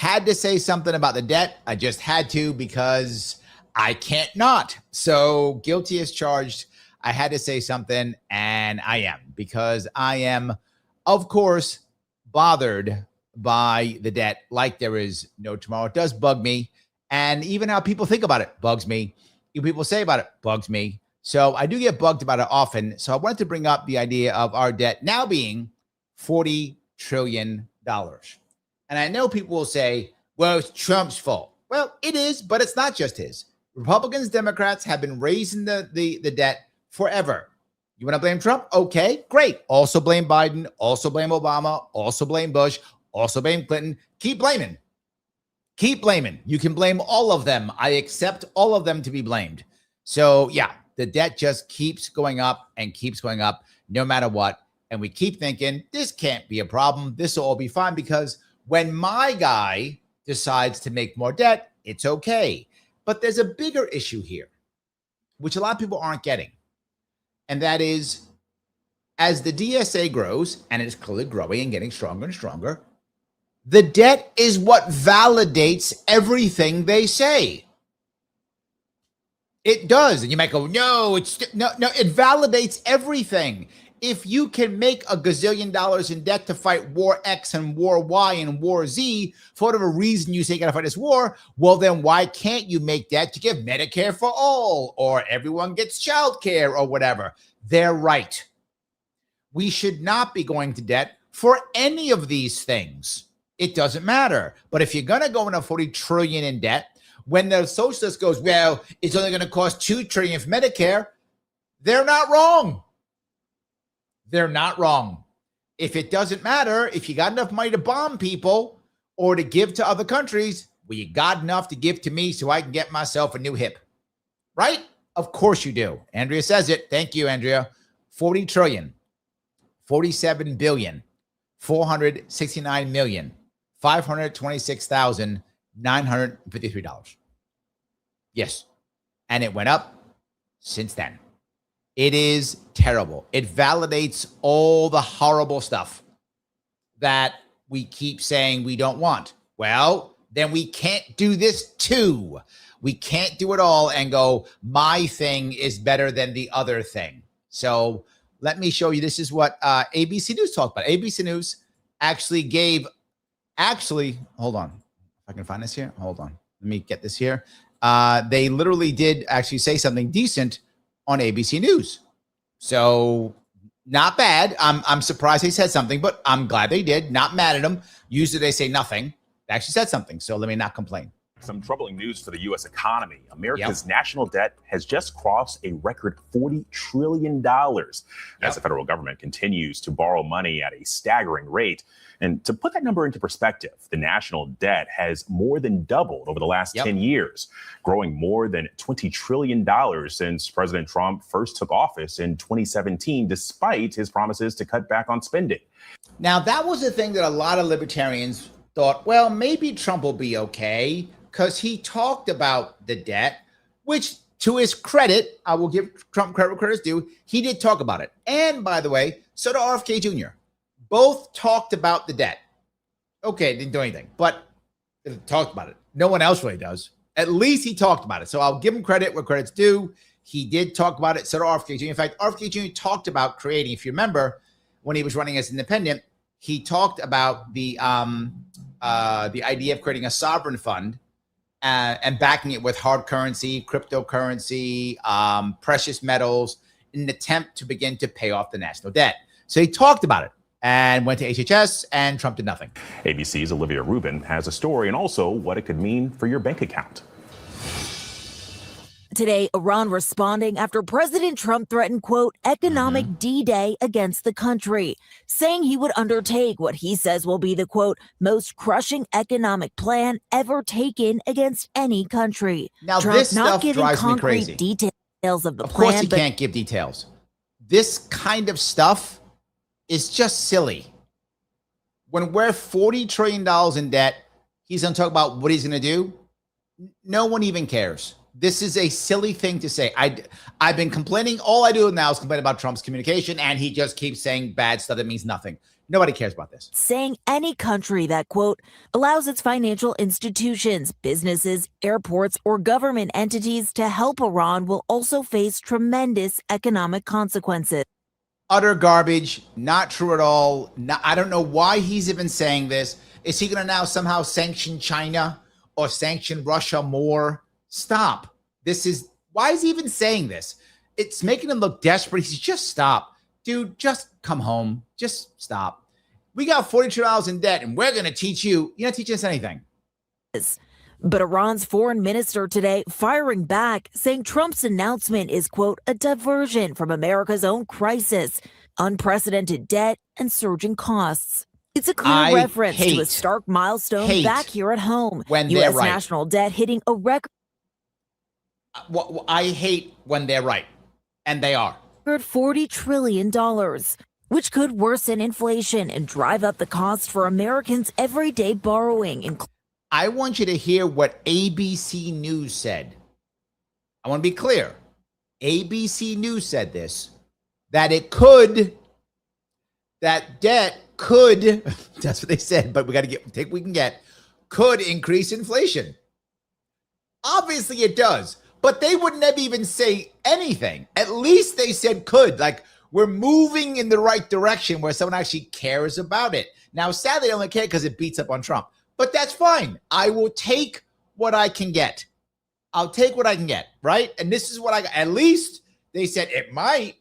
had to say something about the debt. I just had to because I can't not. So guilty as charged. I had to say something, and I am, because I am, of course, bothered by the debt like there is no tomorrow. It does bug me. And even how people think about it bugs me. Even people say about it bugs me. So I do get bugged about it often. So I wanted to bring up the idea of our debt now being $40 trillion. And I know people will say, well, it's Trump's fault. Well, it is, but it's not just his. Republicans, Democrats have been raising the debt forever. You want to blame Trump? Okay, great. Also blame Biden. Also blame Obama. Also blame Bush. Also blame Clinton. Keep blaming. Keep blaming. You can blame all of them. I accept all of them to be blamed. So yeah, the debt just keeps going up and keeps going up no matter what. And we keep thinking this can't be a problem. This will all be fine, because when my guy decides to make more debt, it's okay. But there's a bigger issue here, which a lot of people aren't getting. And that is, as the DSA grows, and it's clearly growing and getting stronger and stronger, the debt is what validates everything they say. It does. And you might go, no, it validates everything. If you can make a gazillion dollars in debt to fight war X and war Y and war Z, for whatever reason you say you got to fight this war, well, then why can't you make debt to give Medicare for all, or everyone gets child care, or whatever? They're right. We should not be going to debt for any of these things. It doesn't matter. But if you're going to go into $40 trillion in debt, when the socialist goes, well, it's only going to cost $2 trillion for Medicare, they're not wrong. They're not wrong. If it doesn't matter, if you got enough money to bomb people or to give to other countries, well, you got enough to give to me so I can get myself a new hip. Right? Of course you do. Andrea says it. Thank you, Andrea. 40 trillion, 47 billion, 469 million, $526,953. Yes. And it went up since then. It is terrible. It validates all the horrible stuff that we keep saying we don't want. Well, then we can't do this too. We can't do it all and go, my thing is better than the other thing. So let me show you. This is what ABC News talked about. ABC News actually hold on. If I can find this here. Hold on. Let me get this here. They literally did actually say something decent on ABC News. So not bad. I'm surprised they said something, but I'm glad they did. Not mad at them. Usually they say nothing. They actually said something. So let me not complain. Some troubling news for the U.S. economy. America's national debt has just crossed a record $40 trillion as the federal government continues to borrow money at a staggering rate. And to put that number into perspective, the national debt has more than doubled over the last 10 years, growing more than $20 trillion since President Trump first took office in 2017, despite his promises to cut back on spending. Now, that was the thing that a lot of libertarians thought, well, maybe Trump will be okay, because he talked about the debt, which, to his credit, I will give Trump credit where credit's due, he did talk about it. And by the way, so did RFK Jr. Both talked about the debt. Okay, didn't do anything, but talked about it. No one else really does. At least he talked about it. So I'll give him credit where credit's due. He did talk about it. So did RFK Jr. In fact, RFK Jr. talked about creating, if you remember, when he was running as independent, he talked about the idea of creating a sovereign fund and backing it with hard currency, cryptocurrency, precious metals, in an attempt to begin to pay off the national debt. So he talked about it and went to HHS, and Trump did nothing. ABC's Olivia Rubin has a story and also what it could mean for your bank account. Today, Iran responding after President Trump threatened, quote, economic D-Day against the country, saying he would undertake what he says will be the, quote, most crushing economic plan ever taken against any country. Now, Trump this not stuff giving drives me concrete crazy. details of the Of plan. course, he can't give details. This kind of stuff is just silly. When we're $40 trillion in debt, he's going to talk about what he's going to do. No one even cares. This is a silly thing to say. I've been complaining. All I do now is complain about Trump's communication, and he just keeps saying bad stuff that means nothing. Nobody cares about this. Saying any country that, quote, allows its financial institutions, businesses, airports, or government entities to help Iran will also face tremendous economic consequences. Utter garbage, not true at all. I don't know why he's even saying this. Is he going to now somehow sanction China or sanction Russia more? Stop. Why is he even saying this? It's making him look desperate. He's just stop. Dude, just come home. Just stop. We got $42 in debt and we're going to teach you. You're not teaching us anything. But Iran's foreign minister today firing back, saying Trump's announcement is, quote, a diversion from America's own crisis, unprecedented debt, and surging costs. It's a clear reference to a stark milestone back here at home. When U.S. they're right. national debt hitting a record. I hate when they're right, and they are. $40 trillion, which could worsen inflation and drive up the cost for Americans' everyday borrowing. I want you to hear what ABC News said. I want to be clear. ABC News said this, that debt could, that's what they said, but we got to take what we can get, could increase inflation. Obviously it does, but they would never even say anything. At least they said could, like we're moving in the right direction where someone actually cares about it. Now, sadly, they only care because it beats up on Trump. But that's fine. I will take what I can get. I'll take what I can get, right? And this is what I got. At least they said it might.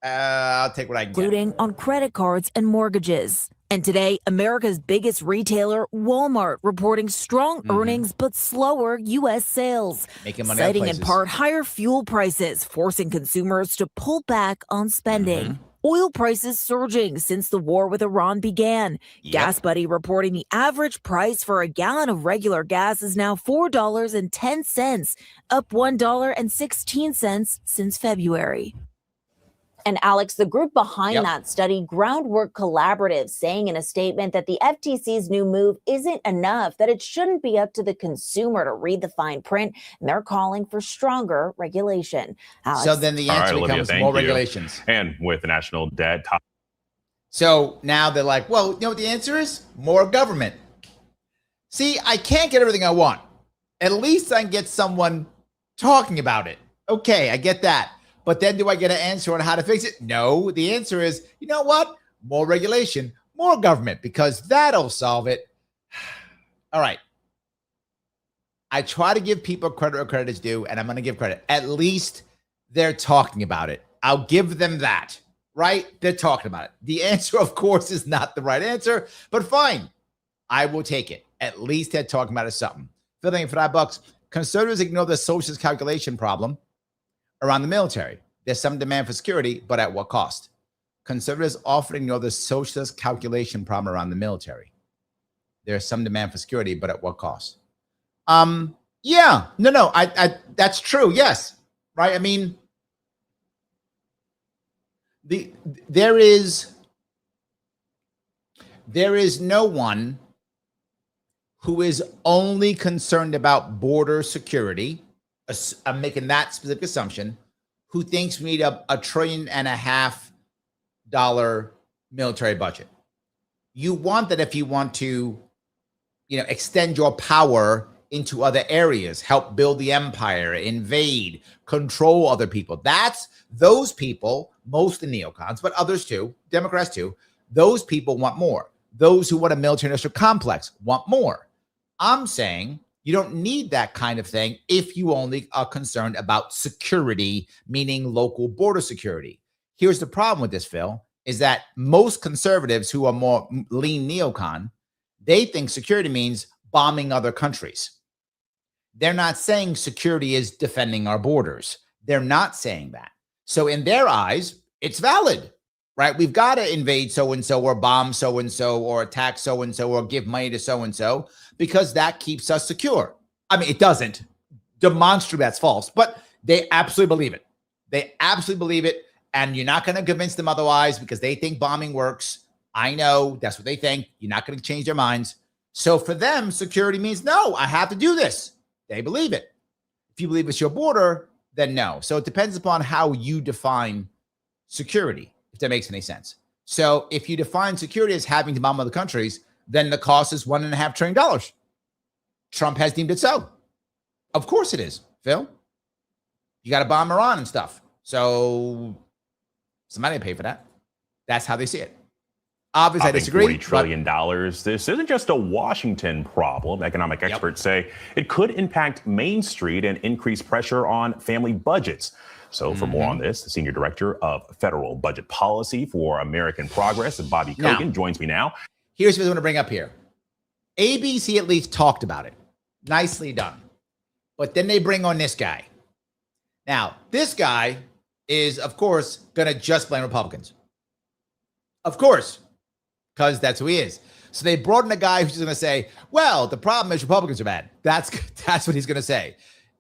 I'll take what I can get. Including on credit cards and mortgages. And today, America's biggest retailer, Walmart, reporting strong earnings but slower U.S. sales. Making money citing in part higher fuel prices, forcing consumers to pull back on spending. Oil prices surging since the war with Iran began. Yep. Gas Buddy reporting the average price for a gallon of regular gas is now $4.10, up $1.16 since February. And Alex, the group behind that study, Groundwork Collaborative, saying in a statement that the FTC's new move isn't enough, that it shouldn't be up to the consumer to read the fine print, and they're calling for stronger regulation. Alex. So then the answer becomes more regulations. And with the national debt. So now they're like, well, you know what the answer is? More government. See, I can't get everything I want. At least I can get someone talking about it. Okay, I get that. But then do I get an answer on how to fix it? No, the answer is, you know what? More regulation, more government, because that'll solve it. All right. I try to give people credit where credit is due, and I'm going to give credit. At least they're talking about it. I'll give them that, right? They're talking about it. The answer, of course, is not the right answer, but fine. I will take it. At least they're talking about it something. Filling in for $5. Conservatives ignore the socialist calculation problem around the military. There's some demand for security, but at what cost? Conservatives often ignore the socialist calculation problem around the military. There's some demand for security, but at what cost? Yeah, no, I that's true. Yes, right. I mean, there is no one who is only concerned about border security. I'm making that specific assumption, who thinks we need a $1.5 trillion military budget. You want that if you want to, extend your power into other areas, help build the empire, invade, control other people. That's those people, mostly neocons, but others too, Democrats too, those people want more. Those who want a military industrial complex want more. I'm saying you don't need that kind of thing if you only are concerned about security, meaning local border security. Here's the problem with this, Phil, is that most conservatives who are more lean neocon, they think security means bombing other countries. They're not saying security is defending our borders. They're not saying that. So in their eyes, it's valid, right? We've got to invade so-and-so or bomb so-and-so or attack so-and-so or give money to so-and-so because that keeps us secure. I mean, it doesn't. Demonstrably, that's false, but they absolutely believe it. They absolutely believe it, and you're not going to convince them otherwise because they think bombing works. I know that's what they think. You're not going to change their minds. So for them, security means, no, I have to do this. They believe it. If you believe it's your border, then no. So it depends upon how you define security, if that makes any sense. So if you define security as having to bomb other countries, then the cost is $1.5 trillion. Trump has deemed it so. Of course it is, Phil. You got to bomb Iran and stuff. So somebody pay for that. That's how they see it. Obviously, I disagree. $40 trillion. This isn't just a Washington problem. Economic experts say it could impact Main Street and increase pressure on family budgets. So for more on this, the Senior Director of Federal Budget Policy for American Progress, Bobby Kogan, joins me now. Here's what I want to bring up here. ABC at least talked about it. Nicely done. But then they bring on this guy. Now, this guy is, of course, going to just blame Republicans. Of course, because that's who he is. So they brought in a guy who's going to say, well, the problem is Republicans are bad. That's what he's going to say.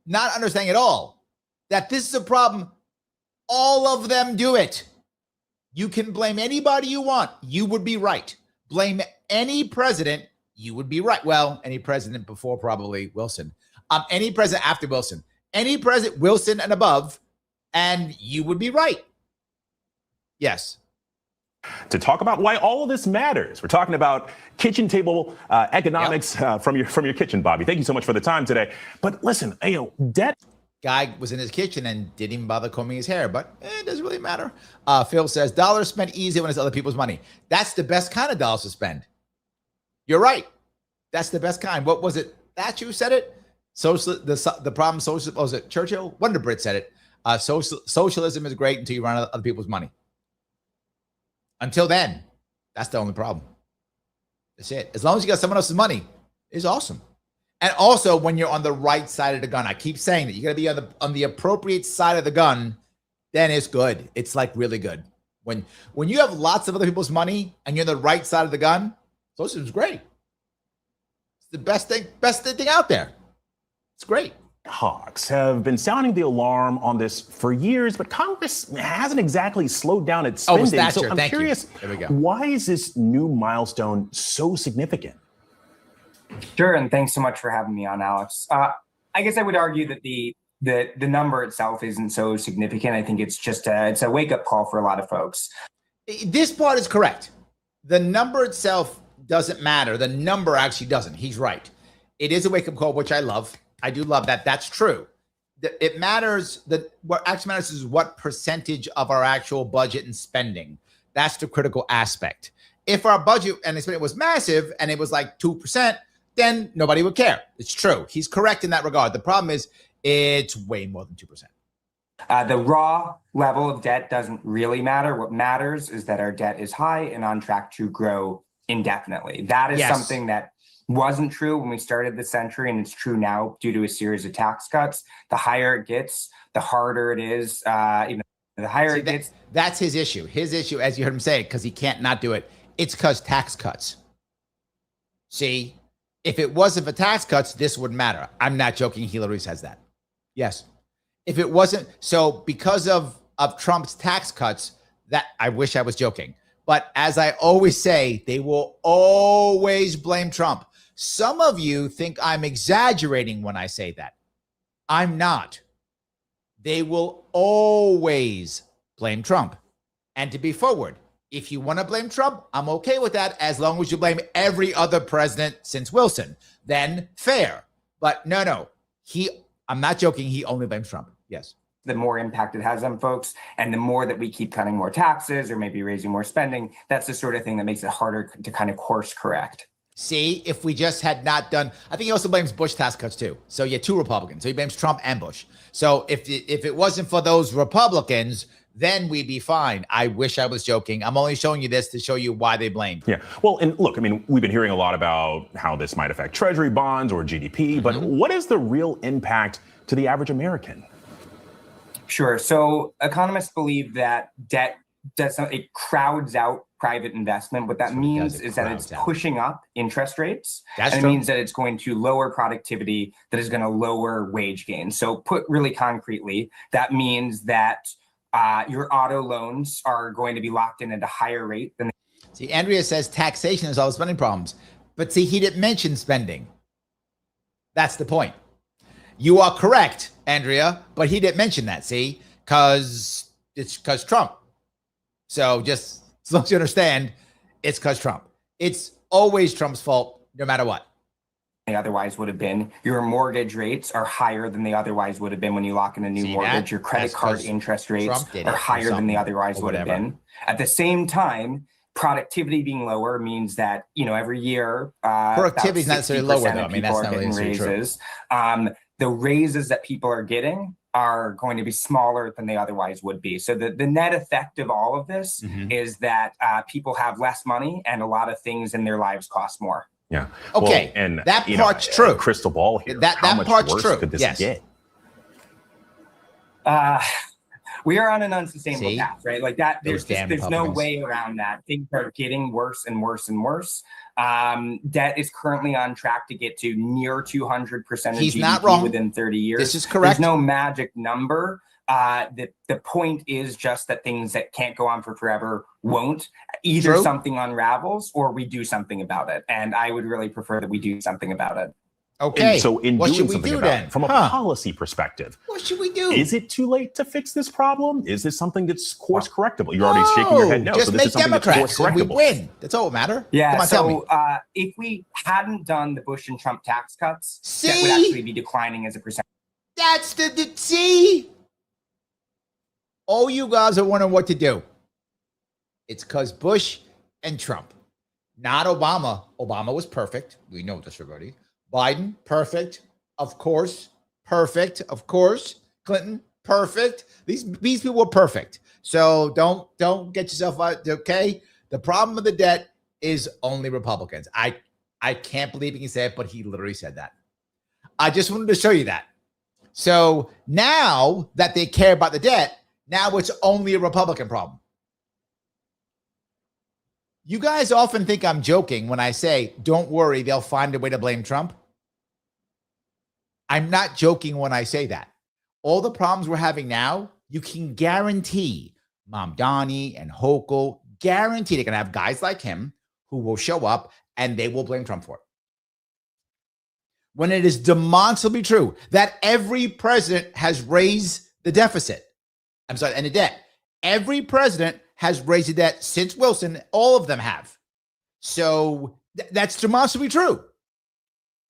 Not understanding at all that this is a problem. All of them do it. You can blame anybody you want. You would be right. Blame any president. You would be right. Well, any president before probably Wilson. Any president after Wilson. Any president, Wilson and above, and you would be right. Yes. To talk about why all of this matters, we're talking about kitchen table economics from your kitchen, Bobby. Thank you so much for the time today. But listen, debt. Guy was in his kitchen and didn't even bother combing his hair, but it doesn't really matter. Phil says, dollars spent easy when it's other people's money. That's the best kind of dollars to spend. You're right. That's the best kind. What was it? Thatcher said it? The problem, was it Churchill? One of the Brits said it. Socialism is great until you run out of other people's money. Until then, that's the only problem. That's it. As long as you got someone else's money, it's awesome. And also, when you're on the right side of the gun, I keep saying that you got to be on the appropriate side of the gun. Then it's good. It's like really good. When you have lots of other people's money and you're on the right side of the gun, socialism is great. It's the best thing out there. It's great. Hawks have been sounding the alarm on this for years, but Congress hasn't exactly slowed down its spending. So I'm curious, why is this new milestone so significant? Sure, and thanks so much for having me on, Alex. I guess I would argue that the number itself isn't so significant. I think it's just it's a wake-up call for a lot of folks. This part is correct. The number itself doesn't matter. The number actually doesn't. He's right. It is a wake-up call, which I love. I do love that. That's true. It matters. What actually matters is what percentage of our actual budget and spending. That's the critical aspect. If our budget and spending was massive and it was like 2%, then nobody would care. It's true. He's correct in that regard. The problem is it's way more than 2%. The raw level of debt doesn't really matter. What matters is that our debt is high and on track to grow indefinitely. That is something that wasn't true when we started the century, and it's true now due to a series of tax cuts. The higher it gets, the harder it is. The higher it gets. That's his issue. His issue, as you heard him say, because he can't not do it, it's because tax cuts. See, if it wasn't for tax cuts, this wouldn't matter. I'm not joking. Hillary says that. Yes. If it wasn't, so because of Trump's tax cuts, that I wish I was joking. But as I always say, they will always blame Trump. Some of you think I'm exaggerating when I say that. I'm not. They will always blame Trump. And to be forward, if you want to blame Trump, I'm okay with that as long as you blame every other president since Wilson. Then fair. But no. I'm not joking. He only blames Trump. Yes. The more impact it has on folks, and the more that we keep cutting more taxes or maybe raising more spending, that's the sort of thing that makes it harder to kind of course correct. See, if we just had not done, I think he also blames Bush tax cuts too. So yeah, two Republicans. So he blames Trump and Bush. So if it wasn't for those Republicans, then we'd be fine. I wish I was joking. I'm only showing you this to show you why they blame. Yeah. Well, and look, I mean, we've been hearing a lot about how this might affect Treasury bonds or GDP, but what is the real impact to the average American? Sure. So economists believe that debt it crowds out private investment. What that means is that it's pushing up interest rates. And it means that it's going to lower productivity, that is going to lower wage gains. So put really concretely, that means that your auto loans are going to be locked in at a higher rate than. See, Andrea says taxation is all the spending problems. But see, he didn't mention spending. That's the point. You are correct, Andrea, but he didn't mention that, see, because Trump. So just As long as you understand, it's because Trump. It's always Trump's fault, no matter what. They otherwise would have been. Your mortgage rates are higher than they otherwise would have been when you lock in a new mortgage. Your credit card interest rates are higher than they otherwise would have been. At the same time, productivity being lower means that, every year, productivity is not necessarily lower, though. I mean, that's not really raises. The raises that people are getting are going to be smaller than they otherwise would be. So the net effect of all of this is that people have less money and a lot of things in their lives cost more. Yeah. Okay. Well, and that part's true. Crystal ball here. That much part's worse true. could this get? We are on an unsustainable path, right? Like that. There's no way around that. Things are getting worse and worse and worse. Debt is currently on track to get to near 200% of He's GDP not wrong. within 30 years. This is correct. There's no magic number. The point is just that things that can't go on for forever won't. Either something unravels or we do something about it. And I would really prefer that we do something about it. Okay. And so in what doing should we something do about then? it, from a policy perspective, what should we do? Is it too late to fix this problem? Is this something that's course correctable? You're already shaking your head no. Just So this make is something Democrats that's course correctable. We win. That's all that matter. Yeah. Come on, tell me. If we hadn't done the Bush and Trump tax cuts, that would actually be declining as a percent. That's see. All you guys are wondering what to do. It's because Bush and Trump, not Obama. Obama was perfect. We know this already. Biden, perfect. Of course. Perfect. Of course. Clinton, perfect. These people were perfect. So don't get yourself out. Okay. The problem with the debt is only Republicans. I can't believe he can say it, but he literally said that. I just wanted to show you that. So now that they care about the debt, now it's only a Republican problem. You guys often think I'm joking when I say, don't worry, they'll find a way to blame Trump. I'm not joking when I say that. All the problems we're having now, you can guarantee Mamdani and Hochul, guarantee they're going to have guys like him who will show up and they will blame Trump for it. When it is demonstrably true that every president has raised the deficit. And the debt. Every president has raised the debt since Wilson. All of them have. So that's demonstrably true.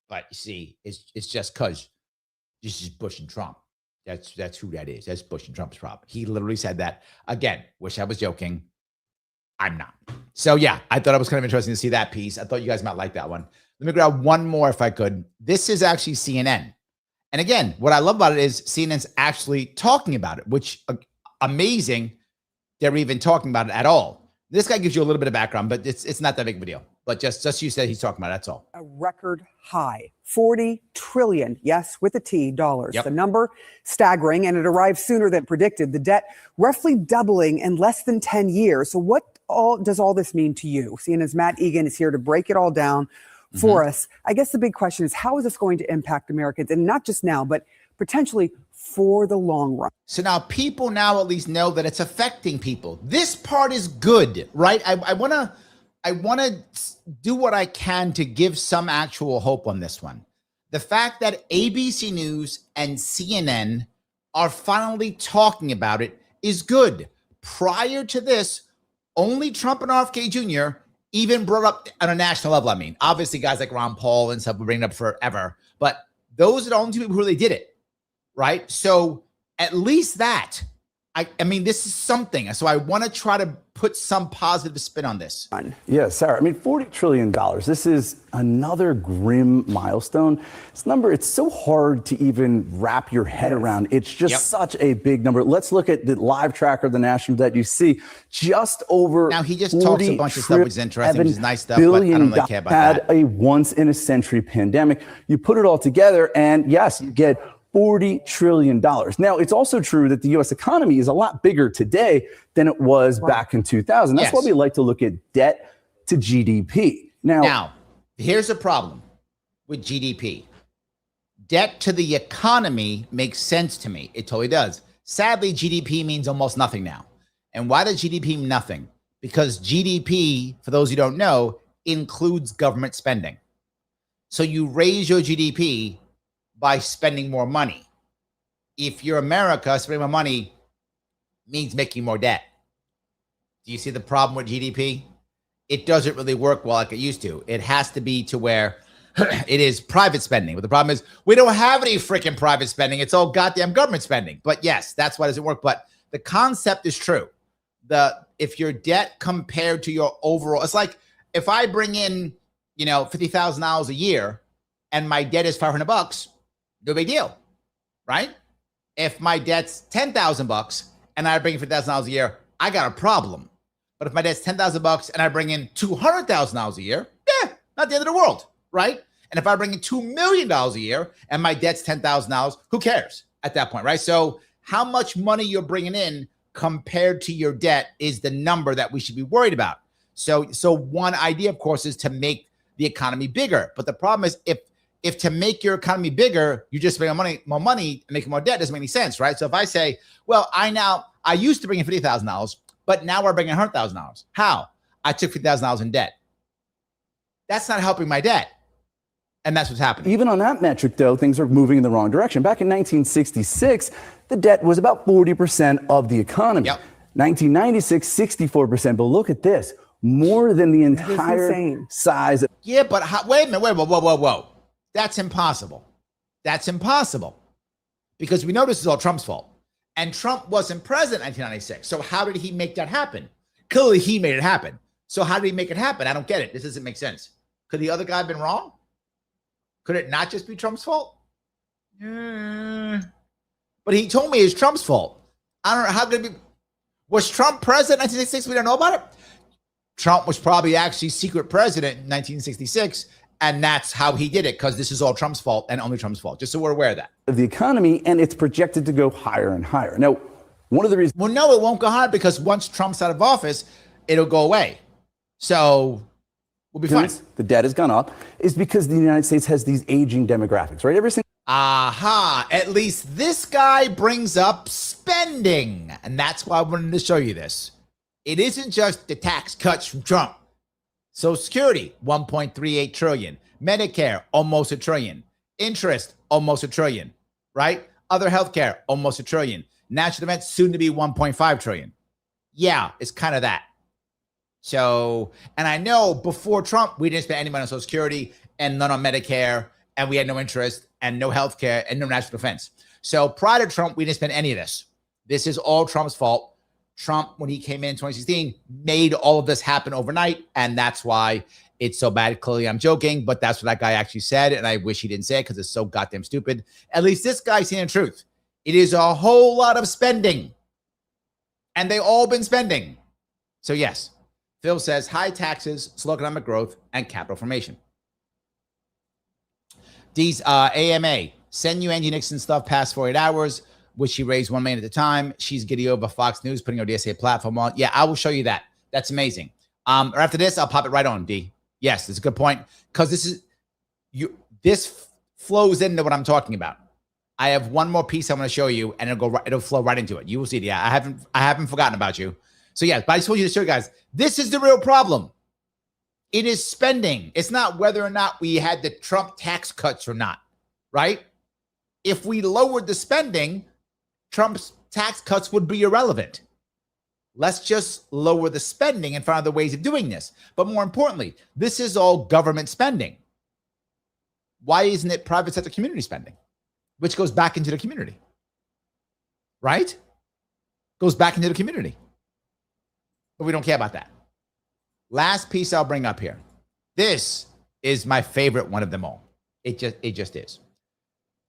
But you see, it's just because this is Bush and Trump. That's who that is. That's Bush and Trump's problem. He literally said that. Again, wish I was joking. I'm not. So yeah, I thought it was kind of interesting to see that piece. I thought you guys might like that one. Let me grab one more if I could. This is actually CNN. And again, what I love about it is CNN's actually talking about it, which amazing they're even talking about it at all. This guy gives you a little bit of background, but it's not that big of a deal. But just you said he's talking about it, that's all. A record high, 40 trillion, yes, with a T, dollars. Yep. The number staggering, and it arrived sooner than predicted. The debt roughly doubling in less than 10 years. So what does all this mean to you? CNN's Matt Egan is here to break it all down for us. I guess the big question is, how is this going to impact Americans? And not just now, but potentially for the long run. So now people now at least know that it's affecting people. This part is good, right? I want to do what I can to give some actual hope on this one. The fact that ABC News and CNN are finally talking about it is good. Prior to this, only Trump and RFK Jr. even brought up on a national level. I mean, obviously guys like Ron Paul and stuff were bringing it up forever, but those are the only two people who really did it. Right. So at least that, I mean, this is something. So I want to try to put some positive spin on this. Yeah, Sarah, I mean, $40 trillion. This is another grim milestone. This number, it's so hard to even wrap your head around. It's just such a big number. Let's look at the live tracker of the national debt. You see just over now he just talks a bunch of stuff which is interesting, which is nice stuff, but I don't really care about that. Had a once in a century pandemic. You put it all together and yes, you get $40 trillion. Now, it's also true that the U.S. economy is a lot bigger today than it was back in 2000. That's why we like to look at debt to GDP. Now, here's a problem with GDP. Debt to the economy makes sense to me. It totally does. Sadly, GDP means almost nothing now. And why does GDP mean nothing? Because GDP, for those who don't know, includes government spending. So you raise your GDP by spending more money. If you're America, spending more money means making more debt. Do you see the problem with GDP? It doesn't really work well like it used to. It has to be to where it is private spending. But the problem is we don't have any freaking private spending. It's all goddamn government spending. But yes, that's why it doesn't work. But the concept is true. If your debt compared to your overall, it's like if I bring in, $50,000 a year and my debt is $500, no big deal, right? If my debt's $10,000 and I bring in $50,000 a year, I got a problem. But if my debt's $10,000 and I bring in $200,000 a year, not the end of the world, right? And if I bring in $2 million a year and my debt's $10,000, who cares at that point, right? So how much money you're bringing in compared to your debt is the number that we should be worried about. So one idea, of course, is to make the economy bigger. But the problem is if to make your economy bigger, you just spend more money and make more debt, doesn't make any sense, right? So if I say, well, I used to bring in $50,000, but now we're bringing $100,000. How? I took $50,000 in debt. That's not helping my debt. And that's what's happening. Even on that metric, though, things are moving in the wrong direction. Back in 1966, the debt was about 40% of the economy. Yep. 1996, 64%. But look at this. More than the entire size. Yeah, but wait a minute. Whoa. That's impossible. That's impossible. Because we know this is all Trump's fault. And Trump wasn't president in 1996. So how did he make that happen? Clearly, he made it happen. So how did he make it happen? I don't get it. This doesn't make sense. Could the other guy have been wrong? Could it not just be Trump's fault? But he told me it's Trump's fault. I don't know. How could it be? Was Trump president in 1966? We don't know about it. Trump was probably actually secret president in 1966. And that's how he did it, because this is all Trump's fault and only Trump's fault. Just so we're aware of that. Of the economy, and it's projected to go higher and higher. Now, one of the reasons. Well, no, it won't go higher because once Trump's out of office, it'll go away. So we'll be fine. The debt has gone up is because the United States has these aging demographics, right? Aha. At least this guy brings up spending. And that's why I wanted to show you this. It isn't just the tax cuts from Trump. Social Security, $1.38 trillion. Medicare, almost $1 trillion. Interest, almost $1 trillion, right? Other healthcare, almost $1 trillion. National defense, soon to be $1.5 trillion. Yeah, it's kind of that. So, and I know before Trump, we didn't spend any money on Social Security and none on Medicare, and we had no interest and no healthcare and no national defense. So prior to Trump, we didn't spend any of this. This is all Trump's fault. Trump, when he came in 2016, made all of this happen overnight, and that's why it's so bad. Clearly, I'm joking, but that's what that guy actually said, and I wish he didn't say it because it's so goddamn stupid. At least this guy's saying the truth. It is a whole lot of spending, and they all been spending. So yes, Phil says high taxes, slow economic growth, and capital formation. These AMA, send you Angie Nixon stuff past 48 hours. Which she raised $1 million at the time. She's getting over Fox News, putting her DSA platform on. Yeah, I will show you that. That's amazing. Or after this, I'll pop it right on, D. Yes, that's a good point. Because this flows into what I'm talking about. I have one more piece I'm going to show you, and it'll flow right into it. You will see it. Yeah, I haven't forgotten about you. So yeah, but I just told you to show you guys. This is the real problem. It is spending. It's not whether or not we had the Trump tax cuts or not, right? If we lowered the spending, Trump's tax cuts would be irrelevant. Let's just lower the spending and find other ways of doing this. But more importantly, this is all government spending. Why isn't it private sector community spending? Which goes back into the community, right? Goes back into the community. But we don't care about that. Last piece I'll bring up here. This is my favorite one of them all. It just is.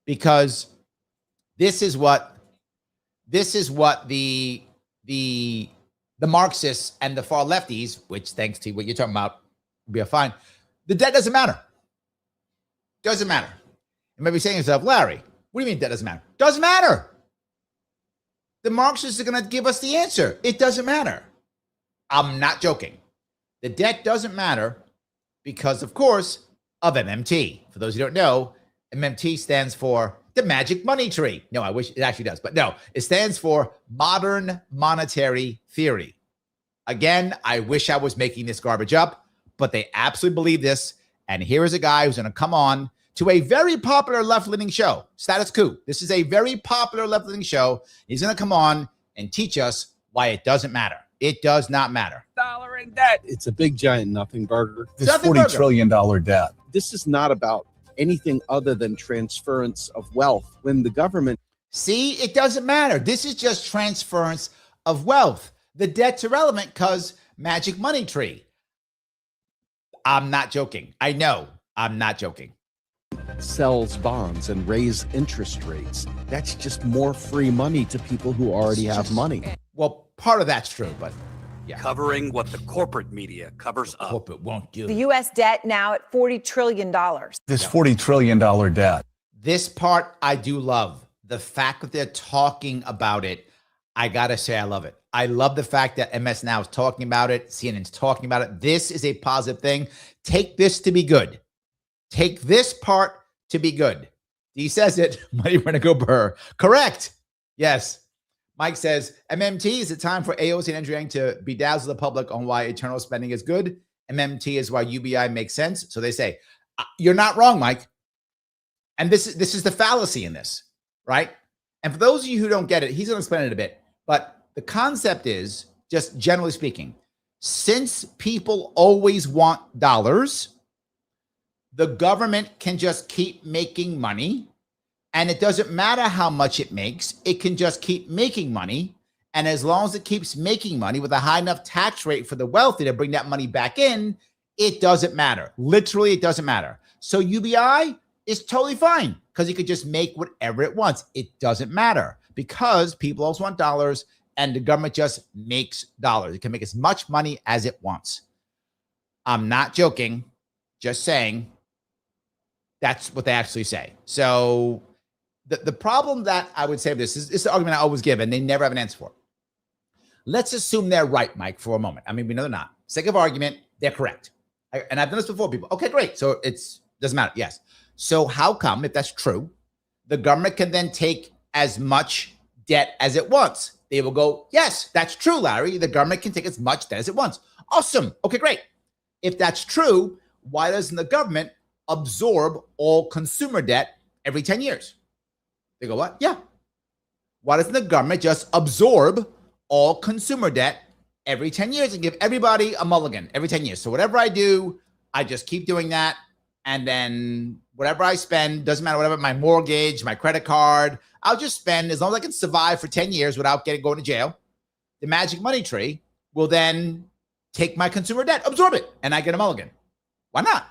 Because this is what the Marxists and the far lefties, which thanks to what you're talking about, will be fine. The debt doesn't matter. Doesn't matter. You might be saying to yourself, Larry, what do you mean debt doesn't matter? Doesn't matter. The Marxists are going to give us the answer. It doesn't matter. I'm not joking. The debt doesn't matter because, of course, of MMT. For those who don't know, MMT stands for the magic money tree. No, I wish it actually does, but no, it stands for modern monetary theory. Again, I wish I was making this garbage up, but they absolutely believe this. And here is a guy who's going to come on to a very popular left-leaning show, Status Coup. This is a very popular left-leaning show. He's going to come on and teach us why it doesn't matter. It does not matter. Dollar in debt. It's a big giant nothing burger. This $40 trillion debt. This is not about anything other than transference of wealth. When the government... See, it doesn't matter. This is just transference of wealth. The debt's irrelevant because magic money tree. I'm not joking. I know I'm not joking. Sells bonds and raise interest rates. That's just more free money to people who already have money. Well, part of that's true, but yeah. Covering what the corporate media covers up. Corporate won't do. The U.S. debt now at $40 trillion. This $40 trillion debt. This part I do love. The fact that they're talking about it, I gotta say I love it. I love the fact that MS Now is talking about it. CNN's talking about it. This is a positive thing. Take this to be good. Take this part to be good. He says it. Money going to go burr. Correct. Yes. Mike says, MMT, is it time for AOC and Andrew Yang to bedazzle the public on why eternal spending is good? MMT is why UBI makes sense. So they say, you're not wrong, Mike. And this is the fallacy in this, right? And for those of you who don't get it, he's going to explain it a bit. But the concept is, just generally speaking, since people always want dollars, the government can just keep making money. And it doesn't matter how much it makes. It can just keep making money. And as long as it keeps making money with a high enough tax rate for the wealthy to bring that money back in, it doesn't matter. Literally, it doesn't matter. So UBI is totally fine because it could just make whatever it wants. It doesn't matter because people also want dollars and the government just makes dollars. It can make as much money as it wants. I'm not joking, just saying that's what they actually say. So the problem that I would say of this is the argument I always give, and they never have an answer for it. Let's assume they're right, Mike, for a moment. I mean, we know they're not. Sake of argument, they're correct. And I've done this before, people. Okay, great. So it's doesn't matter. Yes. So how come, if that's true, the government can then take as much debt as it wants? They will go, yes, that's true, Larry. The government can take as much debt as it wants. Awesome. Okay, great. If that's true, why doesn't the government absorb all consumer debt every 10 years? They go, what? Yeah. Why doesn't the government just absorb all consumer debt every 10 years and give everybody a mulligan every 10 years? So whatever I do, I just keep doing that. And then whatever I spend, doesn't matter, whatever, my mortgage, my credit card, I'll just spend as long as I can survive for 10 years without going to jail. The magic money tree will then take my consumer debt, absorb it, and I get a mulligan. Why not?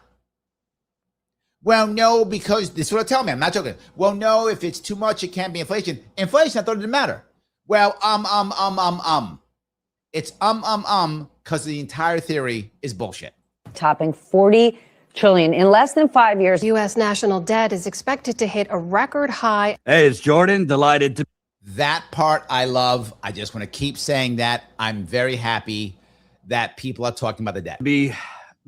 Well, no, because this is what they'll tell me. I'm not joking. Well, no, if it's too much, it can't be inflation. Inflation, I thought it didn't matter. Well, It's because the entire theory is bullshit. Topping 40 trillion in less than 5 years. U.S. national debt is expected to hit a record high. Hey, it's Jordan. Delighted to. That part I love. I just want to keep saying that. I'm very happy that people are talking about the debt. Be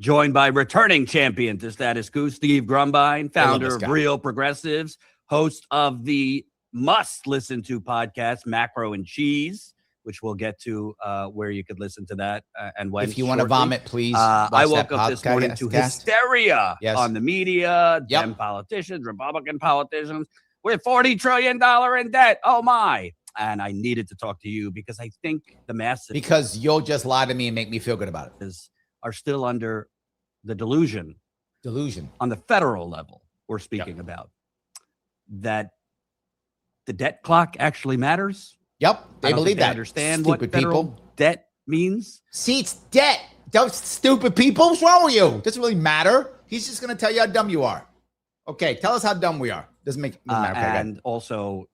joined by returning champion to status quo, Steve Grumbine, founder of Real Progressives, host of the must-listen-to podcast, Macro and Cheese, which we'll get to where you could listen to that and when. If you want to vomit, please. I woke up this morning to hysteria on the media, Dem politicians, Republican politicians, with $40 trillion in debt. Oh, my. And I needed to talk to you because I think the masses. Because you'll just lie to me and make me feel good about it. Are still under the delusion on the federal level we're speaking about that the debt clock actually matters. Yep, they believe that. Understand stupid what federal debt means? See, it's debt. Those stupid people. What's wrong with you? Doesn't really matter. He's just going to tell you how dumb you are. Okay, tell us how dumb we are. Doesn't matter. And also,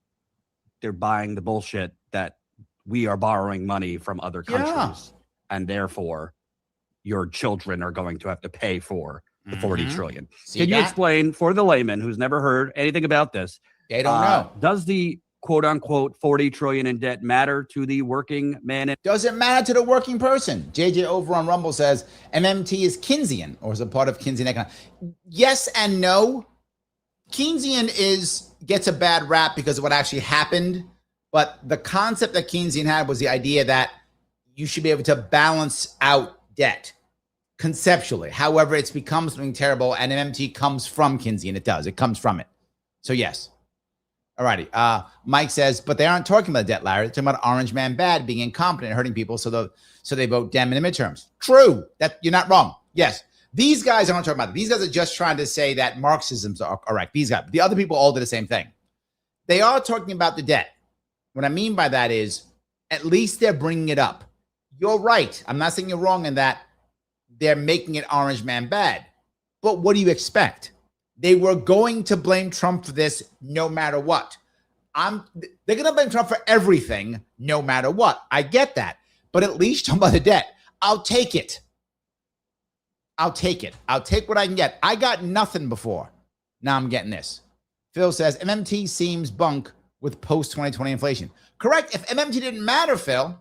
they're buying the bullshit that we are borrowing money from other countries, and therefore your children are going to have to pay for the 40 trillion. Can you explain for the layman who's never heard anything about this? They don't know. Does the quote unquote 40 trillion in debt matter to the working man? Doesn't matter to the working person. JJ over on Rumble says MMT is Keynesian or is a part of Keynesian economics. Yes and no. Keynesian gets a bad rap because of what actually happened. But the concept that Keynesian had was the idea that you should be able to balance out debt conceptually. However, it's become something terrible, and MMT comes from Keynesian. It does. It comes from it. So yes. All righty. Mike says, but they aren't talking about debt, Larry. They're talking about Orange Man bad, being incompetent and hurting people, so they vote Dem in the midterms. True. That you're not wrong. Yes. These guys aren't talking about it. These guys are just trying to say that Marxism's are correct. These guys, the other people all do the same thing. They are talking about the debt. What I mean by that is, at least they're bringing it up. You're right. I'm not saying you're wrong in that they're making it Orange Man bad. But what do you expect? They were going to blame Trump for this no matter what. They're going to blame Trump for everything no matter what. I get that. But at least talking about the debt, I'll take it. I'll take it. I'll take what I can get. I got nothing before. Now I'm getting this. Phil says, MMT seems bunk with post-2020 inflation. Correct. If MMT didn't matter, Phil,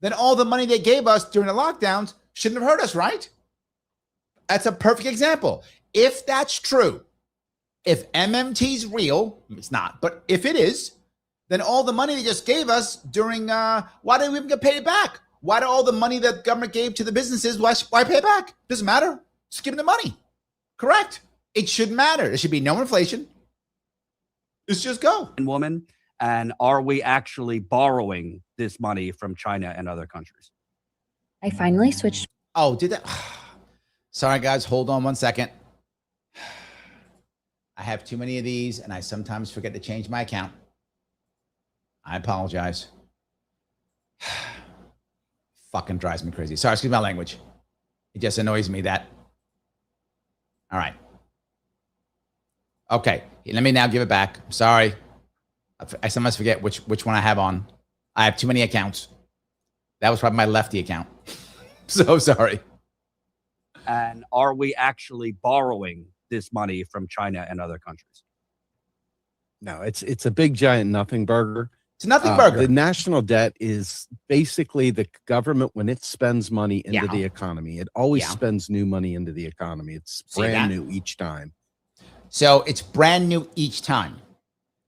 then all the money they gave us during the lockdowns shouldn't have hurt us, right? That's a perfect example. If that's true, if MMT's real, it's not, but if it is, then all the money they just gave us during, why didn't we even get paid back? Why do all the money that the government gave to the businesses, why pay it back? Doesn't matter. Just give them the money. Correct. It shouldn't matter. There should be no inflation. Let's just go. Woman, and are we actually borrowing this money from China and other countries? I finally switched. Oh, did that? Sorry, guys. Hold on one second. I have too many of these, and I sometimes forget to change my account. I apologize. Fucking drives me crazy. Sorry, excuse my language. It just annoys me that. All right. Okay, let me now give it back. Sorry. I sometimes forget which one I have on. I have too many accounts. That was probably my lefty account. So sorry. And are we actually borrowing this money from China and other countries? No, it's a big giant nothing burger. It's a nothing burger. The national debt is basically the government when it spends money into the economy. It always spends new money into the economy. It's brand new each time. So it's brand new each time.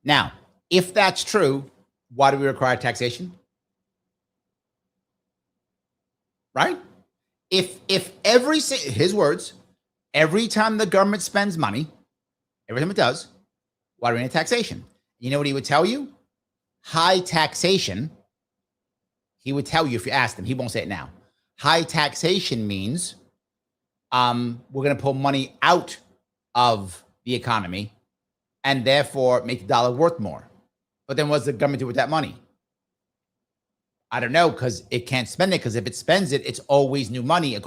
Now, if that's true, why do we require taxation? Right? If his words, every time the government spends money, every time it does, why do we need taxation? You know what he would tell you? High taxation. He would tell you if you asked him. He won't say it now. High taxation means we're going to pull money out of the economy and therefore make the dollar worth more. But then what's the government do with that money? I don't know, because it can't spend it, because if it spends it, it's always new money.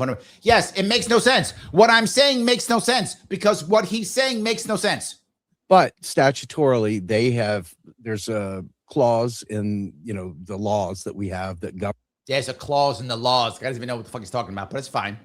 Yes, it makes no sense. What I'm saying makes no sense because what he's saying makes no sense. But statutorily, there's a clause in, the laws that we have that govern. There's a clause in the laws. I don't even know what the fuck he's talking about, but it's fine.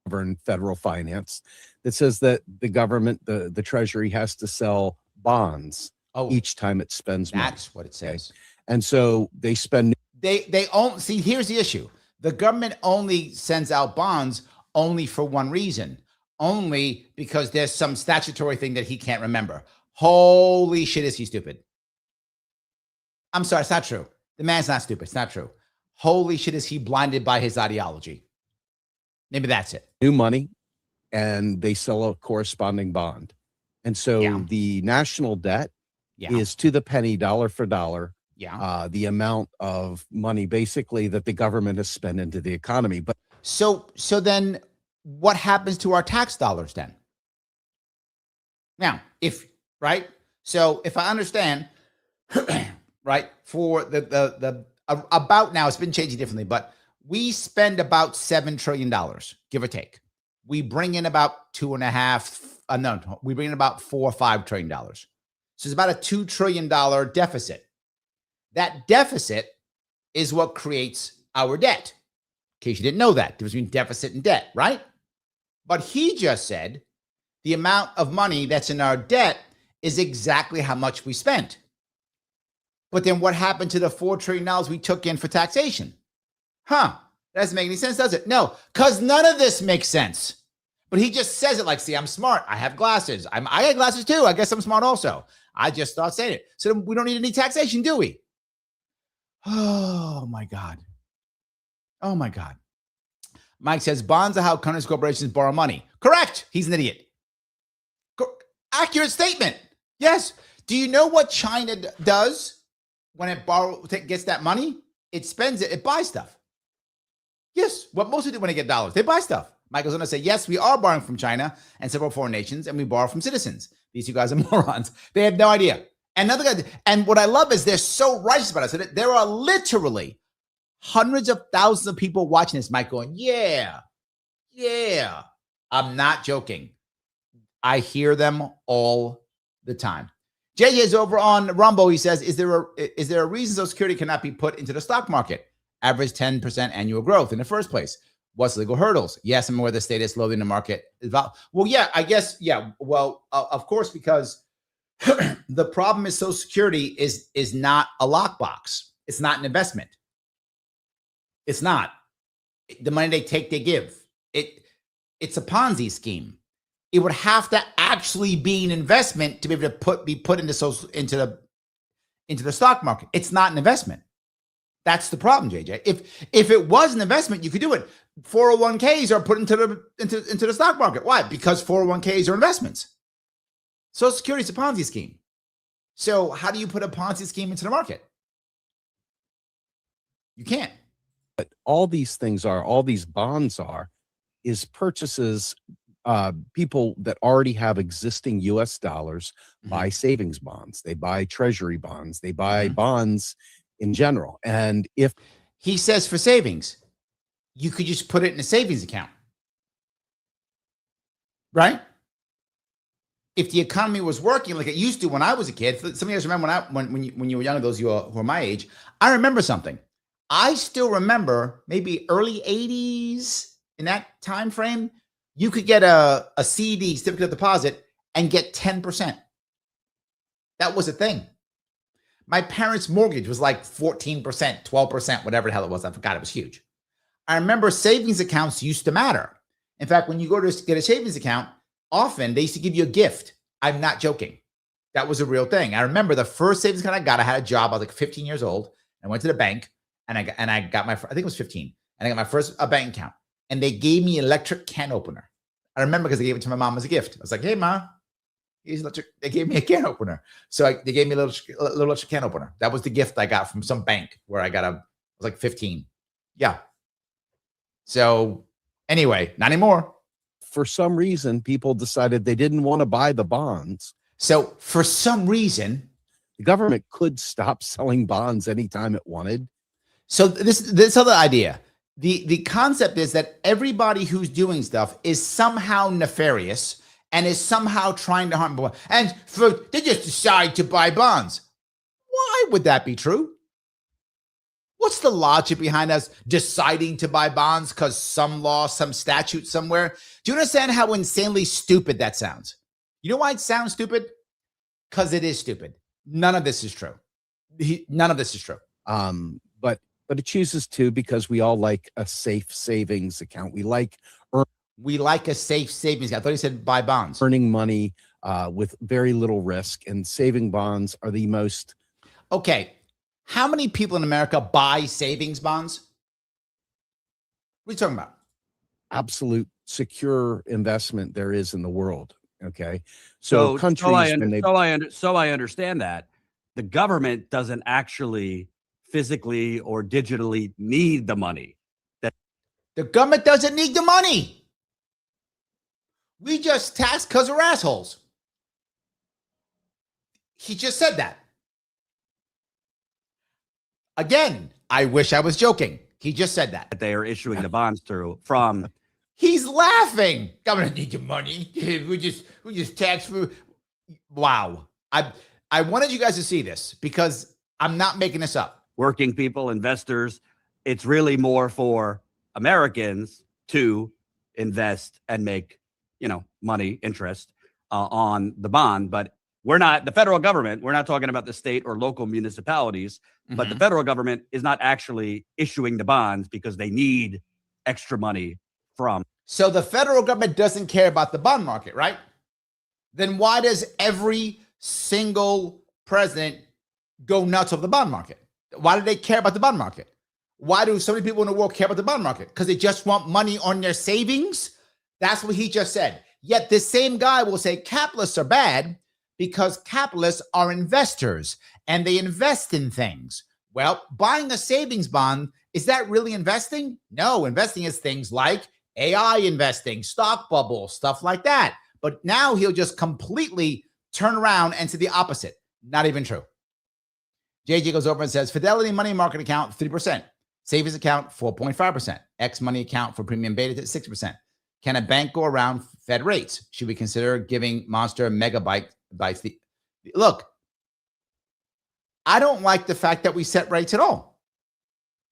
Govern federal finance that says that the government, the Treasury has to sell bonds each time it spends money. That's what it says. And so they spend. They only see. Here's the issue: the government only sends out bonds only for one reason, only because there's some statutory thing that he can't remember. Holy shit, is he stupid? I'm sorry, it's not true. The man's not stupid. It's not true. Holy shit, is he blinded by his ideology? Maybe that's it. New money, and they sell a corresponding bond, and so the national debt is to the penny, dollar for dollar. The amount of money basically that the government has spent into the economy. But so then what happens to our tax dollars then? Now, if I understand, right, for the about now, it's been changing differently, but we spend about $7 trillion, give or take. We bring in about we bring in about $4 or $5 trillion. So it's about a $2 trillion deficit. That deficit is what creates our debt. In case you didn't know that, difference between deficit and debt, right? But he just said the amount of money that's in our debt is exactly how much we spent. But then what happened to the $4 trillion we took in for taxation? That doesn't make any sense, does it? No, because none of this makes sense. But he just says it like, see, I'm smart. I have glasses. I got glasses too. I guess I'm smart also. I just thought saying it. So we don't need any taxation, do we? Oh, my God. Oh, my God. Mike says, bonds are how countries, corporations borrow money. Correct. He's an idiot. Accurate statement. Yes. Do you know what China does when it gets that money? It spends it. It buys stuff. Yes, what most people do when they get dollars, they buy stuff. Michael's going to say, yes, we are borrowing from China and several foreign nations, and we borrow from citizens. These two guys are morons. They have no idea. And what I love is they're so righteous about it. So there are literally hundreds of thousands of people watching this, Mike, going, yeah. I'm not joking. I hear them all the time. JJ is over on Rumble. He says, is there a reason Social Security cannot be put into the stock market? Average 10% annual growth in the first place. What's legal hurdles? Yes, I'm aware the state is slowly in the market. Well, yeah, I guess, yeah. Well, of course, because the problem is Social Security is not a lockbox. It's not an investment. It's not. The money they take, they give. It's a Ponzi scheme. It would have to actually be an investment to be able to be put into the stock market. It's not an investment. That's the problem, JJ. If it was an investment, you could do it. 401ks are put into the stock market. Why? Because 401ks are investments. Social Security is a Ponzi scheme. So how do you put a Ponzi scheme into the market? You can't. But all these bonds is purchases. People that already have existing U.S. dollars buy savings bonds. They buy treasury bonds. They buy bonds in general. And if he says for savings, you could just put it in a savings account, right? If the economy was working like it used to when I was a kid, some of you guys remember when you were younger, those of you who are my age, I remember something. I still remember maybe early 80s in that time frame, you could get a CD, certificate of deposit, and get 10%. That was a thing. My parents' mortgage was like 14%, 12%, whatever the hell it was. I forgot. It was huge. I remember savings accounts used to matter. In fact, when you go to get a savings account, often they used to give you a gift. I'm not joking. That was a real thing. I remember the first savings account I got, I had a job. I was like 15 years old. I went to the bank and I got my, I think it was 15. And I got my first bank account. And they gave me an electric can opener. I remember because they gave it to my mom as a gift. I was like, hey, Ma, here's electric. They gave me a can opener. So they gave me a little electric can opener. That was the gift I got from some bank where I was like 15. Yeah. So anyway, not anymore. For some reason, people decided they didn't want to buy the bonds. So for some reason, the government could stop selling bonds anytime it wanted. So this other idea, the concept is that everybody who's doing stuff is somehow nefarious and is somehow trying to harm people. And they just decide to buy bonds. Why would that be true? What's the logic behind us deciding to buy bonds because some law, some statute somewhere? Do you understand how insanely stupid that sounds? You know why it sounds stupid? Because it is stupid. None of this is true. None of this is true. But it chooses to because we all like a safe savings account. We like a safe savings account. I thought he said buy bonds. Earning money with very little risk, and saving bonds are the most. Okay. How many people in America buy savings bonds? What are you talking about? Absolute secure investment there is in the world. Okay. So countries, so I understand that the government doesn't actually physically or digitally need the money. The government doesn't need the money. We just tax because we're assholes. He just said that. Again, I wish I was joking. He just said that. They are issuing the bonds through from. He's laughing. Government need your money. We just tax for. Wow. I wanted you guys to see this because I'm not making this up. Working people, investors. It's really more for Americans to invest and make, money, interest on the bond. But we're not the federal government. We're not talking about the state or local municipalities, but the federal government is not actually issuing the bonds because they need extra money from. So the federal government doesn't care about the bond market, right? Then why does every single president go nuts over the bond market? Why do they care about the bond market? Why do so many people in the world care about the bond market? Because they just want money on their savings? That's what he just said. Yet this same guy will say capitalists are bad because capitalists are investors and they invest in things. Well, buying a savings bond, is that really investing? No, investing is things like AI investing, stock bubble, stuff like that. But now he'll just completely turn around and say the opposite. Not even true. JJ goes over and says, Fidelity money market account, 3%. Savings account, 4.5%. X money account for premium beta, 6%. Can a bank go around Fed rates? Should we consider giving Monster megabytes? Look, I don't like the fact that we set rates at all.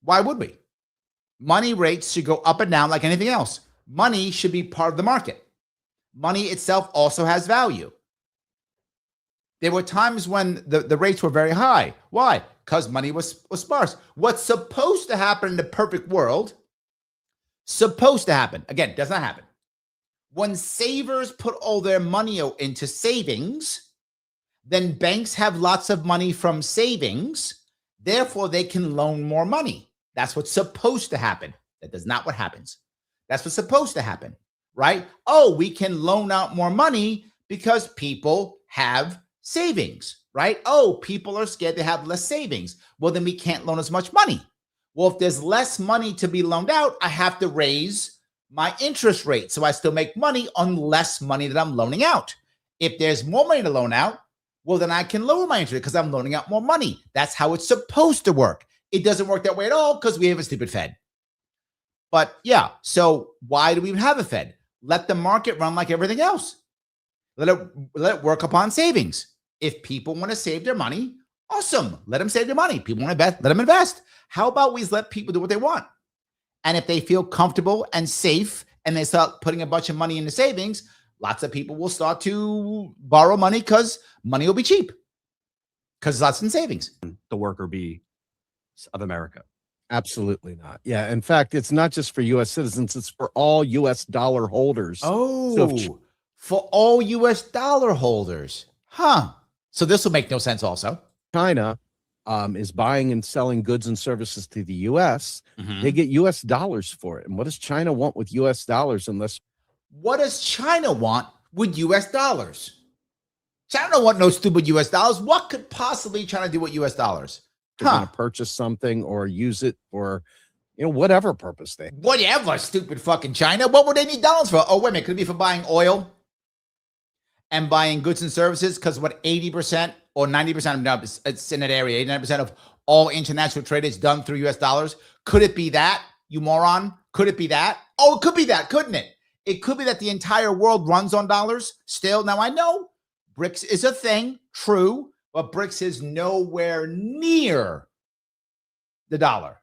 Why would we? Money rates should go up and down like anything else. Money should be part of the market. Money itself also has value. There were times when the rates were very high. Why? Because money was sparse. What's supposed to happen in the perfect world, supposed to happen, again, does not happen. When savers put all their money into savings, then banks have lots of money from savings. Therefore, they can loan more money. That's what's supposed to happen. That is not what happens. That's what's supposed to happen, right? Oh, we can loan out more money because people have savings, right? Oh, people are scared they have less savings. Well, then we can't loan as much money. Well, if there's less money to be loaned out, I have to raise my interest rate. So I still make money on less money that I'm loaning out. If there's more money to loan out, well, then I can lower my interest because I'm loaning out more money. That's how it's supposed to work. It doesn't work that way at all because we have a stupid Fed. But yeah, so why do we even have a Fed? Let the market run like everything else. Let it work upon savings. If people want to save their money, awesome. Let them save their money. People want to invest, let them invest. How about we just let people do what they want? And if they feel comfortable and safe and they start putting a bunch of money into savings, lots of people will start to borrow money because money will be cheap because lots in savings. The worker bee of America. Absolutely not. Yeah. In fact, it's not just for U.S. citizens, it's for all U.S. dollar holders. Oh, for all U.S. dollar holders. Huh. So this will make no sense also. China is buying and selling goods and services to the U.S. They get U.S. dollars for it. And what does China want with U.S. dollars unless... What does China want with U.S. dollars? China don't want no stupid U.S. dollars. What could possibly China do with U.S. dollars? They're going to purchase something or use it for, whatever purpose they... Whatever, stupid fucking China. What would they need dollars for? Oh, wait a minute. Could it be for buying oil and buying goods and services? Because what, 80% or 90%, no, it's in that area, 89% of all international trade is done through U.S. dollars. Could it be that, you moron? Could it be that? Oh, it could be that, couldn't it? It could be that the entire world runs on dollars still. Now, I know BRICS is a thing, true, but BRICS is nowhere near the dollar.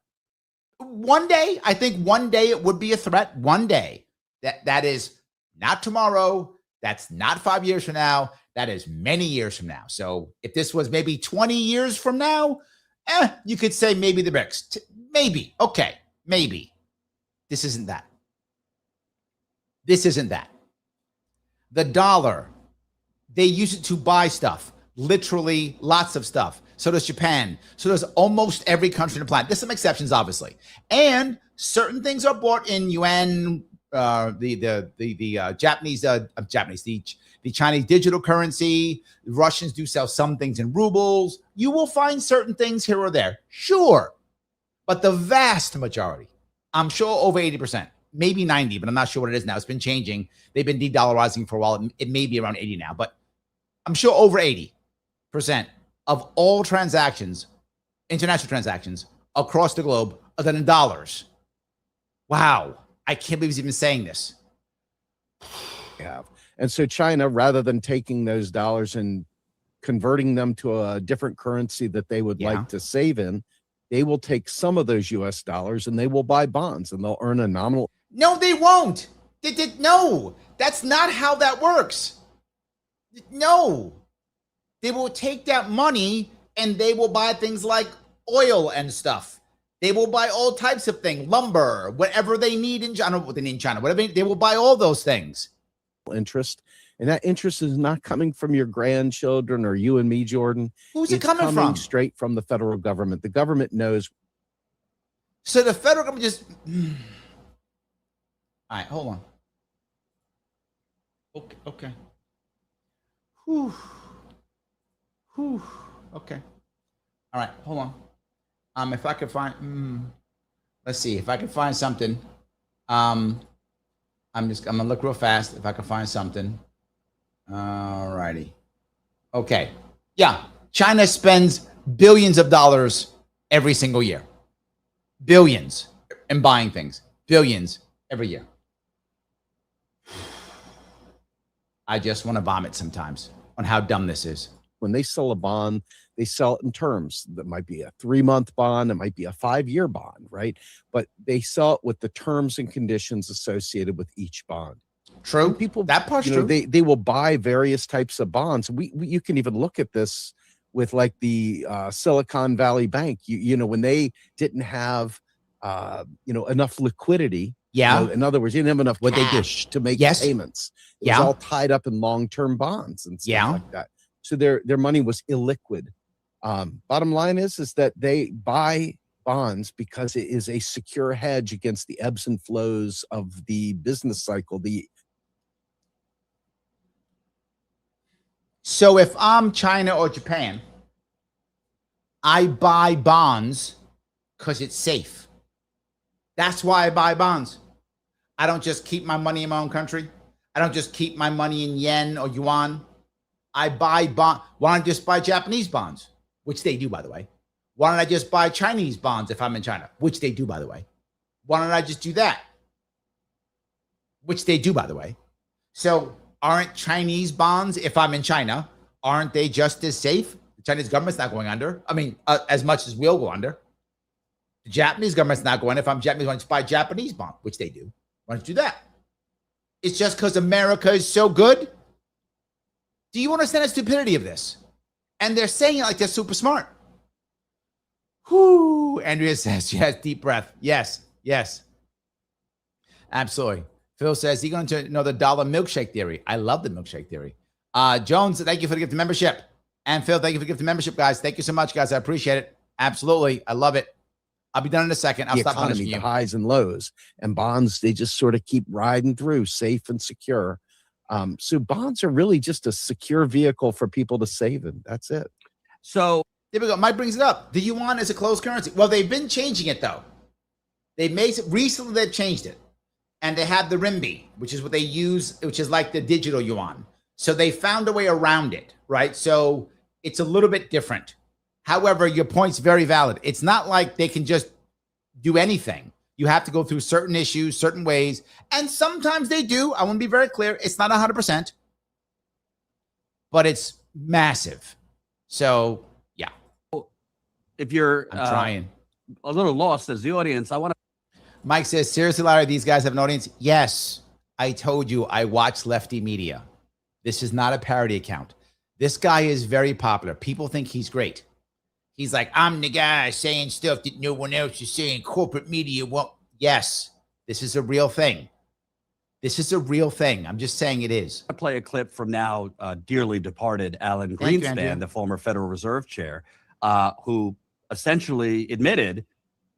One day, I think one day it would be a threat. One day. That is not tomorrow. That's not 5 years from now. That is many years from now. So if this was maybe 20 years from now, you could say maybe the BRICS. Maybe. Okay. Maybe. This isn't that. This isn't that. The dollar, they use it to buy stuff. Literally lots of stuff. So does Japan. So does almost every country on the planet. There's some exceptions, obviously. And certain things are bought in yuan, the Chinese digital currency. The Russians do sell some things in rubles. You will find certain things here or there. Sure. But the vast majority, I'm sure over 80%, maybe 90, but I'm not sure what it is now. It's been changing. They've been de-dollarizing for a while. It may be around 80 now, but I'm sure over 80% of all transactions, international transactions across the globe are done in dollars. Wow. I can't believe he's even saying this. Yeah. And so China, rather than taking those dollars and converting them to a different currency that they would like to save in, they will take some of those U.S. dollars and they will buy bonds and they'll earn a nominal. No, they won't. No, that's not how that works. No, they will take that money and they will buy things like oil and stuff. They will buy all types of things, lumber, whatever they need in China, what they need in China, whatever they will buy all those things. Interest. And that interest is not coming from your grandchildren or you and me, Jordan. Who's it coming from? Straight from the federal government. The government knows. So the federal government just... All right, hold on. Okay. Whew. Whew. Okay. All right. Hold on. If I could find, let's see if I can find something. I'm gonna look real fast if I can find something. All righty. Okay. Yeah. China spends billions of dollars every single year. Billions in buying things. Billions every year. I just want to vomit sometimes on how dumb this is. When they sell a bond, they sell it in terms. That might be a 3-month bond. It might be a 5-year bond, right? But they sell it with the terms and conditions associated with each bond. True. And people, that part's true. They will buy various types of bonds. You can even look at this with like the Silicon Valley Bank. When they didn't have enough liquidity. Yeah. In other words, you didn't have enough cash to make payments. It was all tied up in long-term bonds and stuff like that. So their money was illiquid. Bottom line is that they buy bonds because it is a secure hedge against the ebbs and flows of the business cycle. So if I'm China or Japan, I buy bonds because it's safe. That's why I buy bonds. I don't just keep my money in my own country. I don't just keep my money in yen or yuan. I buy bond. Why don't I just buy Japanese bonds, which they do, by the way? Why don't I just buy Chinese bonds if I'm in China, which they do, by the way? Why don't I just do that? Which they do, by the way. So aren't Chinese bonds, if I'm in China, aren't they just as safe? The Chinese government's not going under. I mean, as much as we'll go under. The Japanese government's not going. If I'm Japanese, why don't you buy Japanese bond, which they do? Why don't you do that? It's just because America is so good. Do you understand the stupidity of this? And they're saying it like they're super smart. Whoo, Andrea says, yes, deep breath. Yes. Absolutely. Phil says, he's going to know the dollar milkshake theory. I love the milkshake theory. Jones, thank you for the gift of membership. And Phil, thank you for the gift of membership, guys. Thank you so much, guys. I appreciate it. Absolutely. I love it. I'll be done in a second. I'll stop punishing you. The highs and lows, and bonds, they just sort of keep riding through, safe and secure. So bonds are really just a secure vehicle for people to save in. That's it. So there we go. Mike brings it up. The yuan is a closed currency. Well, they've been changing it though. Recently they've changed it, and they have the renminbi, which is what they use, which is like the digital yuan. So they found a way around it, right? So it's a little bit different. However, your point's very valid. It's not like they can just do anything. You have to go through certain issues, certain ways. And sometimes they do. I want to be very clear. It's not 100%, but it's massive. So, yeah. If you're I'm trying. A little lost as the audience, I want to. Mike says, seriously, Larry, these guys have an audience? Yes. I told you I watch Lefty Media. This is not a parody account. This guy is very popular. People think he's great. He's like, I'm the guy saying stuff that no one else is saying. Corporate media won't. Yes, this is a real thing. This is a real thing. I'm just saying it is. I play a clip from now dearly departed Alan Greenspan, the former Federal Reserve chair, who essentially admitted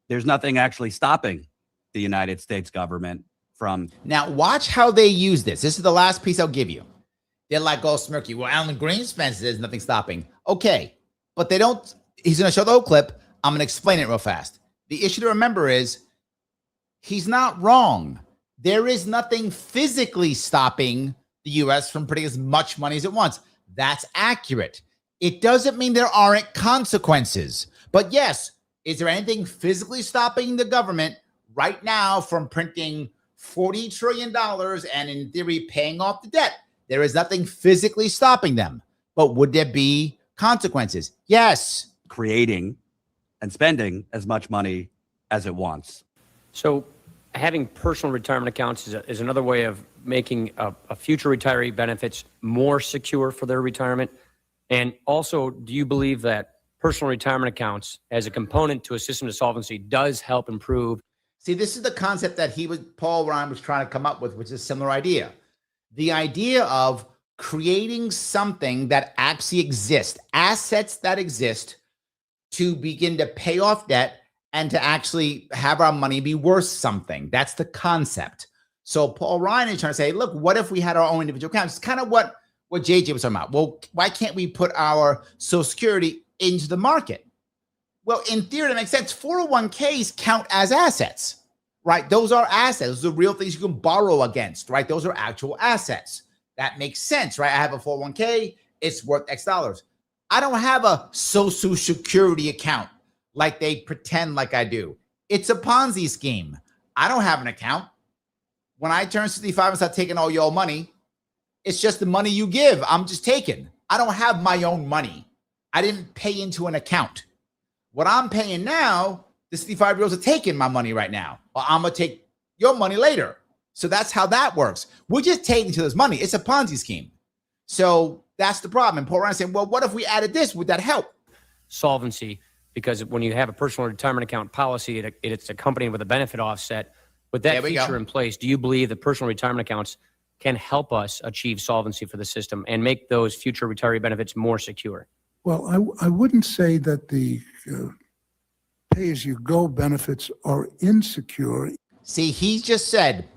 there's nothing actually stopping the United States government from. Now, watch how they use this. This is the last piece I'll give you. They're like all smirky. Well, Alan Greenspan says there's nothing stopping. Okay, but they don't. He's going to show the whole clip. I'm going to explain it real fast. The issue to remember is he's not wrong. There is nothing physically stopping the U.S. from putting as much money as it wants. That's accurate. It doesn't mean there aren't consequences. But yes, is there anything physically stopping the government right now from printing $40 trillion and in theory paying off the debt? There is nothing physically stopping them. But would there be consequences? Yes. Creating and spending as much money as it wants. So having personal retirement accounts is another way of making a future retiree benefits more secure for their retirement. And also, do you believe that personal retirement accounts as a component to a system of solvency does help improve? See, this is the concept that Paul Ryan was trying to come up with, which is a similar idea. The idea of creating something that actually exists, assets that exist to begin to pay off debt and to actually have our money be worth something. That's the concept. So Paul Ryan is trying to say, look, what if we had our own individual accounts? It's kind of what what JJ was talking about. Well, why can't we put our Social Security into the market? Well, in theory, that makes sense. 401ks count as assets, right? Those are assets. Those are real things you can borrow against, right? Those are actual assets. That makes sense, right? I have a 401k. It's worth X dollars. I don't have a Social Security account like they pretend like I do. It's a Ponzi scheme. I don't have an account. When I turn 65 and start taking all your money, it's just the money you give. I'm just taking. I don't have my own money. I didn't pay into an account. What I'm paying now, the 65-year-olds are taking my money right now. Or I'm going to take your money later. So that's how that works. We're just taking to this money. It's a Ponzi scheme. So that's the problem. And Paul Ryan saying, well, what if we added this? Would that help? Solvency, because when you have a personal retirement account policy, it's accompanied with a benefit offset. With that feature in place, do you believe that personal retirement accounts can help us achieve solvency for the system and make those future retiree benefits more secure? Well, I wouldn't say that the pay-as-you-go benefits are insecure. See, he just said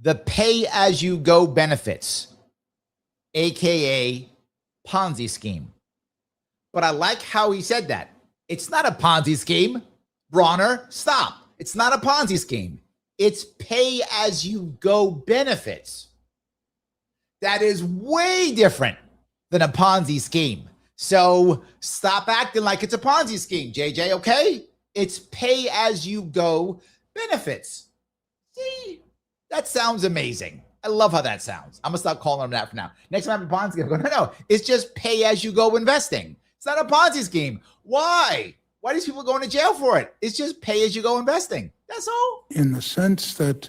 the pay-as-you-go benefits, AKA Ponzi scheme. But I like how he said that. It's not a Ponzi scheme. Bronner, stop. It's not a Ponzi scheme. It's pay-as-you-go benefits. That is way different than a Ponzi scheme. So stop acting like it's a Ponzi scheme, JJ, okay? It's pay-as-you-go benefits. See, that sounds amazing. I love how that sounds. I'm going to stop calling them that for now. Next time I'm Ponzi scheme, I'm going, no, it's just pay-as-you-go investing. It's not a Ponzi scheme. Why? Why are these people going to jail for it? It's just pay-as-you-go investing. That's all. In the sense that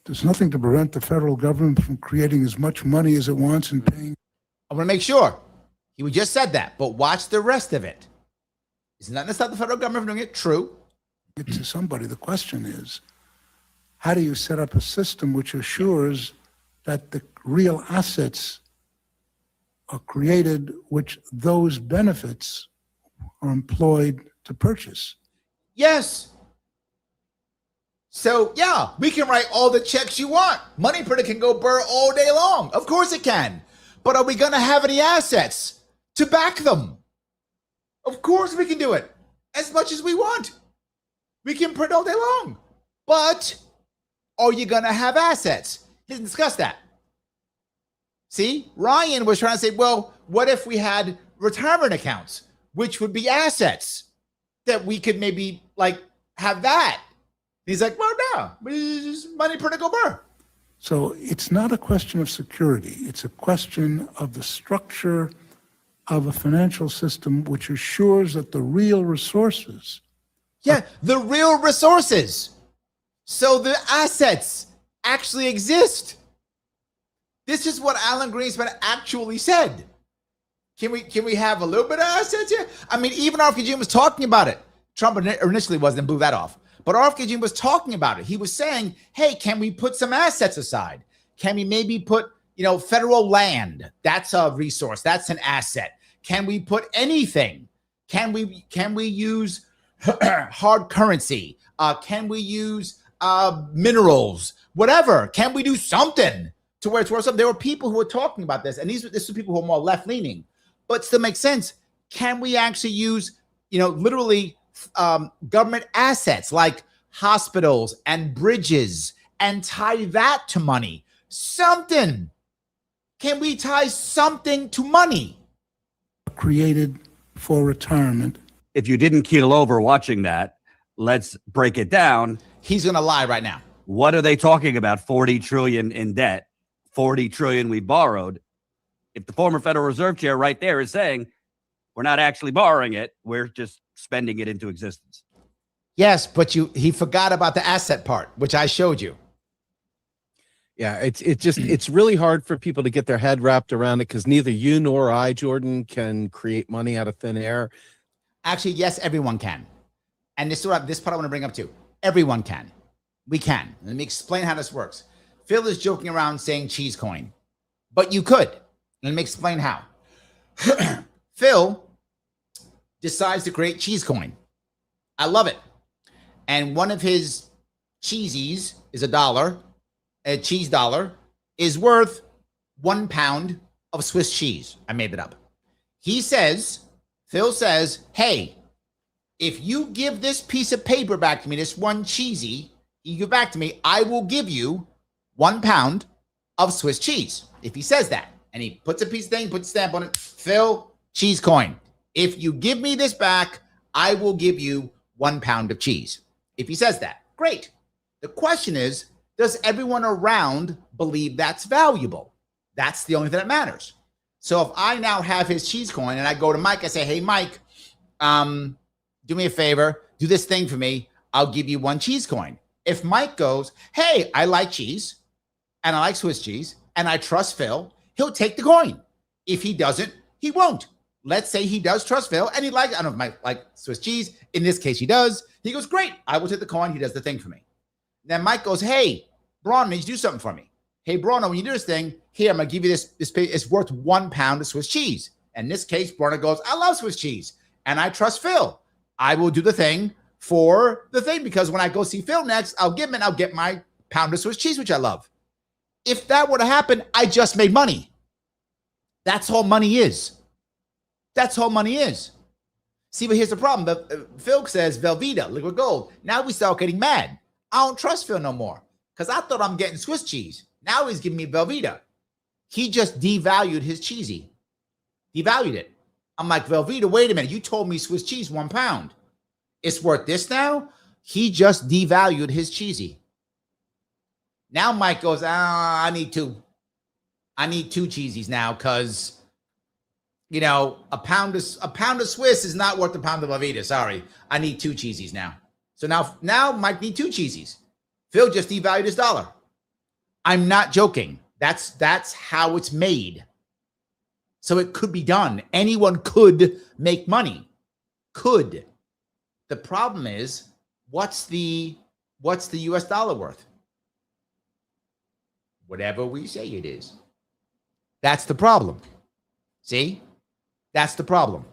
there's nothing to prevent the federal government from creating as much money as it wants and paying. I want to make sure. He just said that, but watch the rest of it. It's not the federal government doing it. True. To somebody, the question is, how do you set up a system which assures that the real assets are created, which those benefits are employed to purchase? Yes. So, yeah, we can write all the checks you want. Money printer can go burr all day long. Of course it can. But are we going to have any assets to back them? Of course we can do it as much as we want. We can print all day long. But are you going to have assets? He didn't discuss that. See, Ryan was trying to say, well, what if we had retirement accounts, which would be assets that we could maybe like have that? He's like, well, no, just money printer go burr. So it's not a question of security. It's a question of the structure of a financial system which assures that the real resources. Yeah, the real resources. So the assets actually exist. This is what Alan Greenspan actually said. Can we have a little bit of assets here? I mean, even RFK Jr. was talking about it. Trump initially was and blew that off. But RFK Jr. was talking about it. He was saying, hey, can we put some assets aside? Can we maybe put, federal land? That's a resource. That's an asset. Can we put anything? Can we use hard currency? Can we use minerals? Whatever. Can we do something to where it's worth something? There were people who were talking about this, and this are people who are more left-leaning, but still makes sense. Can we actually use, literally government assets like hospitals and bridges and tie that to money? Something. Can we tie something to money? Created for retirement. If you didn't keel over watching that, let's break it down. He's going to lie right now. What are they talking about? 40 trillion in debt, 40 trillion we borrowed. If the former Federal Reserve Chair right there is saying we're not actually borrowing it, we're just spending it into existence. Yes, but he forgot about the asset part, which I showed you. Yeah, it's really hard for people to get their head wrapped around it because neither you nor I, Jordan, can create money out of thin air. Actually, yes, everyone can. And this part I want to bring up too. Everyone can. We can. Let me explain how this works. Phil is joking around saying cheese coin, but you could. Let me explain how. Phil decides to create cheese coin. I love it. And one of his cheesies is $1, a cheese dollar, is worth 1 pound of Swiss cheese. I made it up. Phil says, hey, if you give this piece of paper back to me, this one cheesy, you give back to me, I will give you 1 pound of Swiss cheese. If he says that, and he puts a piece of thing, puts a stamp on it, Phil, cheese coin. If you give me this back, I will give you 1 pound of cheese. If he says that, great. The question is, does everyone around believe that's valuable? That's the only thing that matters. So if I now have his cheese coin and I go to Mike, I say, hey, Mike, do me a favor, do this thing for me. I'll give you 1 cheese coin. If Mike goes, hey, I like cheese and I like Swiss cheese and I trust Phil, he'll take the coin. If he doesn't, he won't. Let's say he does trust Phil and he likes, I don't know if Mike like Swiss cheese. In this case, he does. He goes, great. I will take the coin. He does the thing for me. Then Mike goes, hey, Braun, need you to do something for me. Hey, Braun, when you do this thing, here, I'm going to give you this. It's worth 1 pound of Swiss cheese. In this case, Braun goes, I love Swiss cheese and I trust Phil. I will do the thing for the thing because when I go see Phil next, I'll give him and I'll get my pound of Swiss cheese, which I love. If that were to happen, I just made money. That's all money is. That's all money is. See, but here's the problem. Phil says Velveeta, liquid gold. Now we start getting mad. I don't trust Phil no more because I thought I'm getting Swiss cheese. Now he's giving me Velveeta. He just devalued his cheesy. Devalued it. I'm like, Velveeta, wait a minute. You told me Swiss cheese 1 pound. It's worth this now? He just devalued his cheesy. Now Mike goes, I need 2. I need 2 cheesies now because, you know, a pound of Swiss is not worth a pound of Velveeta. Sorry. I need 2 cheesies now. So now Mike need 2 cheesies. Phil just devalued his dollar. I'm not joking. That's how it's made. So it could be done. Anyone could make money. Could. The problem is, what's the US dollar worth? Whatever we say it is. That's the problem. See? That's the problem.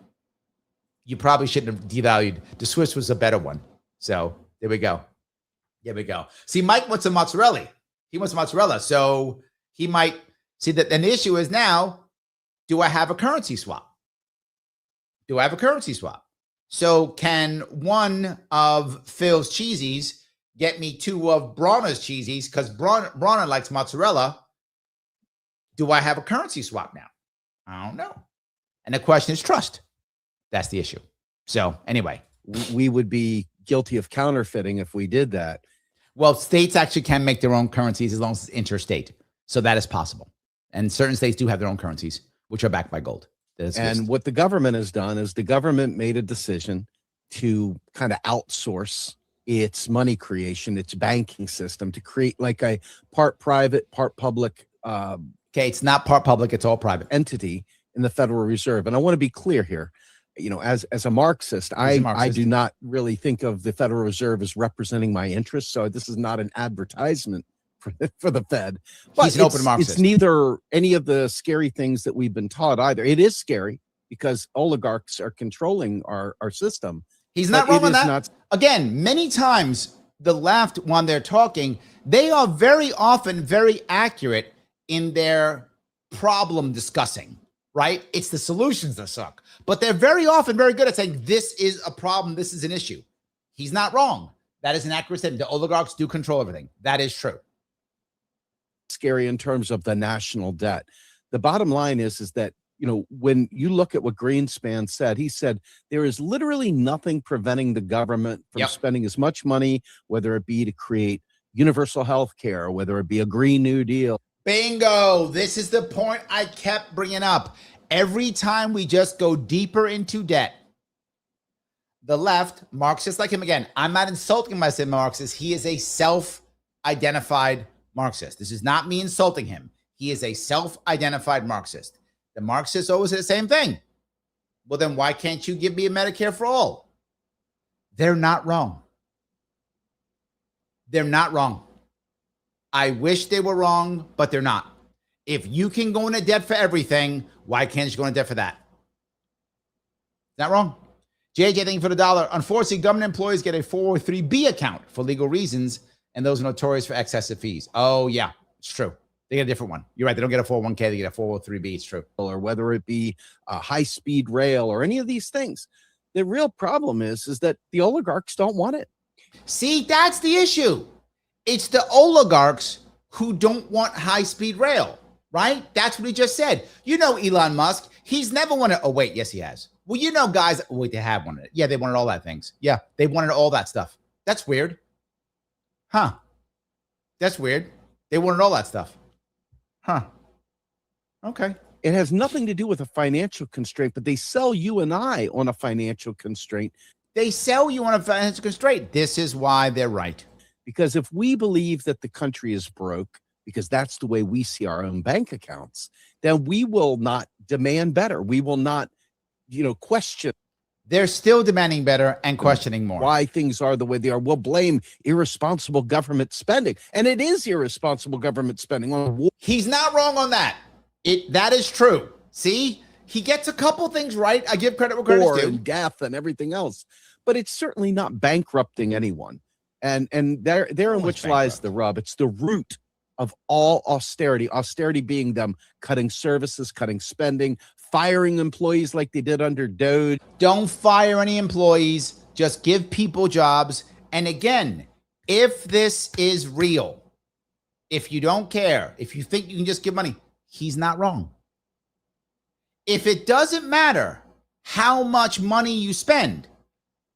You probably shouldn't have devalued. The Swiss was a better one. So there we go. There we go. See, Mike wants a mozzarella. He wants mozzarella. So he might see that. And the issue is now, do I have a currency swap? Do I have a currency swap? So can one of Phil's cheesies get me 2 of Bronner's cheesies? Because Bronner likes mozzarella. Do I have a currency swap now? I don't know. And the question is trust. That's the issue. So anyway. We would be guilty of counterfeiting if we did that. Well, states actually can make their own currencies as long as it's interstate. So that is possible. And certain states do have their own currencies, which are backed by gold. And what the government has done is the government made a decision to kind of outsource its money creation, its banking system, to create like a part private, part public. Okay, it's not part public, it's all private entity in the Federal Reserve. And I want to be clear here. You know, as a Marxist, I do not really think of the Federal Reserve as representing my interests. So this is not an advertisement for the Fed. But he's an open Marxist. It's neither any of the scary things that we've been taught either. It is scary because oligarchs are controlling our system. He's not wrong on that. Again, many times the left, when they're talking, they are very often very accurate in their problem discussing. Right? It's the solutions that suck. But they're very often very good at saying, this is a problem, this is an issue. He's not wrong. That is an accurate statement. The oligarchs do control everything. That is true. Scary in terms of the national debt. The bottom line is that, you know, when you look at what Greenspan said, he said there is literally nothing preventing the government from spending as much money, whether it be to create universal health care, whether it be a Green New Deal. Bingo. This is the point I kept bringing up. Every time we just go deeper into debt, the left, Marxist like him, again, I'm not insulting him by saying Marxist. He is a self-identified Marxist. This is not me insulting him. He is a self-identified Marxist. The Marxists always say the same thing. Well, then why can't you give me a Medicare for all? They're not wrong. They're not wrong. I wish they were wrong, but they're not. If you can go into debt for everything, why can't you go into debt for that? Not wrong. JJ, thank you for the $1. Unfortunately, government employees get a 403B account for legal reasons, and those are notorious for excessive fees. Oh, yeah, it's true. They get a different one. You're right. They don't get a 401k. They get a 403b. It's true. Or whether it be high-speed rail or any of these things. The real problem is that the oligarchs don't want it. See, that's the issue. It's the oligarchs who don't want high-speed rail, right? That's what he just said. You know, Elon Musk, he's never wanted. Oh, wait. Yes, he has. Well, you know, guys. Wait, they have wanted it. Yeah, they wanted all that things. Yeah, they wanted all that stuff. That's weird. Huh. That's weird. They wanted all that stuff. Huh. Okay. It has nothing to do with a financial constraint, but they sell you and I on a financial constraint. They sell you on a financial constraint. This is why they're right. Because if we believe that the country is broke, because that's the way we see our own bank accounts, then we will not demand better. We will not, question. They're still demanding better and questioning more. Why things are the way they are. We'll blame irresponsible government spending. And it is irresponsible government spending on war. He's not wrong on that. That is true. See, he gets a couple things right. I give credit where credit's due. And death and everything else. But it's certainly not bankrupting anyone. And therein which lies the rub. It's the root of all austerity. Austerity being them cutting services, cutting spending, firing employees like they did under Doge. Don't fire any employees. Just give people jobs. And again, if this is real, if you don't care, if you think you can just give money, he's not wrong. If it doesn't matter how much money you spend,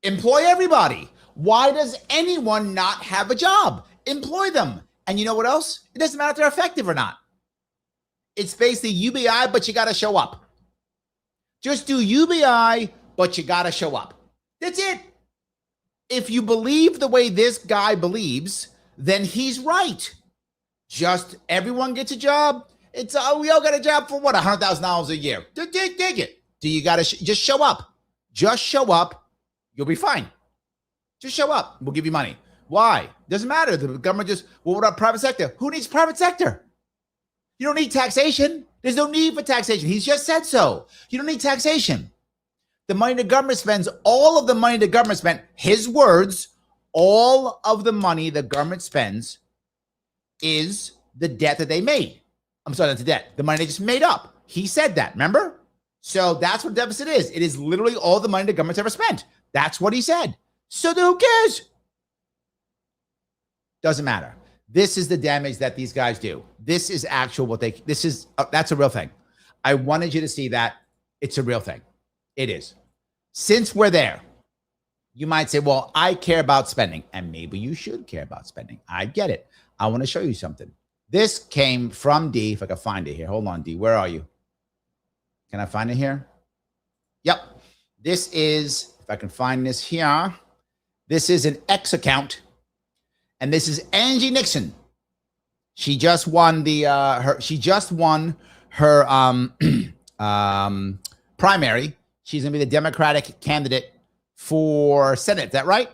employ everybody. Why does anyone not have a job? Employ them. And you know what else? It doesn't matter if they're effective or not. It's basically UBI, but you got to show up. Just do UBI, but you got to show up. That's it. If you believe the way this guy believes, then he's right. Just everyone gets a job. It's we all got a job for what? $100,000 a year. Dig it. Do you got to just show up? Just show up. You'll be fine. Just show up. We'll give you money. Why? Doesn't matter. The government what about private sector? Who needs private sector? You don't need taxation. There's no need for taxation. He's just said so. You don't need taxation. The money the government spends, all of the money the government spent, his words, all of the money the government spends is the debt that they made. I'm sorry, that's the debt. The money they just made up. He said that, remember? So that's what deficit is. It is literally all the money the government's ever spent. That's what he said. So who cares? Doesn't matter. This is the damage that these guys do. This is actual that's a real thing. I wanted you to see that. It's a real thing. It is. Since we're there, you might say, well, I care about spending. And maybe you should care about spending. I get it. I want to show you something. This came from D, if I can find it here. Hold on, D. Where are you? Can I find it here? Yep. This is, if I can find this here, this is an X account. And this is Angie Nixon. She just won her primary. She's going to be the Democratic candidate for Senate. Is that right?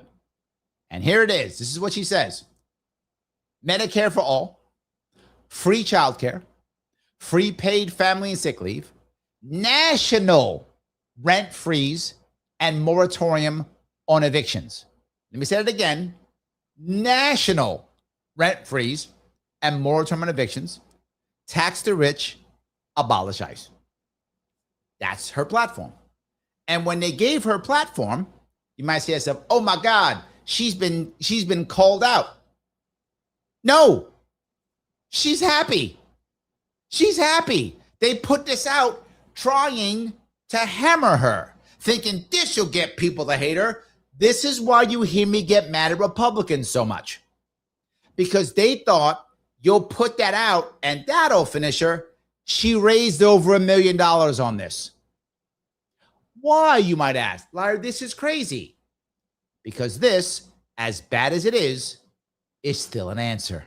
And here it is. This is what she says. Medicare for all, free childcare, free paid family and sick leave, national rent freeze, and moratorium on evictions. Let me say it again. National rent freeze and moratorium on evictions, tax the rich, abolish ICE. That's her platform. And when they gave her platform, you might say to yourself, oh my God, she's been called out. No, she's happy. She's happy. They put this out trying to hammer her, thinking this will get people to hate her. This is why you hear me get mad at Republicans so much. Because they thought you'll put that out and that'll finish her. She raised over $1 million on this. Why, you might ask? Larry, this is crazy. Because this, as bad as it is still an answer.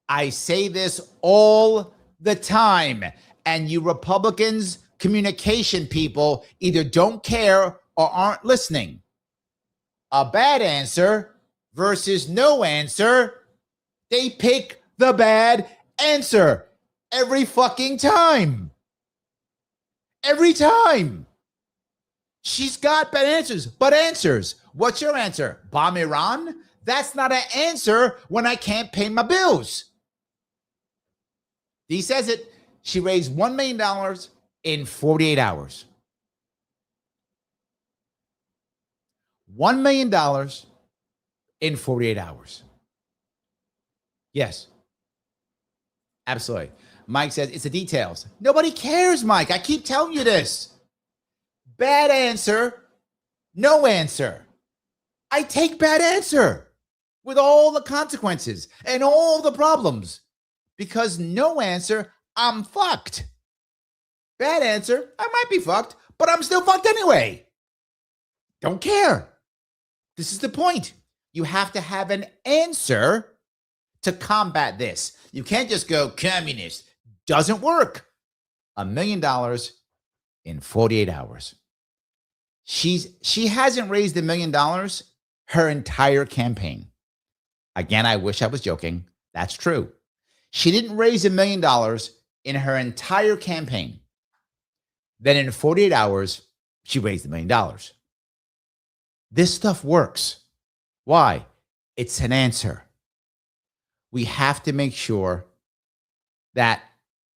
I say this all the time. And you Republicans, communication people, either don't care or aren't listening. A bad answer versus no answer, they pick the bad answer every fucking time. Every time. She's got bad answers, but answers. What's your answer? Bomb Iran? That's not an answer when I can't pay my bills. Dee says it. She raised $1 million in 48 hours. $1 million in 48 hours. Yes. Absolutely. Mike says, it's the details. Nobody cares, Mike. I keep telling you this. Bad answer. No answer. I take bad answer with all the consequences and all the problems. Because no answer, I'm fucked. Bad answer, I might be fucked, but I'm still fucked anyway. Don't care. This is the point. You have to have an answer to combat this. You can't just go communist. Doesn't work. $1 million in 48 hours. She hasn't raised $1 million her entire campaign. Again, I wish I was joking. That's true. She didn't raise $1 million in her entire campaign. Then in 48 hours, she raised $1 million. This stuff works. Why? It's an answer. We have to make sure that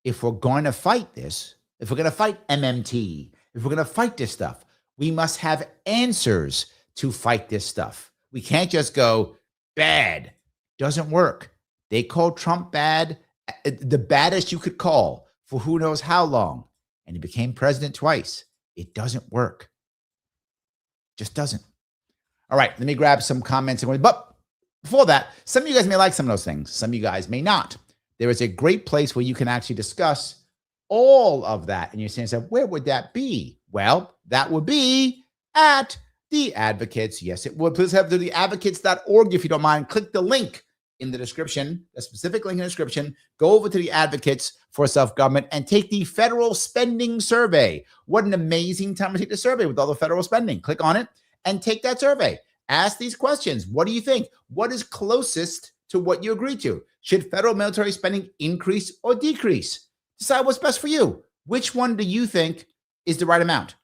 if we're going to fight this, if we're going to fight MMT, if we're going to fight this stuff, we must have answers to fight this stuff. We can't just go, bad. Doesn't work. They called Trump bad, the baddest you could call for who knows how long. And he became president twice. It doesn't work. Just doesn't. All right, let me grab some comments. But before that, some of you guys may like some of those things. Some of you guys may not. There is a great place where you can actually discuss all of that. And you're saying, where would that be? Well, that would be at The Advocates. Yes, it would. Please head to theadvocates.org if you don't mind. Click the link in the description, the specific link in the description. Go over to The Advocates for Self-Government and take the federal spending survey. What an amazing time to take the survey with all the federal spending. Click on it and take that survey. Ask these questions. What do you think? What is closest to what you agree to? Should federal military spending increase or decrease? Decide what's best for you. Which one do you think is the right amount?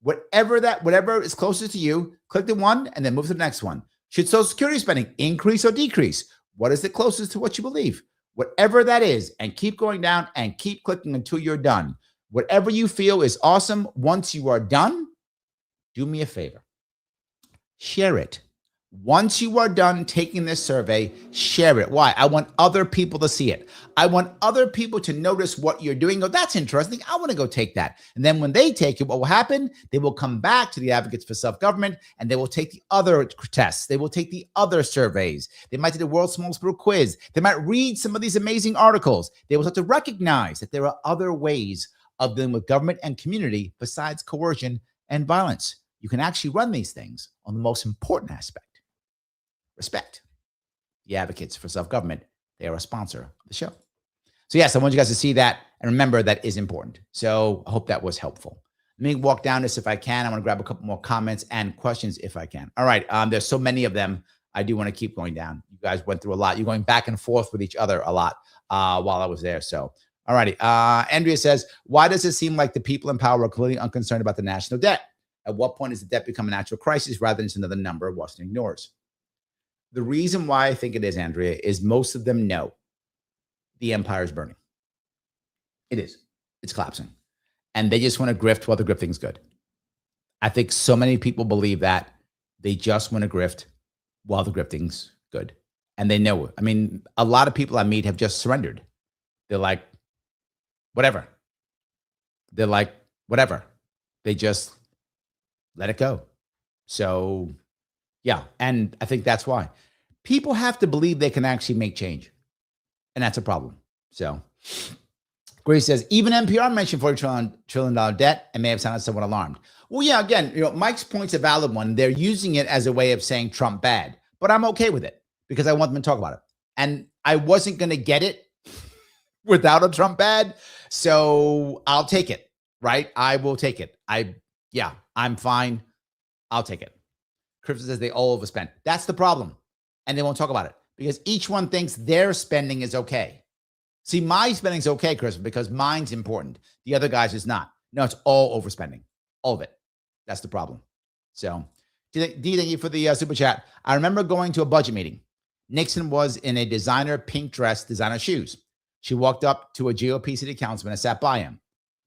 Whatever is closest to you, click the one and then move to the next one. Should Social Security spending increase or decrease? What is the closest to what you believe? Whatever that is, and keep going down and keep clicking until you're done. Whatever you feel is awesome, once you are done, do me a favor. Share it. Once you are done taking this survey, share it. Why? I want other people to see it. I want other people to notice what you're doing. Go, that's interesting. I want to go take that. And then when they take it, what will happen? They will come back to the Advocates for Self-Government and they will take the other tests. They will take the other surveys. They might do the World's Smallest Brew quiz. They might read some of these amazing articles. They will have to recognize that there are other ways of dealing with government and community besides coercion and violence. You can actually run these things on the most important aspect. Respect. The Advocates for Self-Government, they are a sponsor of the show. So yes, I want you guys to see that. And remember, that is important. So I hope that was helpful. Let me walk down this if I can. I want to grab a couple more comments and questions if I can. All right. There's so many of them. I do want to keep going down. You guys went through a lot. You're going back and forth with each other a lot while I was there. So, all righty. Andrea says, why does it seem like the people in power are clearly unconcerned about the national debt? At what point does the debt become an actual crisis rather than just another number Washington ignores? The reason why I think it is, Andrea, is most of them know the empire is burning. It is. It's collapsing. And they just want to grift while the grifting's good. I think so many people believe that they just want to grift while the grifting's good. And they know it. I mean, a lot of people I meet have just surrendered. They're like, whatever. They're like, whatever. They just let it go. So, yeah. And I think that's why. People have to believe they can actually make change. And that's a problem. So, Grace says, even NPR mentioned $40 trillion debt and may have sounded somewhat alarmed. Well, yeah, again, Mike's point's a valid one. They're using it as a way of saying Trump bad, but I'm okay with it because I want them to talk about it. And I wasn't going to get it without a Trump bad. So I'll take it, right? I will take it. I'm fine. I'll take it. Chris says they all overspent. That's the problem. And they won't talk about it because each one thinks their spending is okay. See, my spending's okay, Chris, because mine's important. The other guys is not. No, it's all overspending. All of it. That's the problem. So, D, thank you for the super chat. I remember going to a budget meeting. Nixon was in a designer pink dress, designer shoes. She walked up to a GOP city councilman and sat by him.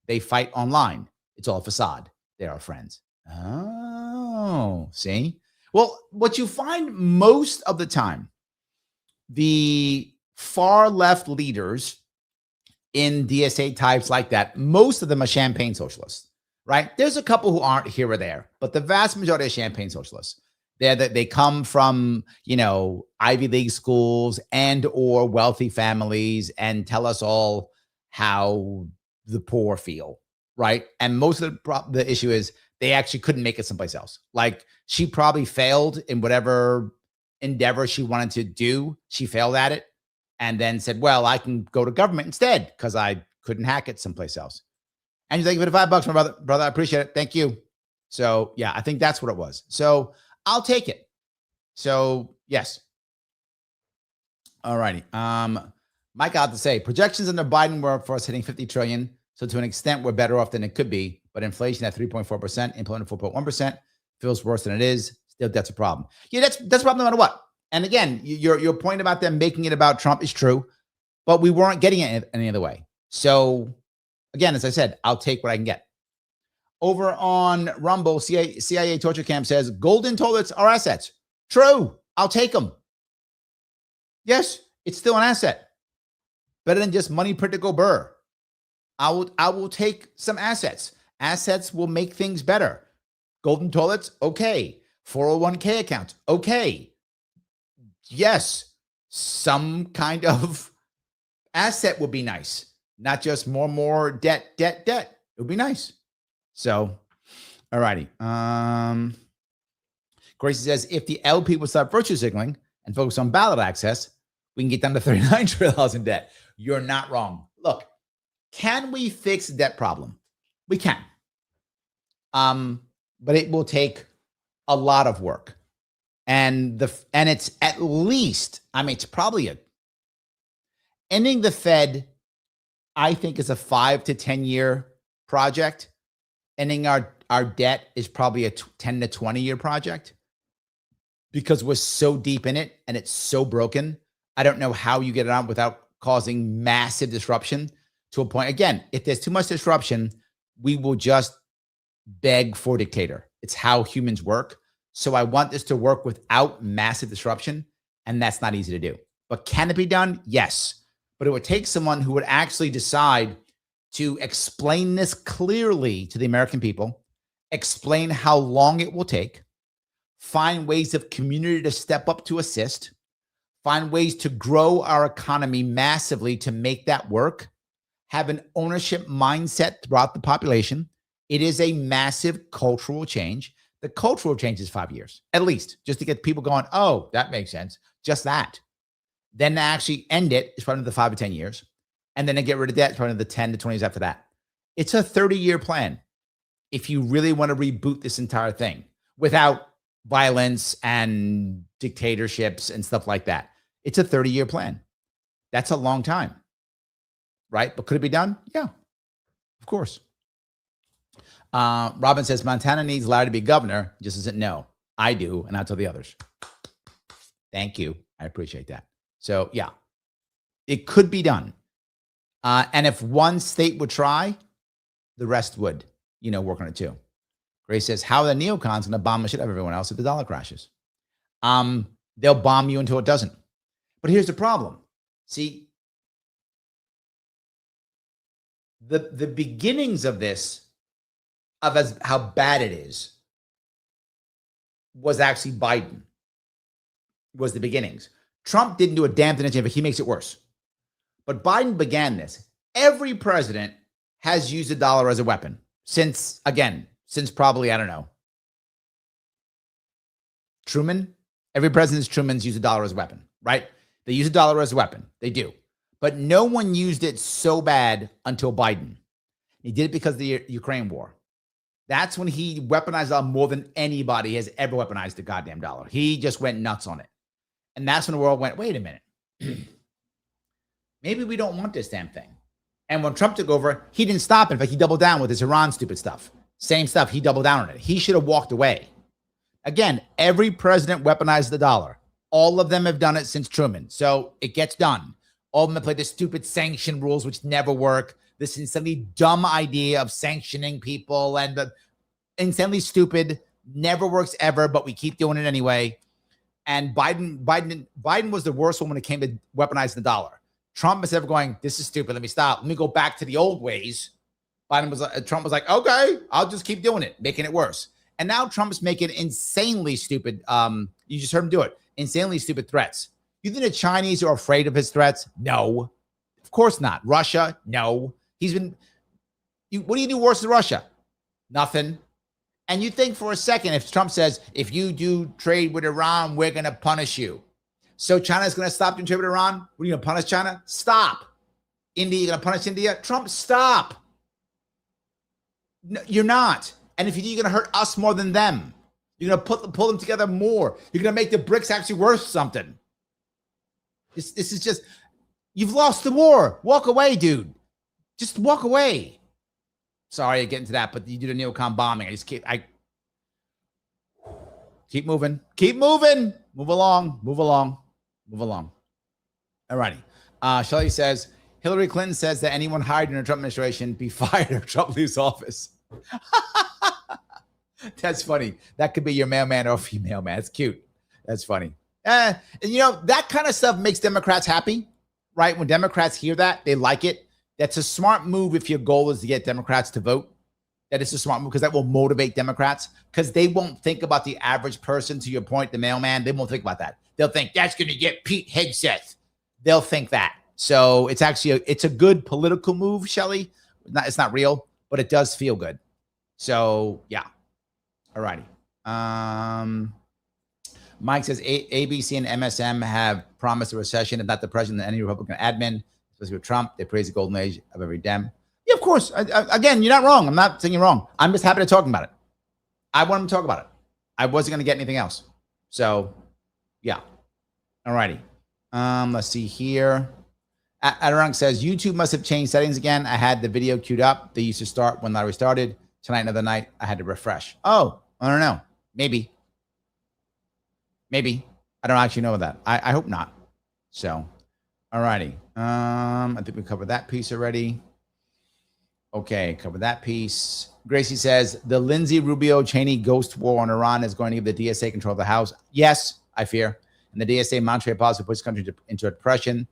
They fight online. It's all a facade. They are friends. Oh, see? Well, what you find most of the time, the far left leaders in DSA types like that, most of them are champagne socialists, right? There's a couple who aren't here or there, but the vast majority are champagne socialists. They come from, Ivy League schools and or wealthy families and tell us all how the poor feel, right? And most of the issue is they actually couldn't make it someplace else. Like she probably failed in whatever endeavor she wanted to do. She failed at it and then said, well, I can go to government instead because I couldn't hack it someplace else. And he's like, give it $5, my brother, I appreciate it. Thank you. So yeah, I think that's what it was. So I'll take it. So yes. All righty. Mike out to say projections under Biden were for us hitting 50 trillion. So to an extent, we're better off than it could be. But inflation at 3.4%, employment 4.1% feels worse than it is. Still, that's a problem. Yeah, that's a problem no matter what. And again, your point about them making it about Trump is true, but we weren't getting it any other way. So again, as I said, I'll take what I can get. Over on Rumble, CIA torture camp says golden toilets are assets. True. I'll take them. Yes, it's still an asset. Better than just money print to go burr. I will take some assets. Assets will make things better. Golden toilets, okay. 401k accounts, okay. Yes, some kind of asset would be nice. Not just more debt. It would be nice. So, all righty. Gracie says, if the LP would stop virtue signaling and focus on ballot access, we can get down to $39 trillion in debt. You're not wrong. Look, can we fix the debt problem? We can. But it will take a lot of work. And it's at least, it's probably ending the Fed, I think, is a 5 to 10 year project. Ending our debt is probably a 10 to 20 year project because we're so deep in it and it's so broken. I don't know how you get it on without causing massive disruption to a point. Again, if there's too much disruption, we will just beg for dictator. It's how humans work. So I want this to work without massive disruption, and that's not easy to do. But can it be done? Yes. But it would take someone who would actually decide to explain this clearly to the American people, explain how long it will take, find ways of community to step up to assist, find ways to grow our economy massively to make that work, have an ownership mindset throughout the population. It is a massive cultural change. The cultural change is 5 years, at least, just to get people going, oh, that makes sense. Just that. Then to actually end it is probably the 5 or 10 years. And then to get rid of that, it's probably the 10 to 20 years after that. It's a 30-year plan if you really want to reboot this entire thing without violence and dictatorships and stuff like that. It's a 30-year plan. That's a long time, right? But could it be done? Yeah, of course. Robin says, Montana needs Larry to be governor. Just doesn't know. I do, and I'll tell the others. Thank you. I appreciate that. So, yeah, it could be done. And if one state would try, the rest would, work on it too. Grace says, how are the neocons going to bomb the shit out of everyone else if the dollar crashes? They'll bomb you until it doesn't. But here's the problem. See, the beginnings of this, of how bad it is, was actually Biden. Was the beginnings. Trump didn't do a damn thing, but he makes it worse. But Biden began this. Every president has used the dollar as a weapon since probably, I don't know, Truman. Every president since Truman's used the dollar as a weapon, right? They use the dollar as a weapon. They do. But no one used it so bad until Biden. He did it because of the Ukraine war. That's when he weaponized it more than anybody has ever weaponized the goddamn dollar. He just went nuts on it. And that's when the world went, wait a minute. Maybe we don't want this damn thing. And when Trump took over, he didn't stop. In fact, he doubled down with his Iran stupid stuff. Same stuff. He doubled down on it. He should have walked away. Again, every president weaponized the dollar. All of them have done it since Truman. So it gets done. All of them play the stupid sanction rules, which never work. This insanely dumb idea of sanctioning people and the insanely stupid, never works ever, but we keep doing it anyway. And Biden was the worst one when it came to weaponizing the dollar. Trump is ever going, this is stupid. Let me stop. Let me go back to the old ways. Trump was like, okay, I'll just keep doing it, making it worse. And now Trump's making insanely stupid. You just heard him do it. Insanely stupid threats. You think the Chinese are afraid of his threats? No, of course not. Russia? No. What do you do worse than Russia? Nothing. And you think for a second, if Trump says, if you do trade with Iran, we're going to punish you. So China's going to stop doing trade with Iran? What are you going to punish China? Stop. India, you're going to punish India? Trump, stop. No, you're not. And if you do, you're going to hurt us more than them. You're going to pull them together more. You're going to make the BRICS actually worth something. This is just, you've lost the war. Walk away, dude. Just walk away. Sorry, I get into that, but you do the neocon bombing. I keep moving. Keep moving. Move along. Move along. Move along. All righty. Shelley says, Hillary Clinton says that anyone hired in the Trump administration be fired if Trump leaves office. That's funny. That could be your mailman or female man. It's cute. That's funny. And you know, that kind of stuff makes Democrats happy, right? When Democrats hear that, they like it. That's a smart move if your goal is to get Democrats to vote. That is a smart move because that will motivate Democrats because they won't think about the average person, to your point, the mailman. They won't think about that. They'll think that's going to get Pete Hegseth. They'll think that. So it's actually it's a good political move, Shelley. It's not real, but it does feel good. So yeah. All righty. Mike says ABC and MSM have promised a recession and not the president and any Republican admin, especially with Trump. They praise the golden age of every Dem. Yeah, of course. Again, you're not wrong. I'm not saying you're wrong. I'm just happy to talk about it. I want him to talk about it. I wasn't going to get anything else. So, yeah. All righty. Let's see here. Adirang says, YouTube must have changed settings again. I had the video queued up. They used to start when Larry started. Tonight, another night, I had to refresh. Oh, I don't know. Maybe. I don't actually know that. I hope not. So, all righty. I think we covered that piece already. Okay, cover that piece. Gracie says, the Lindsay Rubio Cheney ghost war on Iran is going to give the DSA control of the House. Yes, I fear. And the DSA Montreal policy puts the country into a depression.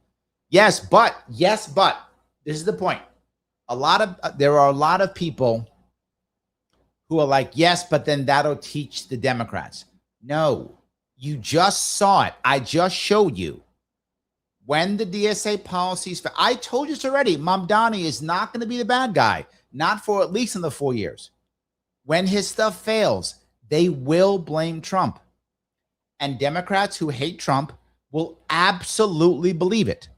Yes, but this is the point. There are a lot of people who are like, yes, but then that'll teach the Democrats. No, you just saw it. I just showed you. When the DSA policies, I told you this already, Mamdani is not going to be the bad guy, not for at least another 4 years. When his stuff fails, they will blame Trump. And Democrats who hate Trump will absolutely believe it.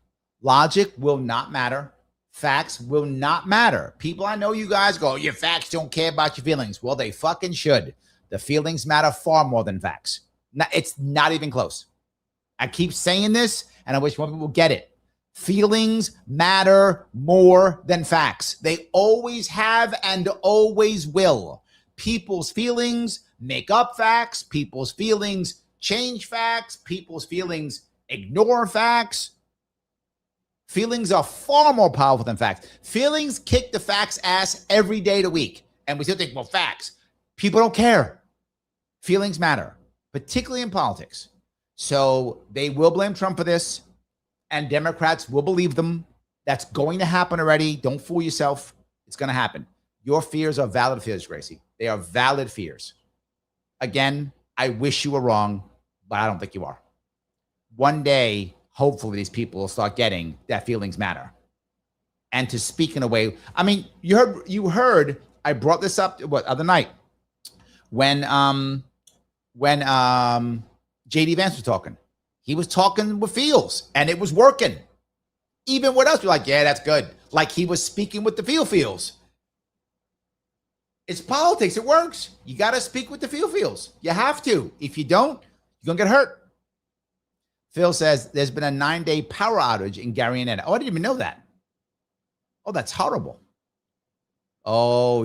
Logic will not matter. Facts will not matter. People, I know you guys go, your facts don't care about your feelings. Well, they fucking should. The feelings matter far more than facts. It's not even close. I keep saying this, and I wish more people would get it. Feelings matter more than facts. They always have and always will. People's feelings make up facts. People's feelings change facts. People's feelings ignore facts. Feelings are far more powerful than facts. Feelings kick the facts' ass every day of the week. And we still think, well, facts. People don't care. Feelings matter, particularly in politics. So they will blame Trump for this, and Democrats will believe them. That's going to happen already. Don't fool yourself. It's going to happen. Your fears are valid fears, Gracie. They are valid fears. Again, I wish you were wrong, but I don't think you are. One day, hopefully, these people will start getting that feelings matter. And to speak in a way, I mean, you heard I brought this up other night when J.D. Vance was talking. He was talking with feels, and it was working. Even with us, we're like, yeah, that's good. Like he was speaking with the feels. It's politics. It works. You got to speak with the feels. You have to. If you don't, you're going to get hurt. Phil says there's been a 9-day power outage in Garianetta. Oh, I didn't even know that. Oh, that's horrible. Oh,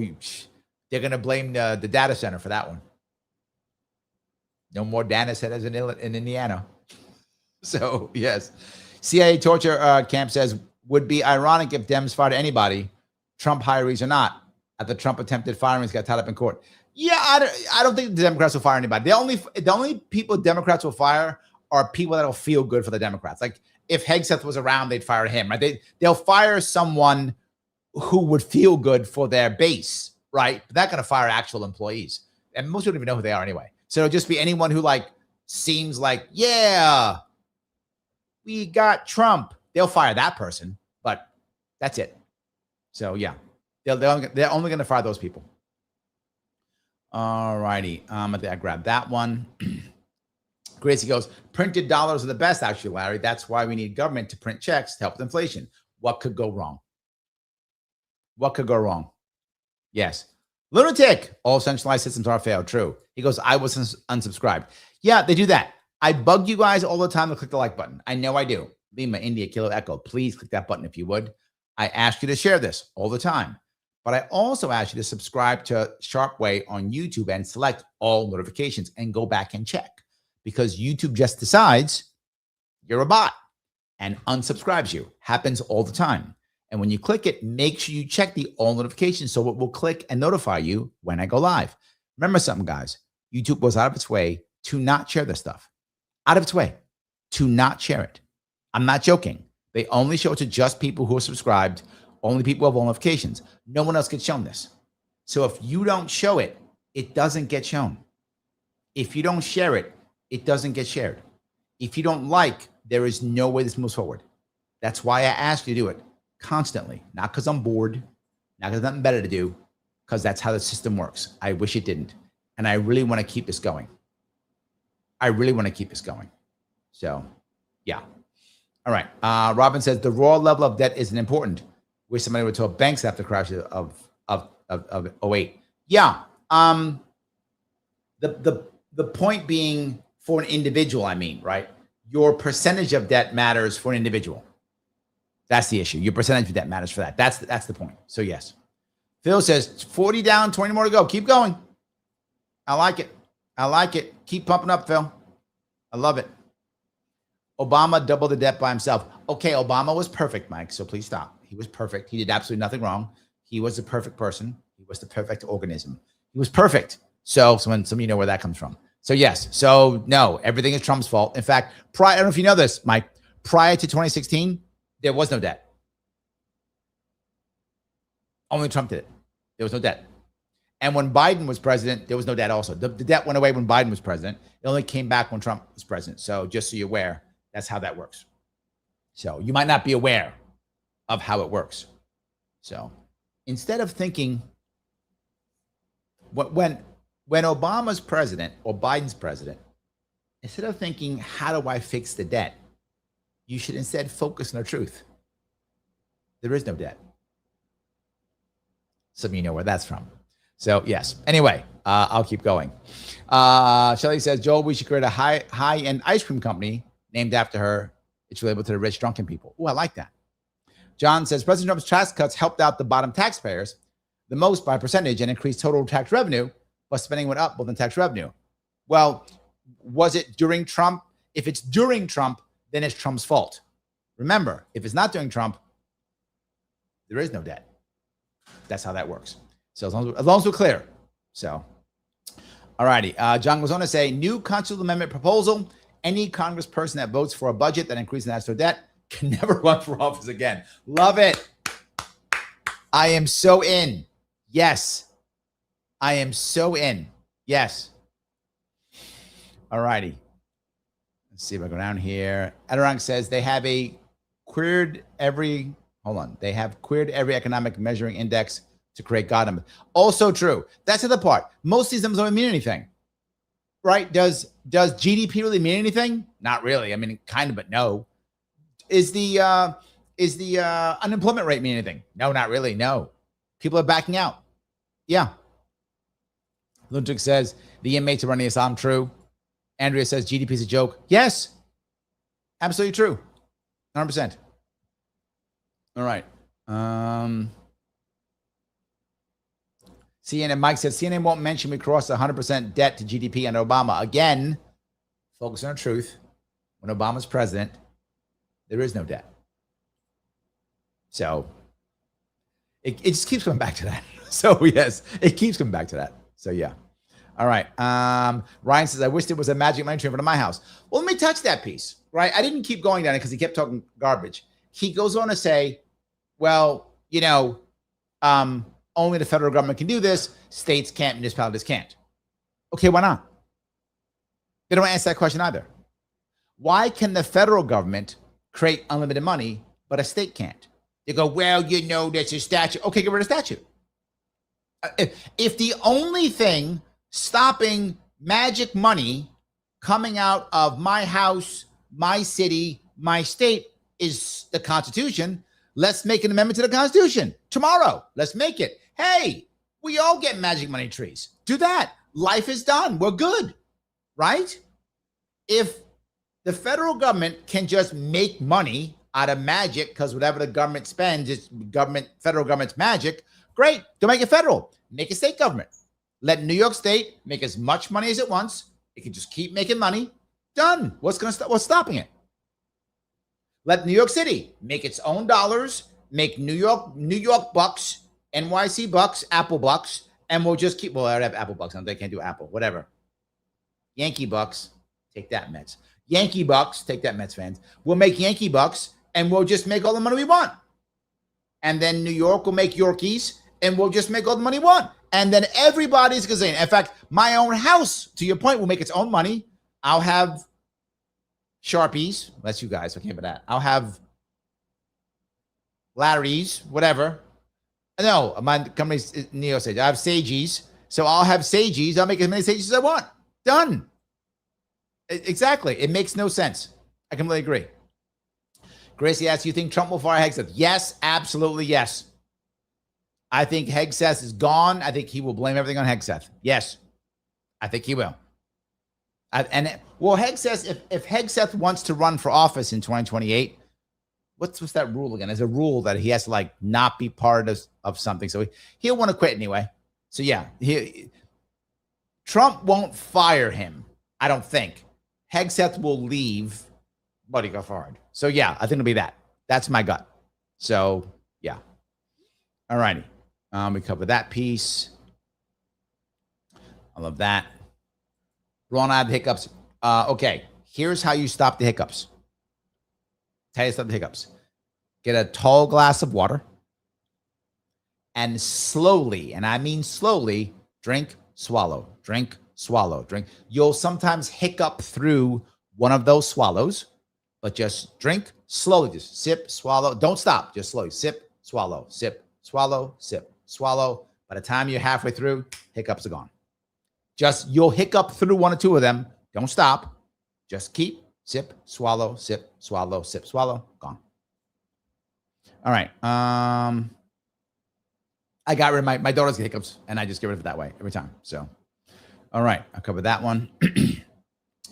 they're going to blame the data center for that one. No more data centers in Indiana. So, yes. CIA torture camp says, would be ironic if Dems fired anybody, Trump hirees or not. At the Trump attempted firings got tied up in court. Yeah, I don't think the Democrats will fire anybody. The only people Democrats will fire are people that'll feel good for the Democrats. Like if Hegseth was around, they'd fire him, right? They'll fire someone who would feel good for their base, right? But they're not going to fire actual employees. And most people don't even know who they are anyway. So it'll just be anyone who like seems like, yeah, we got Trump. They'll fire that person, but that's it. So yeah, they're only going to fire those people. All righty. I think I grabbed that one. Gracie goes, printed dollars are the best, actually, Larry. That's why we need government to print checks to help with inflation. What could go wrong? What could go wrong? Yes. Lunatic. All centralized systems are failed. True. He goes, I was unsubscribed. Yeah, they do that. I bug you guys all the time to click the like button. I know I do. Lima, India, Kilo, Echo. Please click that button if you would. I ask you to share this all the time. But I also ask you to subscribe to Sharpe Way on YouTube and select all notifications and go back and check. Because YouTube just decides you're a bot and unsubscribes you. Happens all the time. And when you click it, make sure you check the all notifications so it will click and notify you when I go live. Remember something, guys. YouTube goes out of its way to not share this stuff. Out of its way to not share it. I'm not joking. They only show it to just people who are subscribed, only people who have all notifications. No one else gets shown this. So if you don't show it, it doesn't get shown. If you don't share it, it doesn't get shared. If you don't like, there is no way this moves forward. That's why I ask you to do it constantly. Not because I'm bored, not because there's nothing better to do, because that's how the system works. I wish it didn't. And I really want to keep this going. I really want to keep this going. So, yeah. All right. Robin says the raw level of debt isn't important. Wish somebody would tell banks after the crash of 08. Yeah. The point being for an individual, I mean, right? Your percentage of debt matters for an individual. That's the issue. Your percentage of debt matters for that. That's the point. So yes. Phil says 40 down, 20 more to go. Keep going. I like it. I like it. Keep pumping up, Phil. I love it. Obama doubled the debt by himself. Okay, Obama was perfect, Mike, so please stop. He was perfect. He did absolutely nothing wrong. He was the perfect person. He was the perfect organism. He was perfect. So some of you know where that comes from. So yes. So no, everything is Trump's fault. In fact, I don't know if you know this, Mike, prior to 2016, there was no debt. Only Trump did it. There was no debt. And when Biden was president, there was no debt also. The debt went away when Biden was president. It only came back when Trump was president. So just so you're aware, that's how that works. So you might not be aware of how it works. So instead of thinking, when Obama's president or Biden's president, instead of thinking, how do I fix the debt? You should instead focus on the truth. There is no debt. Some of you know where that's from. So yes. Anyway, I'll keep going. Shelly says, Joel, we should create a high-end ice cream company named after her. It's related to the rich, drunken people. Oh, I like that. John says, President Trump's tax cuts helped out the bottom taxpayers the most by percentage and increased total tax revenue, but spending went up more than tax revenue. Well, was it during Trump? If it's during Trump, then it's Trump's fault. Remember, if it's not during Trump, there is no debt. That's how that works. So as long as we're clear. So, all righty. John goes on to say, new constitutional amendment proposal. Any congressperson that votes for a budget that increases national debt can never run for office again. Love it. I am so in. Yes. I am so in. Yes. All righty. Let's see if I go down here. Adirang says they have queered every economic measuring index to create God numbers. Also true. That's the other part. Most of these numbers don't mean anything. Right? Does GDP really mean anything? Not really. I mean, kind of, but no. Is the unemployment rate mean anything? No, not really. No. People are backing out. Yeah. Lunatic says the inmates are running Islam. True. Andrea says GDP is a joke. Yes. Absolutely true. 100%. All right. CNN, Mike says CNN won't mention we crossed 100% debt to GDP under Obama. Again, focus on the truth. When Obama's president, There is no debt. So it just keeps coming back to that. So yes, it keeps coming back to that. So yeah. All right. Ryan says, I wish there was a magic money tree in front of my house. Well, let me touch that piece, right? I didn't keep going down it because he kept talking garbage. He goes on to say, well, only the federal government can do this. States can't, municipalities can't. Okay, why not? They don't answer that question either. Why can the federal government create unlimited money, but a state can't? They go, well, that's a statute. Okay, get rid of statute. If the only thing stopping magic money coming out of my house, my city, my state is the Constitution, let's make an amendment to the Constitution tomorrow. Let's make it. Hey, we all get magic money trees. Do that. Life is done. We're good, right? If the federal government can just make money out of magic because whatever the government spends is federal government's magic, great. Don't make it federal. Make a state government. Let New York State make as much money as it wants. It can just keep making money. Done. What's stopping it? Let New York City make its own dollars, make New York bucks, NYC bucks, Apple bucks, and we'll just keep, well, I have Apple bucks. They can't do Apple, whatever. Yankee bucks, take that, Mets. Yankee bucks, take that, Mets fans. We'll make Yankee bucks, and we'll just make all the money we want. And then New York will make Yorkies, and we'll just make all the money we want. And then everybody's gazillion. In fact, my own house, to your point, will make its own money. I'll have Sharpies. That's you guys. Okay, for that. I'll have Larry's, whatever. No, my company's Neo Sage. I have Sages. So I'll have Sages. I'll make as many Sages as I want. Done. Exactly. It makes no sense. I completely agree. Gracie asks, you think Trump will fire Hegseth? Yes, absolutely yes. I think Hegseth is gone. I think he will blame everything on Hegseth. Yes, I think he will. Hegseth, if Hegseth wants to run for office in 2028, what's that rule again? There's a rule that he has to not be part of something. So he'll want to quit anyway. So yeah, Trump won't fire him, I don't think. Hegseth will leave, but he got fired. So yeah, I think it'll be that. That's my gut. So yeah. All righty. We covered that piece. I love that. Ron, I have hiccups. Okay, here's how you stop the hiccups. How you stop the hiccups. Get a tall glass of water and slowly, and I mean slowly, drink, swallow, drink, swallow, drink. You'll sometimes hiccup through one of those swallows, but just drink slowly. Just sip, swallow. Don't stop. Just slowly sip, swallow, sip, swallow, sip, swallow. By the time you're halfway through, hiccups are gone. You'll hiccup through one or two of them. Don't stop. Just keep, sip, swallow, sip, swallow, sip, swallow, gone. All right. I got rid of my daughter's hiccups, and I just get rid of it that way every time. So, all right. I'll cover that one.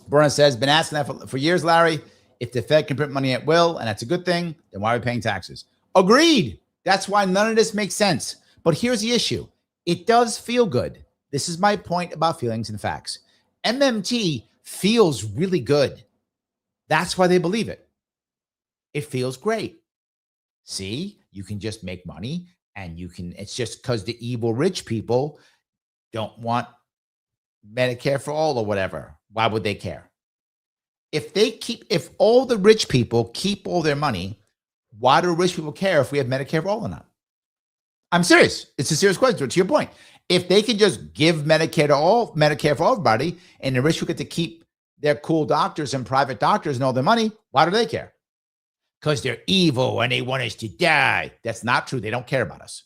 Berna says, been asking that for years, Larry. If the Fed can print money at will, and that's a good thing, then why are we paying taxes? Agreed. That's why none of this makes sense. But here's the issue. It does feel good. This is my point about feelings and facts. MMT feels really good. That's why they believe it. It feels great. See, you can just make money and it's just because the evil rich people don't want Medicare for all or whatever. Why would they care? If all the rich people keep all their money, why do rich people care if we have Medicare for all or not? I'm serious. It's a serious question to your point. If they could just give Medicare for everybody, and the rich people get to keep their cool doctors and private doctors and all their money, why do they care? Because they're evil and they want us to die. That's not true. They don't care about us.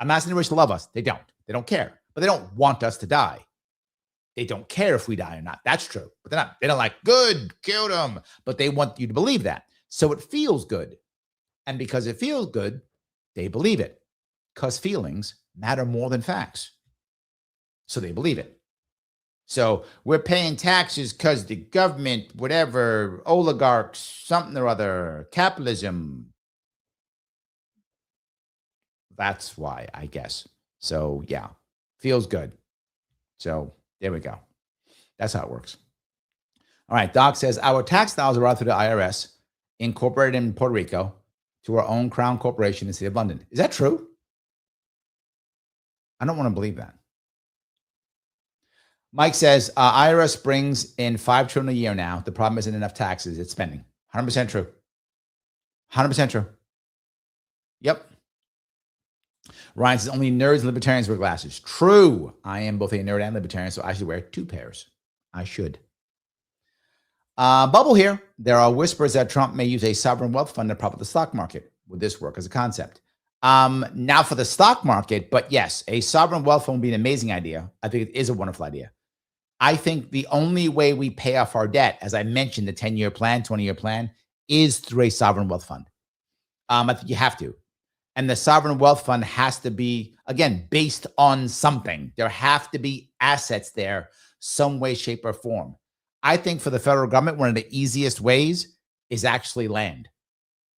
I'm asking the rich to love us. They don't. They don't care. But they don't want us to die. They don't care if we die or not. That's true. But they don't good, kill them. But they want you to believe that. So it feels good. And because it feels good, they believe it. Because feelings matter more than facts. So they believe it. So we're paying taxes because the government, whatever, oligarchs, something or other, capitalism. That's why, I guess. So yeah, feels good. So there we go. That's how it works. All right, Doc says, our tax dollars are out through the IRS incorporated in Puerto Rico to our own crown corporation in the city of London. Is that true? I don't want to believe that. Mike says, IRS brings in $5 trillion a year now. The problem isn't enough taxes. It's spending. 100% true. 100% true. Yep. Ryan says, only nerds and libertarians wear glasses. True. I am both a nerd and libertarian, so I should wear 2 pairs. I should. Bubble here. There are whispers that Trump may use a sovereign wealth fund to prop up the stock market. Would this work as a concept? Now for the stock market, but yes, a sovereign wealth fund would be an amazing idea. I think it is a wonderful idea. I think the only way we pay off our debt, as I mentioned, the 10-year plan, 20-year plan, is through a sovereign wealth fund. I think you have to. And the sovereign wealth fund has to be, again, based on something. There have to be assets there, some way, shape, or form. I think for the federal government, one of the easiest ways is actually land.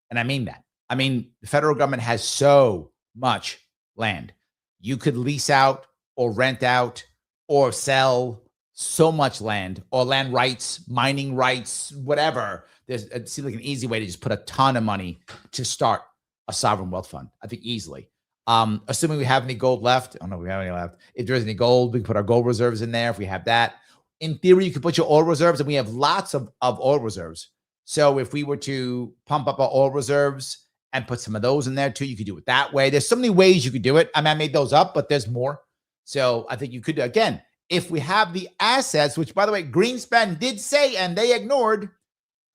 And I mean that. I mean, the federal government has so much land. You could lease out or rent out or sell so much land, or land rights, mining rights, whatever. It seems like an easy way to just put a ton of money to start a sovereign wealth fund, I think easily. Assuming we have any gold left. I don't know if we have any left. If there's any gold, we can put our gold reserves in there if we have that. In theory, you could put your oil reserves, and we have lots of oil reserves. So if we were to pump up our oil reserves and put some of those in there too, you could do it that way. There's so many ways you could do it. I mean, I made those up, but there's more. So I think you could, again, if we have the assets, which by the way, Greenspan did say, and they ignored,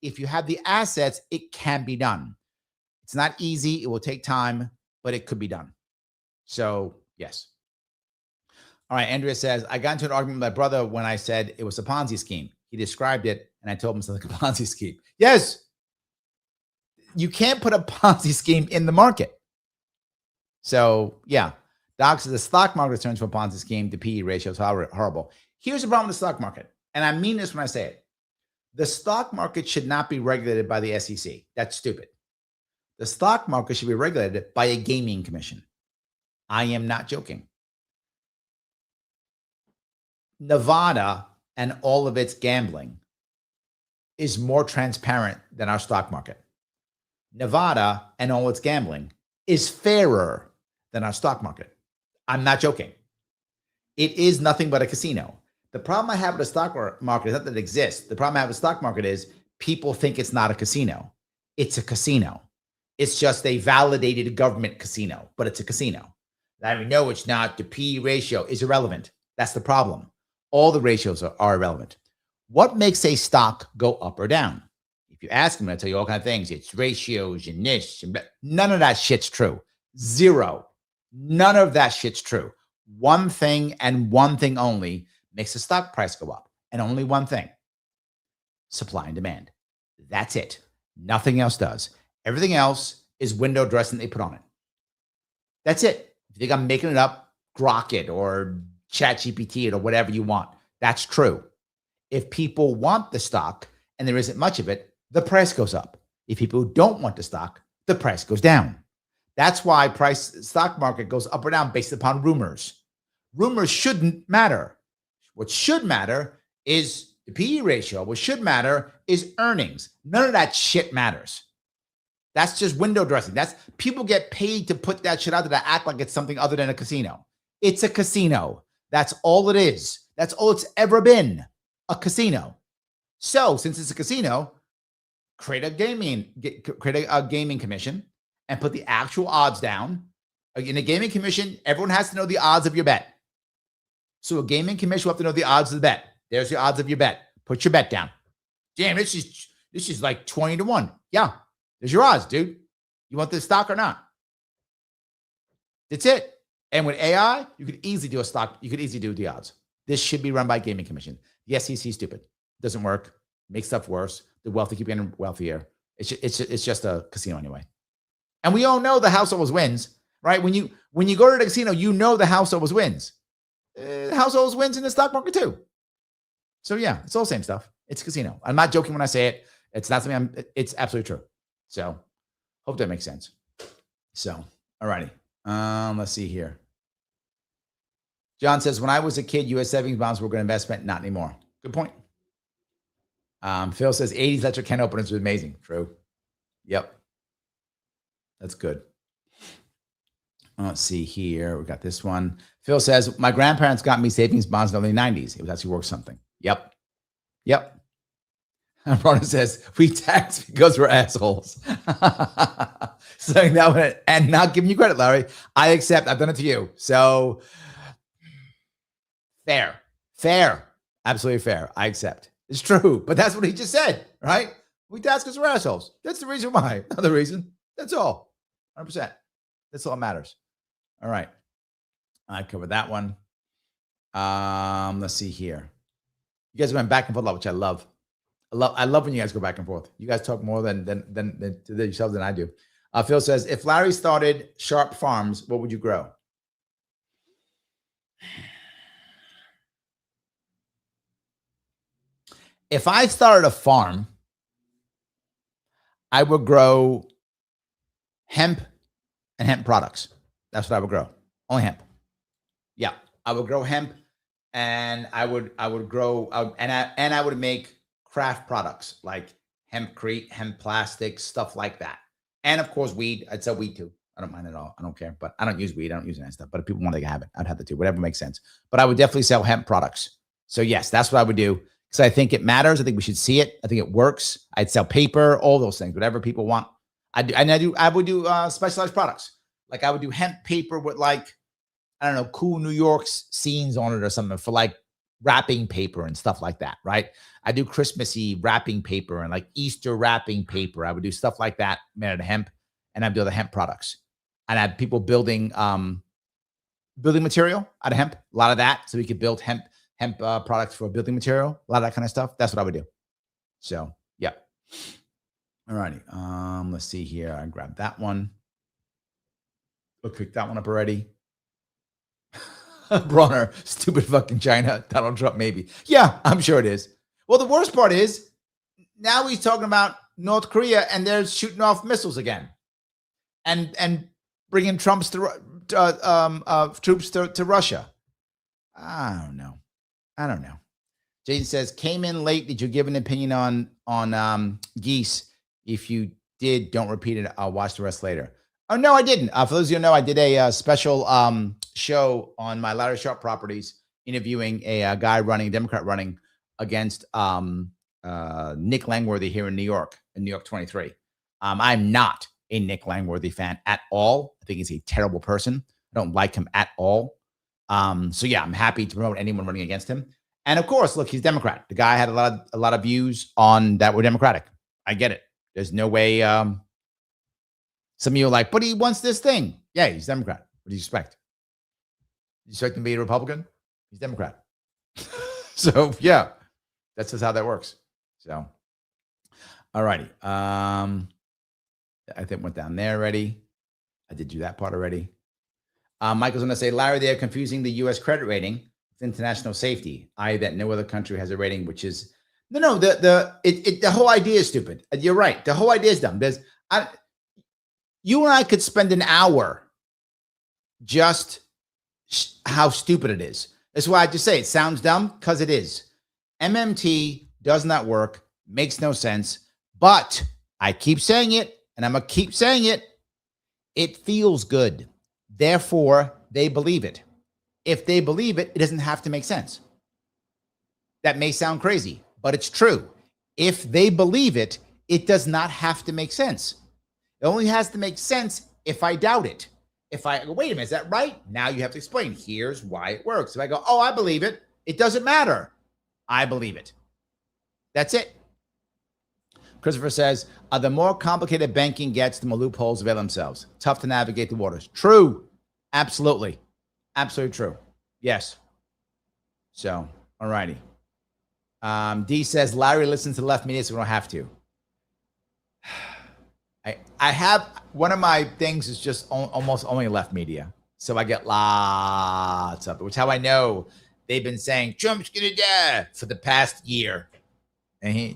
if you have the assets, it can be done. It's not easy. It will take time, but it could be done. So yes. All right. Andrea says, I got into an argument with my brother when I said it was a Ponzi scheme. He described it, and I told him it's like a Ponzi scheme. Yes. You can't put a Ponzi scheme in the market. So yeah. Doc says the stock market turns from a Ponzi scheme. The PE ratio is horrible. Here's the problem with the stock market. And I mean this when I say it. The stock market should not be regulated by the SEC. That's stupid. The stock market should be regulated by a gaming commission. I am not joking. Nevada and all of its gambling is more transparent than our stock market. Nevada and all its gambling is fairer than our stock market. I'm not joking. It is nothing but a casino. The problem I have with the stock market is not that it exists. The problem I have with the stock market is people think it's not a casino. It's a casino. It's just a validated government casino, but it's a casino. I mean, no, it's not. The PE ratio is irrelevant. That's the problem. All the ratios are irrelevant. What makes a stock go up or down? If you ask them, I'll tell you all kinds of things. It's ratios and this. None of that shit's true. Zero. None of that shit's true. One thing and one thing only makes the stock price go up. And only one thing. Supply and demand. That's it. Nothing else does. Everything else is window dressing they put on it. That's it. If you think I'm making it up, Grok it or ChatGPT it or whatever you want. That's true. If people want the stock and there isn't much of it, the price goes up. If people don't want the stock, the price goes down. That's why stock market goes up or down based upon rumors. Rumors shouldn't matter. What should matter is the PE ratio. What should matter is earnings. None of that shit matters. That's just window dressing. That's people get paid to put that shit out there to act like it's something other than a casino. It's a casino. That's all it is. That's all it's ever been. A casino. So since it's a casino, create a gaming commission and put the actual odds down. In a gaming commission, everyone has to know the odds of your bet. So a gaming commission will have to know the odds of the bet. There's the odds of your bet. Put your bet down. Damn, this is like 20-1. Yeah, there's your odds, dude. You want this stock or not? That's it. And with AI, you could easily do a stock. You could easily do the odds. This should be run by a gaming commission. The SEC is stupid. Doesn't work. Makes stuff worse. The wealthy keep getting wealthier. It's just a casino anyway. And we all know the house always wins, right? When you go to the casino, you know the house always wins. The house always wins in the stock market too. So yeah, it's all the same stuff. It's a casino. I'm not joking when I say it. It's not something it's absolutely true. So hope that makes sense. So, alrighty. Let's see here. John says, when I was a kid, U.S. savings bonds were good investment. Not anymore. Good point. Phil says 80s electric can openers was amazing. True. Yep. That's good. Let's see here. We got this one. Phil says, my grandparents got me savings bonds in the early 90s. It was actually worth something. Yep. And Rona says, we tax because we're assholes. Saying that one and not giving you credit, Larry. I accept. I've done it to you. So fair. Absolutely fair. I accept. It's true. But that's what he just said, right? We tax because we're assholes. That's the reason why. Not the reason. That's all. 100%. That's all that matters. All right. I covered that one. Let's see here. You guys are going back and forth a lot, which I love. I love when you guys go back and forth. You guys talk more than to yourselves than I do. Phil says, if Larry started Sharpe Farms, what would you grow? If I started a farm, I would grow hemp and hemp products. That's what I would grow. Only hemp. Yeah, I would grow hemp, and I would grow and I would make craft products like hempcrete, hemp plastics, stuff like that. And of course, weed. I'd sell weed too. I don't mind at all. I don't care. But I don't use weed. I don't use any stuff. But if people want, they can have it. I'd have the two. Whatever makes sense. But I would definitely sell hemp products. So yes, that's what I would do. Because I think it matters. I think we should see it. I think it works. I'd sell paper, all those things, whatever people want. I would do specialized products. Like I would do hemp paper with like, I don't know, cool New York scenes on it or something for like wrapping paper and stuff like that, right? I do Christmassy wrapping paper and like Easter wrapping paper. I would do stuff like that made out of hemp, and I'd do the hemp products. And I had people building material out of hemp, a lot of that, so we could build hemp products for building material, a lot of that kind of stuff. That's what I would do. So yeah. All righty. Let's see here. I grabbed that one. I'll pick that one up already. Bronner, stupid fucking China. Donald Trump, maybe. Yeah, I'm sure it is. Well, the worst part is now he's talking about North Korea and they're shooting off missiles again, and bringing troops to Russia. I don't know. Jason says, came in late. Did you give an opinion on Geese? If you did, don't repeat it. I'll watch the rest later. Oh, no, I didn't. For those of you who know, I did a special show on my Larry Sharpe properties, interviewing a Democrat running against Nick Langworthy here in New York 23. I'm not a Nick Langworthy fan at all. I think he's a terrible person. I don't like him at all. So yeah, I'm happy to promote anyone running against him. And of course, look, he's Democrat. The guy had a lot of views on that were Democratic. I get it. There's no way. Some of you are like, but he wants this thing. Yeah, he's Democrat. What do you expect? You expect him to be a Republican? He's Democrat. So yeah, that's just how that works. So, all righty. I think went down there already. I did do that part already. Michael's going to say, Larry, they're confusing the U.S. credit rating with international safety, i.e. that no other country has a rating, which is no. The whole idea is stupid. You're right. The whole idea is dumb. You and I could spend an hour just how stupid it is. That's why I just say it sounds dumb, because it is. MMT does not work, makes no sense, but I keep saying it, and I'm going to keep saying it. It feels good. Therefore, they believe it. If they believe it, it doesn't have to make sense. That may sound crazy, but it's true. If they believe it, it does not have to make sense. It only has to make sense if I doubt it. If I go, wait a minute, is that right? Now you have to explain. Here's why it works. If I go, oh, I believe it, it doesn't matter. I believe it. That's it. Christopher says, the more complicated banking gets, the more loopholes avail themselves. Tough to navigate the waters. True. Absolutely. Absolutely true. Yes. So, all righty. D says, Larry listens to the left media, so we don't have to. I have, one of my things is just almost only left media. So I get lots of it, which is how I know they've been saying Trump's going to die for the past year. And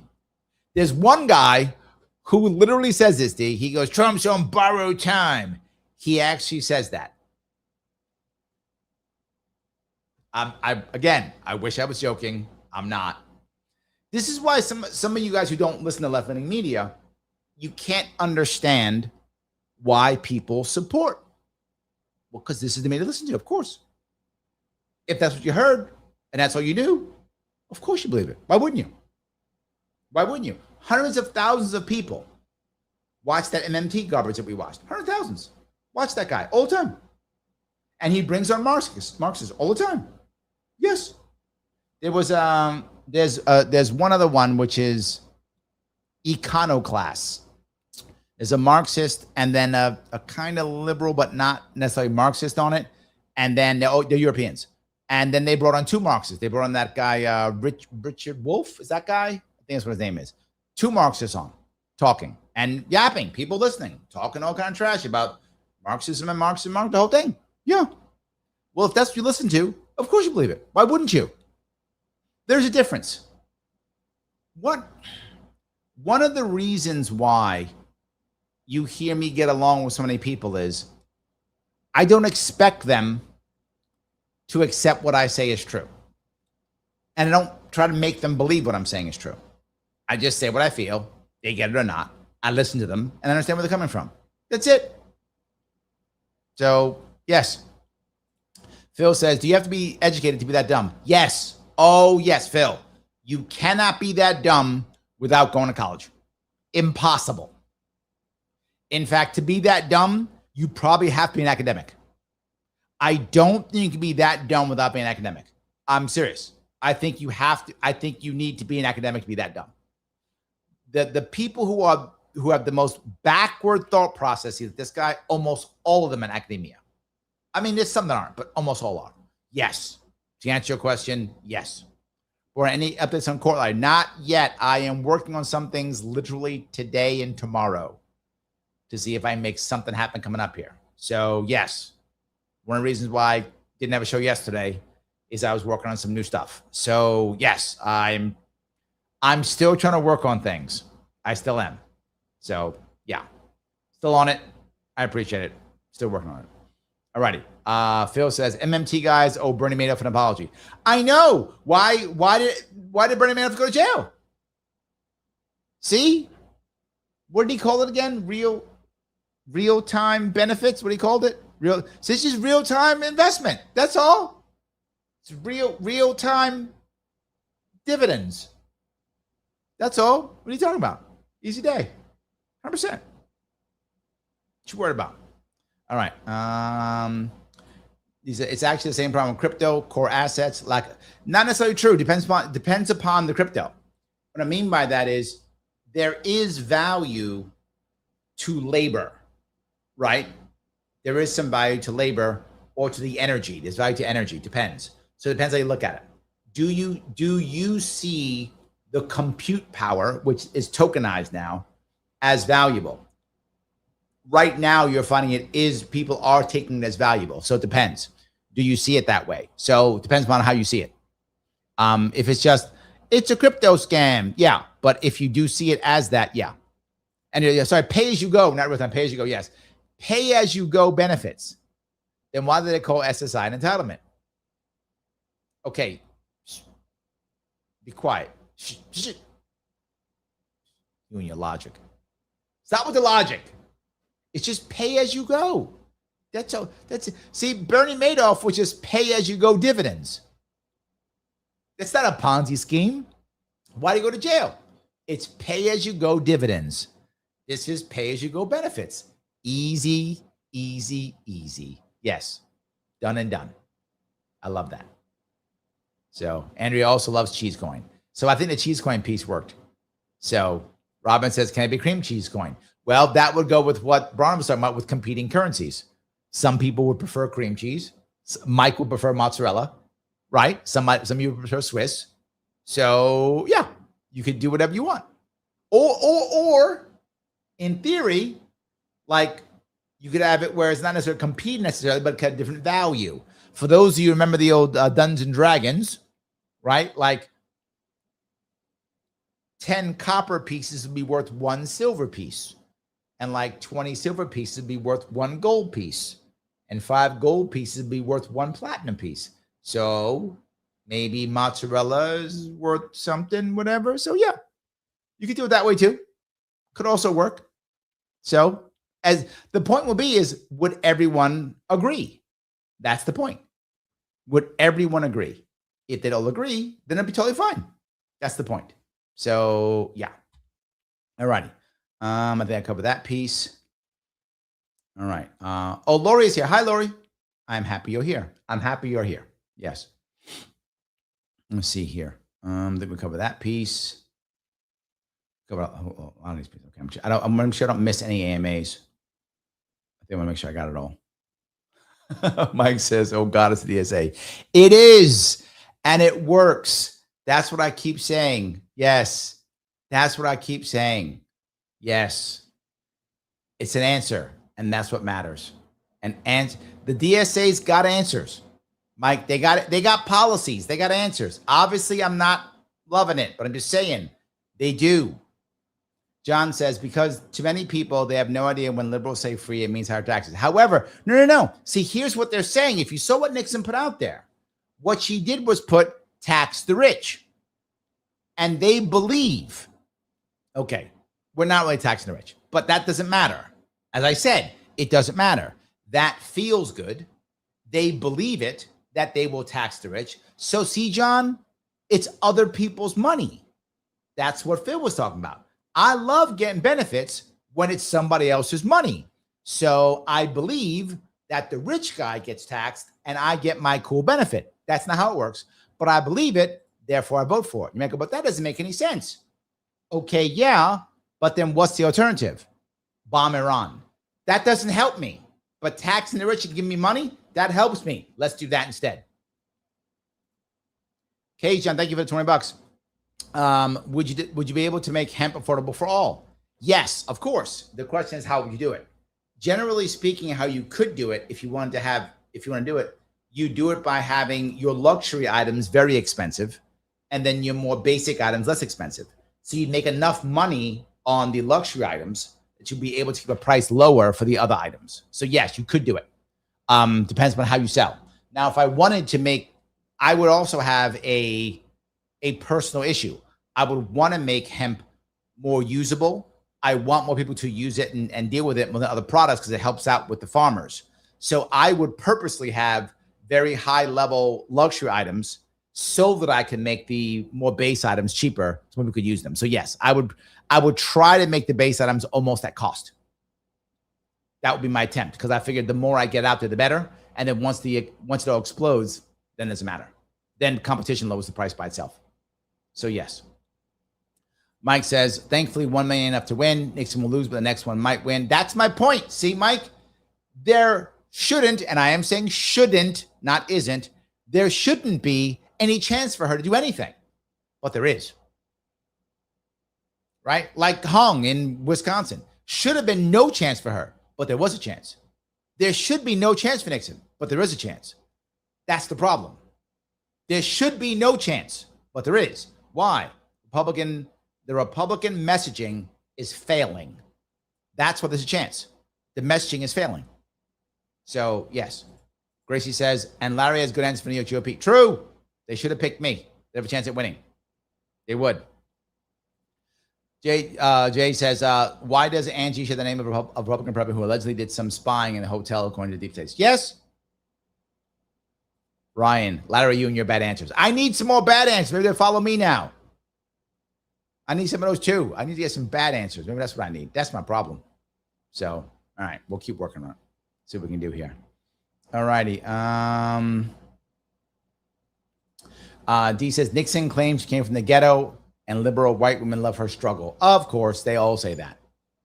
there's one guy who literally says this, D. He goes, Trump's on borrowed time. He actually says that. I wish I was joking. I'm not. This is why some of you guys who don't listen to left-leaning media, you can't understand why people support. Well, because this is the media to listen to, of course. If that's what you heard and that's all you do, of course you believe it. Why wouldn't you? Why wouldn't you? Hundreds of thousands of people watch that MMT garbage that we watched. Hundreds of thousands. Watch that guy all the time. And he brings on Marxists all the time. Yes. There was there's one other one, which is Iconoclast. There's a Marxist and then a kind of liberal, but not necessarily Marxist on it. And then they're Europeans. And then they brought on two Marxists. They brought on that guy, Richard Wolff. Is that guy? I think that's what his name is. Two Marxists on, talking and yapping, people listening, talking all kind of trash about Marxism and Marxism, the whole thing. Yeah. Well, if that's what you listen to, of course you believe it. Why wouldn't you? There's a difference. One of the reasons why you hear me get along with so many people is I don't expect them to accept what I say is true. And I don't try to make them believe what I'm saying is true. I just say what I feel. They get it or not. I listen to them and understand where they're coming from. That's it. So, yes. Phil says, do you have to be educated to be that dumb? Yes. Oh, yes, Phil. You cannot be that dumb without going to college. Impossible. In fact, to be that dumb, you probably have to be an academic. I don't think you can be that dumb without being an academic. I'm serious. I think you have to. I think you need to be an academic to be that dumb. The people who have the most backward thought processes, this guy, almost all of them in academia. I mean, there's some that aren't, but almost all are. Yes. To answer your question, yes. Or any updates on Courtline? Not yet. I am working on some things literally today and tomorrow to see if I make something happen coming up here. So yes, one of the reasons why I didn't have a show yesterday is I was working on some new stuff. So yes, I'm still trying to work on things. I still am. So yeah, still on it. I appreciate it. Still working on it. All righty. Phil says, MMT guys owe Bernie Madoff an apology. I know. Why did Bernie Madoff go to jail? See? What did he call it again? Real-time benefits? What he called it? So it's just real-time investment. That's all. It's real-time dividends. That's all. What are you talking about? Easy day. 100%. What you worried about? All right. It's actually the same problem with crypto, core assets. Like, not necessarily true. Depends upon the crypto. What I mean by that is there is value to labor, right? There is some value to labor or to the energy. There's value to energy. Depends. So it depends how you look at it. Do you see the compute power, which is tokenized now, as valuable? Right now, you're finding people are taking it as valuable. So it depends. Do you see it that way? So it depends on how you see it. If it's a crypto scam, yeah. But if you do see it as that, yeah. And sorry, pay as you go, not real time, pay as you go, yes. Pay as you go benefits. Then why do they call SSI an entitlement? Okay. Be quiet. You and your logic. Stop with the logic. It's just pay as you go. That's all. That's it. See, Bernie Madoff was just pay as you go dividends. That's not a Ponzi scheme. Why do you go to jail? It's pay as you go dividends. This is pay as you go benefits. Easy, easy, easy. Yes. Done and done. I love that. So Andrea also loves cheese coin. So I think the cheese coin piece worked. So Robin says, can it be cream cheese coin? Well, that would go with what Brian was talking about with competing currencies. Some people would prefer cream cheese. Mike would prefer mozzarella, right? Some of you would prefer Swiss. So yeah, you could do whatever you want. Or in theory, like you could have it where it's not necessarily competing necessarily, but kind of different value. For those of you who remember the old Dungeons and Dragons, right? Like 10 copper pieces would be worth 1 silver piece. And like 20 silver pieces would be worth 1 gold piece. And 5 gold pieces would be worth 1 platinum piece. So maybe mozzarella is worth something, whatever. So yeah, you could do it that way too. Could also work. So as the point will be is, would everyone agree? That's the point. Would everyone agree? If they don't agree, then it'll be totally fine. That's the point. So yeah. All righty. I think I covered that piece. All right. Lori is here. Hi, Lori. I'm happy you're here. I'm happy you're here. Yes. Let's see here. Did we cover that piece? Cover a lot of these pieces. Okay. I'm making sure I don't miss any AMAs. I think I want to make sure I got it all. Mike says, oh God, it's the DSA. It is. And it works. That's what I keep saying. Yes. That's what I keep saying. Yes. It's an answer. And that's what matters. And the DSA's got answers. Mike, they got policies. They got answers. Obviously, I'm not loving it, but I'm just saying they do. John says, because to many people, they have no idea when liberals say free, it means higher taxes. However, no. See, here's what they're saying. If you saw what Nixon put out there, what she did was put tax the rich. And they believe, okay, we're not really taxing the rich, but that doesn't matter. As I said, it doesn't matter. That feels good. They believe it, that they will tax the rich. So see, John, it's other people's money. That's what Phil was talking about. I love getting benefits when it's somebody else's money. So I believe that the rich guy gets taxed and I get my cool benefit. That's not how it works, but I believe it. Therefore I vote for it. You make it, but that doesn't make any sense. Okay. Yeah. But then what's the alternative? Bomb Iran. That doesn't help me, but taxing the rich and giving me money, that helps me. Let's do that instead. Okay, John, thank you for the $20. Would you be able to make hemp affordable for all? Yes, of course. The question is, how would you do it? Generally speaking, how you could do it, if you want to do it, you do it by having your luxury items very expensive and then your more basic items less expensive. So you'd make enough money on the luxury items that you'd be able to keep a price lower for the other items. So yes, you could do it. Depends on how you sell. Now, if I wanted to make, I would also have a personal issue. I would want to make hemp more usable. I want more people to use it and deal with it with other products because it helps out with the farmers. So I would purposely have very high level luxury items so that I can make the more base items cheaper so people could use them. So yes, I would try to make the base items almost at cost. That would be my attempt because I figured the more I get out there, the better. And then once it all explodes, then it doesn't matter. Then competition lowers the price by itself. So yes. Mike says, thankfully, 1 million enough to win. Nixon will lose, but the next one might win. That's my point. See, Mike, there shouldn't, and I am saying shouldn't, not isn't, there shouldn't be any chance for her to do anything. But there is. Right? Like Hung in Wisconsin. Should have been no chance for her, but there was a chance. There should be no chance for Nixon, but there is a chance. That's the problem. There should be no chance, but there is. Why? The Republican messaging is failing. That's why there's a chance. The messaging is failing. So, yes. Gracie says, and Larry has good answers for New York GOP. True. They should have picked me. They have a chance at winning. They would. Jay says, why does Angie share the name of a Republican prepper who allegedly did some spying in a hotel according to deep states? Yes. Ryan, Larry, you and your bad answers. I need some more bad answers. Maybe they'll follow me now. I need some of those too. I need to get some bad answers. Maybe that's what I need. That's my problem. So, all right, we'll keep working on it. See what we can do here. All righty. D says, Nixon claims she came from the ghetto and liberal white women love her struggle. Of course, they all say that.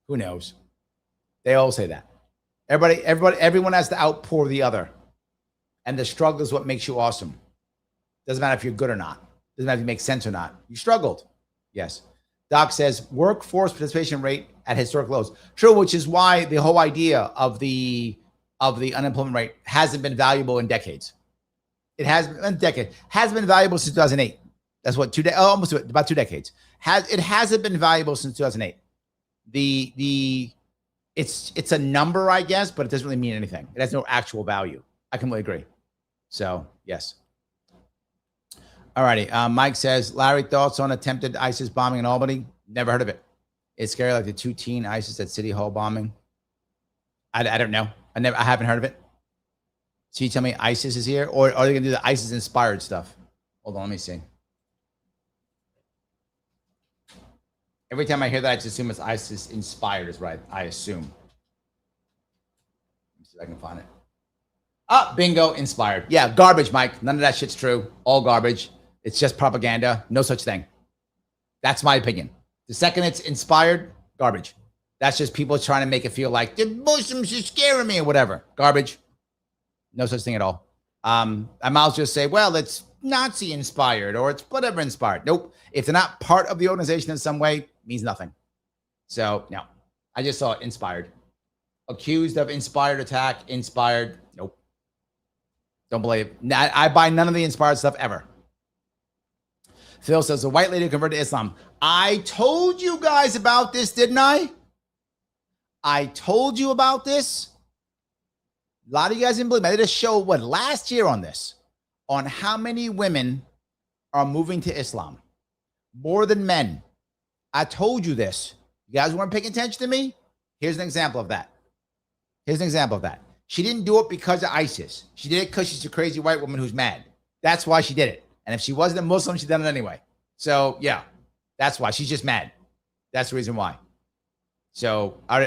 Who knows? They all say that. Everyone has to outpour the other. And the struggle is what makes you awesome. Doesn't matter if you're good or not. Doesn't matter if you make sense or not. You struggled. Yes. Doc says workforce participation rate at historic lows. True, which is why the whole idea of the unemployment rate hasn't been valuable in decades. It has hasn't been valuable since 2008. That's what almost about 2 decades. It hasn't been valuable since 2008. It's a number, I guess, but it doesn't really mean anything. It has no actual value. I completely agree. So yes. All righty. Mike says, Larry, thoughts on attempted ISIS bombing in Albany? Never heard of it. It's scary, like the 2 teen ISIS at City Hall bombing. I don't know. I haven't heard of it. So you tell me ISIS is here, or are they gonna do the ISIS inspired stuff? Hold on, let me see. Every time I hear that, I just assume it's ISIS inspired is right. I assume. Let me see if I can find it. Bingo, inspired. Yeah, garbage, Mike. None of that shit's true. All garbage. It's just propaganda. No such thing. That's my opinion. The second it's inspired, garbage. That's just people trying to make it feel like the Muslims are scaring me or whatever. Garbage. No such thing at all. I might just say, well, it's Nazi inspired or it's whatever inspired. Nope. If they're not part of the organization in some way, it means nothing. So, no. I just saw it inspired. Accused of inspired attack, inspired. Nope. Don't believe. I buy none of the inspired stuff ever. Phil says, a white lady converted to Islam. I told you guys about this, didn't I? I told you about this. A lot of you guys didn't believe me. I did a show, last year on this, on how many women are moving to Islam. More than men. I told you this. You guys weren't paying attention to me? Here's an example of that. She didn't do it because of ISIS. She did it because she's a crazy white woman who's mad. That's why she did it. And if she wasn't a Muslim, she'd done it anyway. So, yeah, that's why. She's just mad. That's the reason why. So, I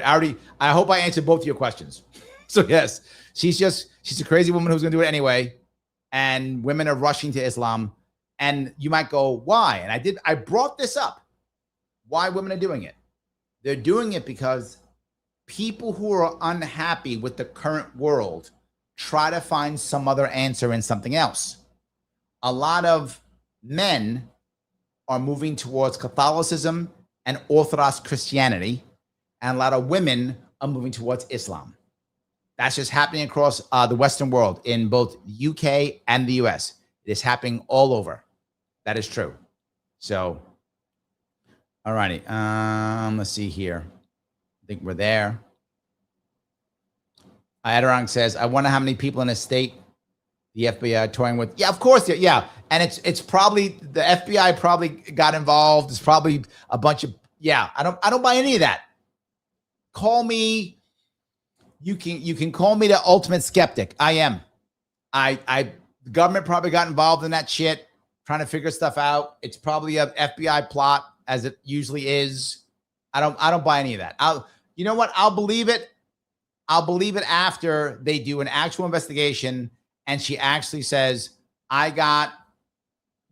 hope I answered both of your questions. So, yes, she's a crazy woman who's going to do it anyway. And women are rushing to Islam. And you might go, why? And I brought this up. Why women are doing it. They're doing it because people who are unhappy with the current world try to find some other answer in something else. A lot of men are moving towards Catholicism and Orthodox Christianity, and a lot of women are moving towards Islam. That's just happening across the Western world in both the UK and the US. It is happening all over. That is true. So, all righty. Let's see here. I think we're there. Adirang says, I wonder how many people in a state the FBI toying with. Yeah, of course. Yeah. And it's probably the FBI probably got involved. It's probably a bunch of, I don't buy any of that. Call me. You can call me the ultimate skeptic. I am. The government probably got involved in that shit, trying to figure stuff out. It's probably a FBI plot, as it usually is. I don't buy any of that. You know what? I'll believe it. I'll believe it after they do an actual investigation and she actually says, I got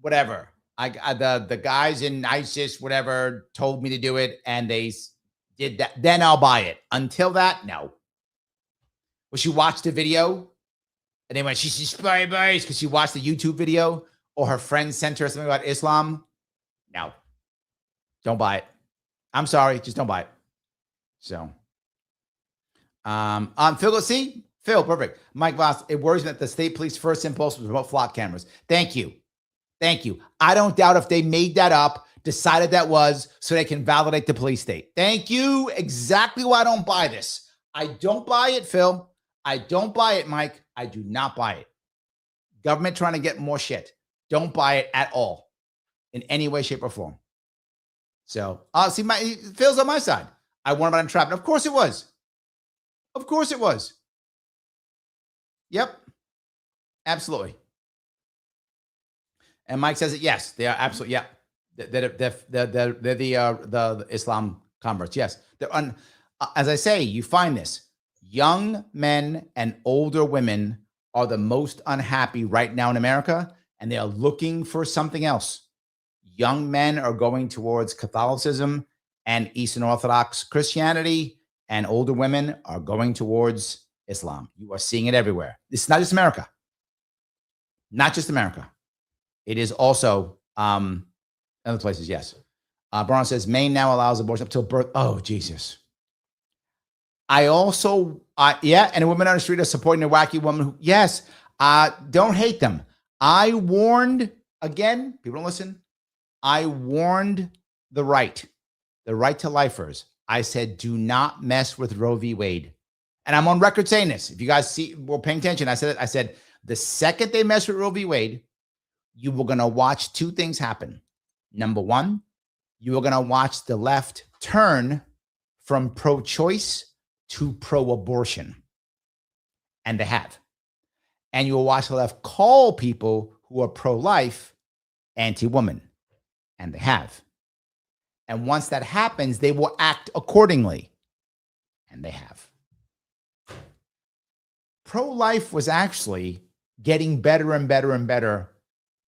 whatever. The guys in ISIS, whatever, told me to do it and they did that. Then I'll buy it. Until that, no. Well, she watched the video and then when she's spy bias because she watched the YouTube video or her friend sent her something about Islam. No. Don't buy it. I'm sorry. Just don't buy it. So. Phil, see? Phil, perfect. Mike Voss, it worries me that the state police first impulse was remote flock cameras. Thank you. I don't doubt if they made that up, decided that was, so they can validate the police state. Thank you. Exactly why I don't buy this. I don't buy it, Phil. I don't buy it, Mike. I do not buy it. Government trying to get more shit. Don't buy it at all in any way, shape, or form. So, see, Phil's on my side. I warned about entrapment. Of course it was. Yep. Absolutely. And Mike says it. Yes, they are absolutely. Yeah. They're the Islam converts. Yes. As I say, you find this. Young men and older women are the most unhappy right now in America, and they are looking for something else. Young men are going towards Catholicism and Eastern Orthodox Christianity, and older women are going towards Islam. You are seeing it everywhere. This is not just America. Not just America. It is also other places, yes. Braun says, Maine now allows abortion up till birth. Oh, Jesus. I also, and a woman on the street are supporting a wacky woman who, yes, don't hate them. I warned, again, people don't listen. I warned the right to lifers. I said, do not mess with Roe v. Wade. And I'm on record saying this. If you guys were paying attention, I said, the second they mess with Roe v. Wade, you were going to watch two things happen. Number one, you were going to watch the left turn from pro-choice to pro-abortion. And they have. And you'll watch the left call people who are pro-life anti-woman. And they have. And once that happens, they will act accordingly. And they have. Pro-life was actually getting better and better and better,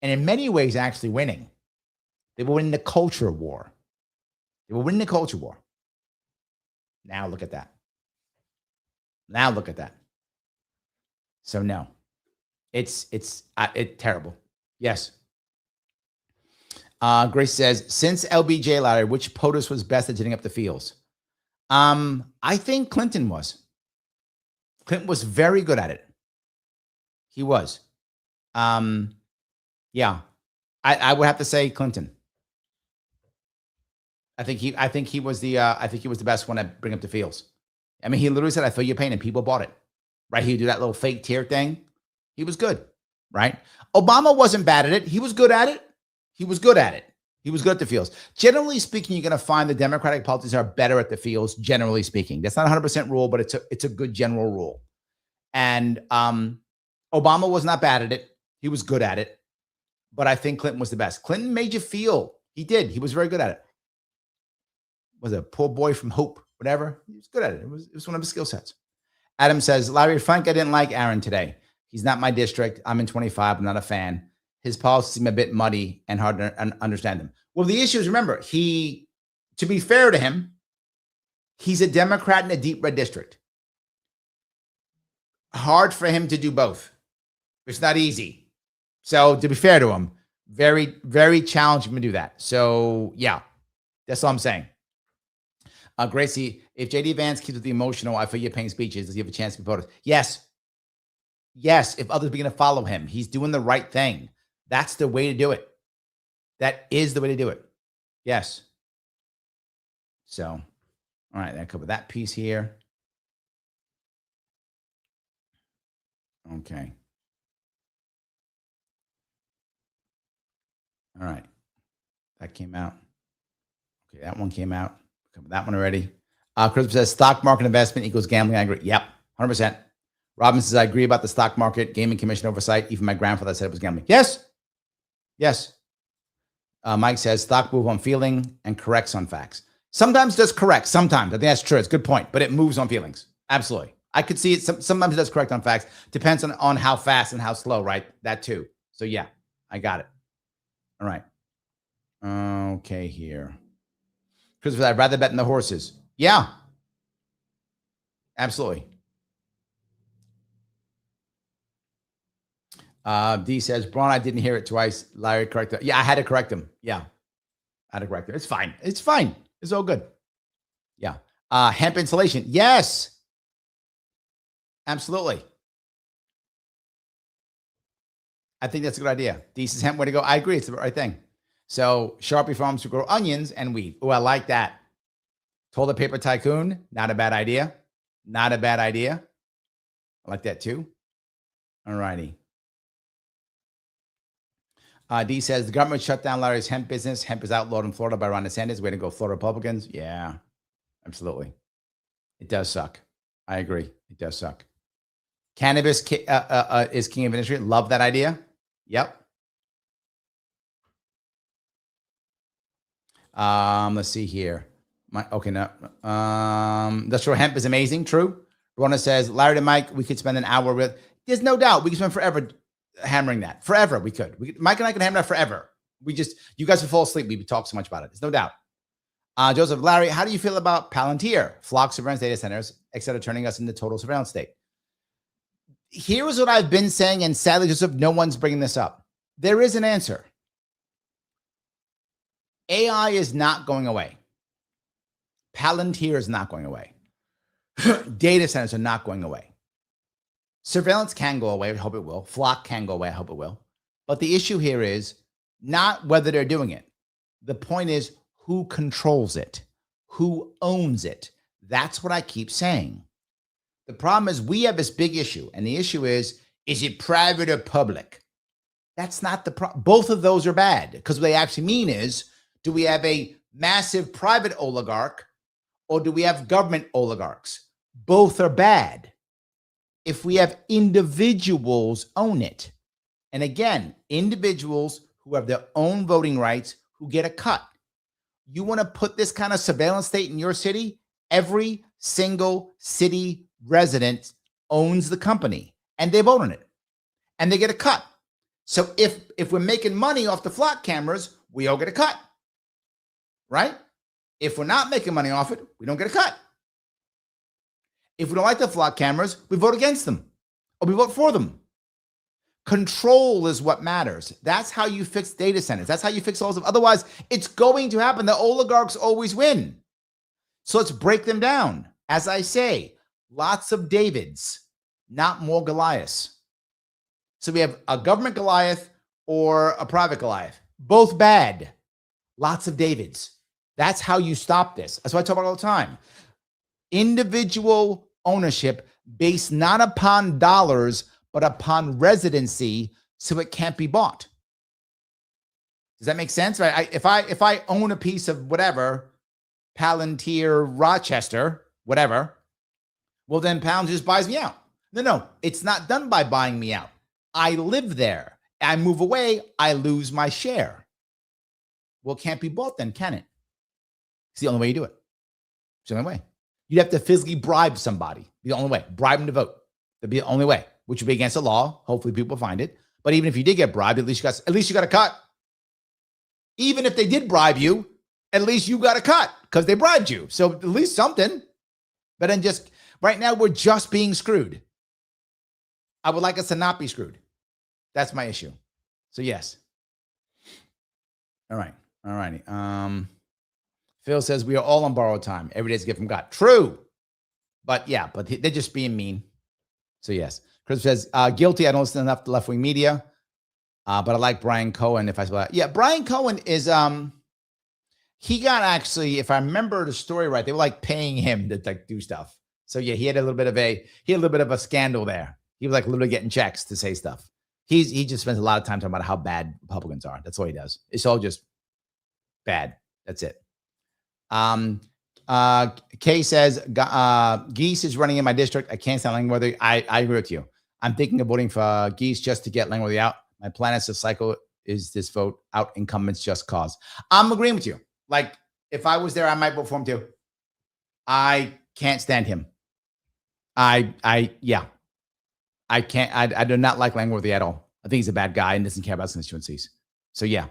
and in many ways actually winning. They were winning the culture war. They were winning the culture war. Now look at that. Now look at that. So no, it's terrible. Yes. Grace says, since LBJ, Larry, which POTUS was best at hitting up the fields? I think Clinton was. Clinton was very good at it. He was. Yeah. I would have to say Clinton. I think he was the best one at bring up the fields. I mean, he literally said, I feel your pain, and people bought it. Right? He would do that little fake tear thing. He was good. Right? Obama wasn't bad at it. He was good at it. He was good at it. He was good at the fields. Generally speaking, you're going to find the Democratic politicians are better at the fields, generally speaking. That's not 100% rule, but it's a good general rule. And Obama was not bad at it. He was good at it. But I think Clinton was the best. Clinton made you feel. He did. He was very good at it. Was a poor boy from Hope, whatever. He was good at it. It was one of his skill sets. Adam says, Larry Frank, I didn't like Aaron today. He's not my district. I'm in 25. I'm not a fan. His policies seem a bit muddy and hard to understand them. Well, the issue is, remember, to be fair to him, he's a Democrat in a deep red district. Hard for him to do both. It's not easy. So to be fair to him, very, very challenging to do that. So yeah, that's all I'm saying. Gracie, if JD Vance keeps with the emotional, I feel your pain speeches, does he have a chance to be voted? Yes. Yes, if others begin to follow him. He's doing the right thing. That's the way to do it. That is the way to do it. Yes. So, all right, that covered that piece here. Okay. All right. That came out. Okay, that one came out. Covered that one already. Chris says stock market investment equals gambling. I agree. Yep, 100%. Robin says, I agree about the stock market, gaming commission oversight. Even my grandfather said it was gambling. Yes. Yes. Mike says stock move on feeling and corrects on facts. Sometimes it does correct. Sometimes. I think that's true. It's a good point. But it moves on feelings. Absolutely. I could see it. Sometimes it does correct on facts. Depends on how fast and how slow, right? That too. So yeah, I got it. All right. Okay, here. Chris, I'd rather bet in the horses. Yeah. Absolutely. D says, Braun, I didn't hear it twice. Larry, correct it. Yeah, I had to correct him. Yeah. I had to correct him. It's fine. It's fine. It's all good. Yeah. Hemp insulation. Yes. Absolutely. I think that's a good idea. D says, hemp, way to go. I agree. It's the right thing. So Sharpe farms to grow onions and wheat. Oh, I like that. Toilet paper tycoon. Not a bad idea. Not a bad idea. I like that too. All righty. D says the government shut down Larry's hemp business. Hemp is outlawed in Florida by Ron DeSantis. Way to go, Florida Republicans. Yeah, absolutely. It does suck. I agree. It does suck. Cannabis is king of industry. Love that idea. Yep. Let's see here. Industrial hemp is amazing. True. Rona says, Larry to Mike, we could spend an hour with. There's no doubt we could spend forever hammering that. Forever we could. Mike and I could hammer that forever. You guys would fall asleep. We'd talk so much about it. There's no doubt. Joseph, Larry, how do you feel about Palantir, flock surveillance data centers, et cetera, turning us into total surveillance state? Here is what I've been saying, and sadly, Joseph, no one's bringing this up. There is an answer. AI is not going away. Palantir is not going away. Data centers are not going away. Surveillance can go away. I hope it will. Flock can go away. I hope it will. But the issue here is not whether they're doing it. The point is who controls it, who owns it. That's what I keep saying. The problem is we have this big issue, and the issue is it private or public? That's not the problem. Both of those are bad, because what they actually mean is, do we have a massive private oligarch or do we have government oligarchs? Both are bad. If we have individuals own it, and again, individuals who have their own voting rights who get a cut. You want to put this kind of surveillance state in your city? Every single city resident owns the company and they vote on it and they get a cut. So if we're making money off the flock cameras, we all get a cut, right? If we're not making money off it, we don't get a cut. If we don't like the flock cameras, we vote against them or we vote for them. Control is what matters. That's how you fix data centers. That's how you fix all this. Otherwise, it's going to happen. The oligarchs always win. So let's break them down. As I say, lots of Davids, not more Goliaths. So we have a government Goliath or a private Goliath. Both bad. Lots of Davids. That's how you stop this. That's what I talk about all the time. Individual ownership based not upon dollars, but upon residency, so it can't be bought. Does that make sense? Right? If I own a piece of whatever, Palantir, Rochester, whatever, well then Palantir just buys me out. No, it's not done by buying me out. I live there. I move away. I lose my share. Well, it can't be bought then, can it? It's the only way you do it. It's the only way. You'd have to physically bribe somebody. The only way. Bribe them to vote. That'd be the only way, which would be against the law. Hopefully people find it. But even if you did get bribed, at least you got a cut. Even if they did bribe you, at least you got a cut because they bribed you. So at least something. But then just right now, we're just being screwed. I would like us to not be screwed. That's my issue. So yes. All right. All righty. Phil says we are all on borrowed time. Every day's a gift from God. True. But yeah, but they're just being mean. So yes. Chris says, guilty. I don't listen enough to left-wing media. But I like Brian Cohen. Yeah, Brian Cohen is, he got actually, if I remember the story right, they were like paying him to like do stuff. So yeah, he had a little bit of a scandal there. He was like literally getting checks to say stuff. He just spends a lot of time talking about how bad Republicans are. That's all he does. It's all just bad. That's it. Kay says, Geese is running in my district. I can't stand Langworthy. I agree with you. I'm thinking of voting for Geese just to get Langworthy out. My plan is to cycle is this vote out incumbents just cause. I'm agreeing with you. Like, if I was there, I might vote for him too. I can't stand him. I can't, I do not like Langworthy at all. I think he's a bad guy and doesn't care about constituencies. So yeah,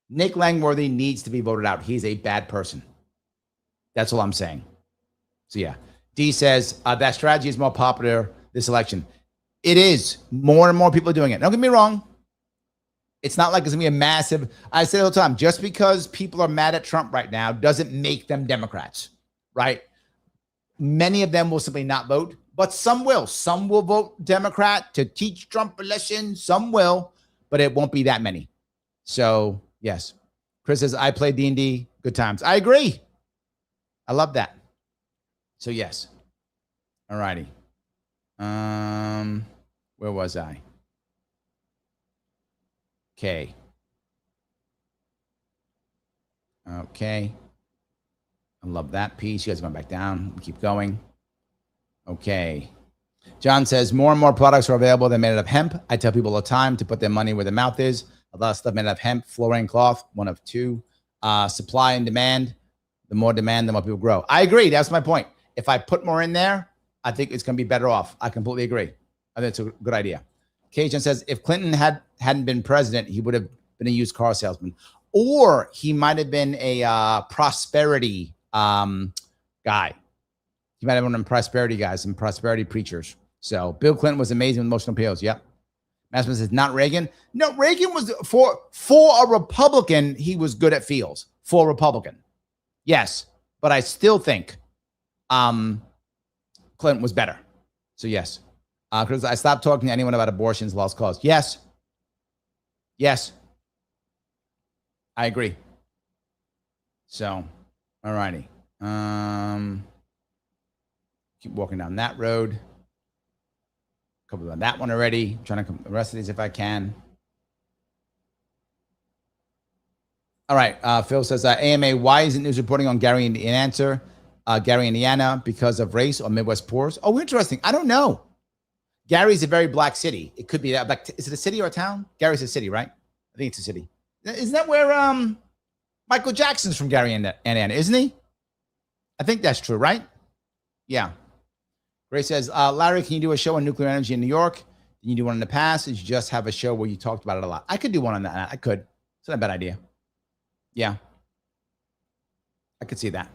Nick Langworthy needs to be voted out. He's a bad person. That's all I'm saying. So yeah. D says that strategy is more popular this election. It is. More and more people are doing it. Don't get me wrong. It's not like it's going to be a massive, I say it all the time, just because people are mad at Trump right now doesn't make them Democrats, right? Many of them will simply not vote, but some will. Some will vote Democrat to teach Trump a lesson. Some will, but it won't be that many. So yes. Chris says, I played D&D, good times. I agree. I love that. So yes. All righty. Where was I? Okay. Okay. I love that piece. You guys are going back down. Keep going. Okay. John says, more and more products are available that are made out of hemp. I tell people all the time to put their money where their mouth is. A lot of stuff made out of hemp, flooring, cloth, one of two. Supply and demand. The more demand, the more people grow. I agree. That's my point. If I put more in there, I think it's going to be better off. I completely agree. I think it's a good idea. Cajun says, if Clinton hadn't been president, he would have been a used car salesman. Or he might have been a prosperity guy. He might have been one of them prosperity guys and prosperity preachers. So Bill Clinton was amazing with emotional appeals. Yep. Massman says, not Reagan. No, Reagan was for a Republican. He was good at fields for a Republican. Yes. But I still think Clinton was better. So yes. Because I stopped talking to anyone about abortions, lost cause. Yes. Yes. I agree. So, all righty. Keep walking down that road. Covered on that one already. I'm trying to come the rest of these if I can. All right. Phil says, AMA, why isn't news reporting on Gary, Indiana, because of race or Midwest poors? Oh, interesting. I don't know. Gary's a very black city. It could be that. Like, is it a city or a town? Gary's a city, right? I think it's a city. Isn't that where Michael Jackson's from, Gary, Indiana, isn't he? I think that's true, right? Yeah. Ray says, Larry, can you do a show on nuclear energy in New York? Did you do one in the past? Did you just have a show where you talked about it a lot? I could do one on that. I could. It's not a bad idea. Yeah. I could see that.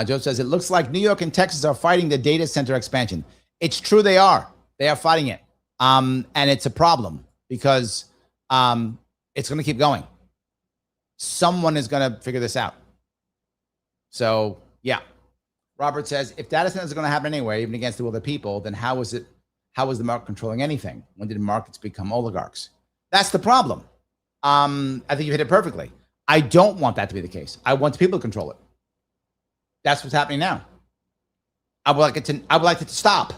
Joe says, it looks like New York and Texas are fighting the data center expansion. It's true they are. They are fighting it. And it's a problem because it's going to keep going. Someone is going to figure this out. So, yeah. Robert says, if data centers are going to happen anyway, even against the will of the people, then how is the market controlling anything? When did markets become oligarchs? That's the problem. I think you hit it perfectly. I don't want that to be the case. I want the people to control it. That's what's happening now. I would like it to stop.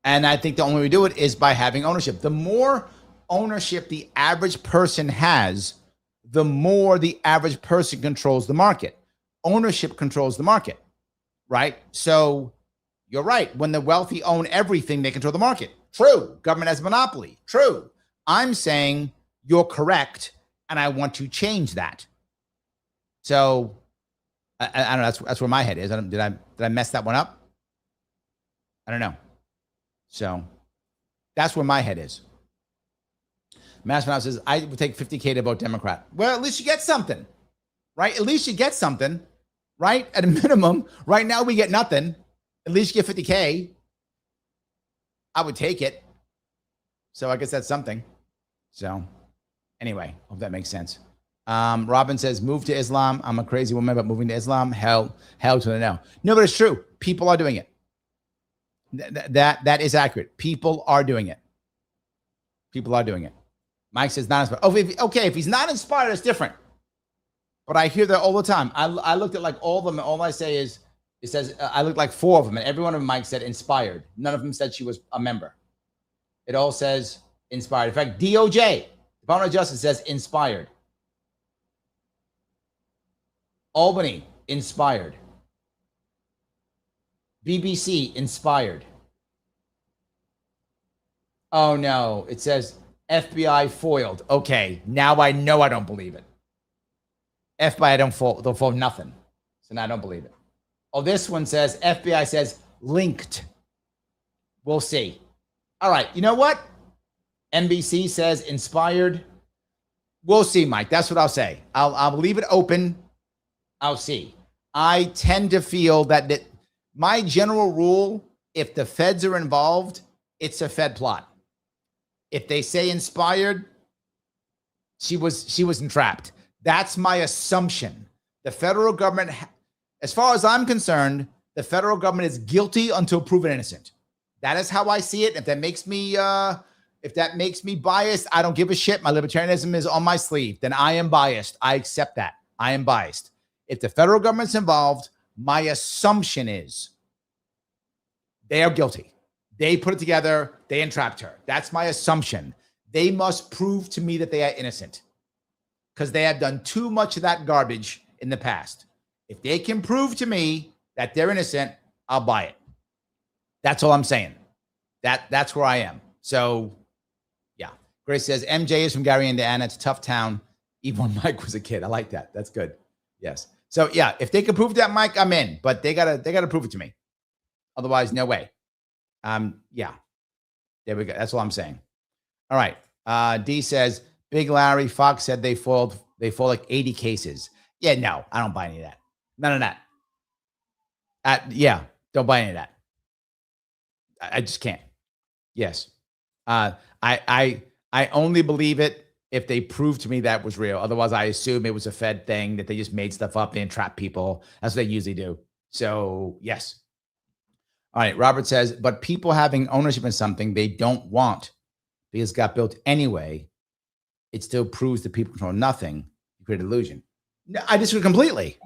And I think the only way we do it is by having ownership. The more ownership the average person has, the more the average person controls the market. Ownership controls the market, right? So you're right. When the wealthy own everything, they control the market. True. Government has a monopoly. True. I'm saying you're correct, and I want to change that. So I don't know. That's where my head is. Did I mess that one up? I don't know. So that's where my head is. Master says, I would take 50K to vote Democrat. Well, at least you get something, right? At least you get something, right? At a minimum, right now we get nothing. At least you get 50K. I would take it. So I guess that's something. So anyway, hope that makes sense. Robin says, move to Islam. I'm a crazy woman, but moving to Islam, hell to the no. No, but it's true. People are doing it. That is accurate. People are doing it. People are doing it. Mike says not inspired. Oh, if he's not inspired, it's different. But I hear that all the time. I looked at like all of them, and all I say is, it says, I looked like 4 of them, and every one of them, Mike said inspired. None of them said she was a member. It all says inspired. In fact, DOJ, Department of Justice, says inspired. Albany, inspired. BBC, inspired. Oh, no. It says FBI foiled. Okay, now I know I don't believe it. FBI they'll fold nothing. So now I don't believe it. Oh, this one says, FBI says linked. We'll see. All right, you know what? NBC says inspired. We'll see, Mike. That's what I'll say. I'll leave it open. I'll see. I tend to feel that my general rule, if the feds are involved, it's a Fed plot. If they say inspired, she was entrapped. That's my assumption. The federal government, as far as I'm concerned, the federal government is guilty until proven innocent. That is how I see it. If that makes me biased, I don't give a shit. My libertarianism is on my sleeve. Then I am biased. I accept that. I am biased. If the federal government's involved, my assumption is they are guilty. They put it together. They entrapped her. That's my assumption. They must prove to me that they are innocent because they have done too much of that garbage in the past. If they can prove to me that they're innocent, I'll buy it. That's all I'm saying. That's where I am. So, yeah. Grace says, MJ is from Gary, Indiana. It's a tough town. Even when Mike was a kid. I like that. That's good. Yes. So, yeah, if they can prove that, Mike, I'm in. But they gotta prove it to me. Otherwise, no way. Yeah. There we go. That's all I'm saying. All right. D says, Big Larry, Fox said they foiled like 80 cases. Yeah, no, I don't buy any of that. None of that. Yeah, don't buy any of that. I just can't. Yes. I only believe it if they prove to me that was real. Otherwise, I assume it was a Fed thing that they just made stuff up and trap people. That's what they usually do. So, yes. All right. Robert says, but people having ownership in something they don't want because it got built anyway, it still proves that people control nothing. You create illusion. No, I disagree completely.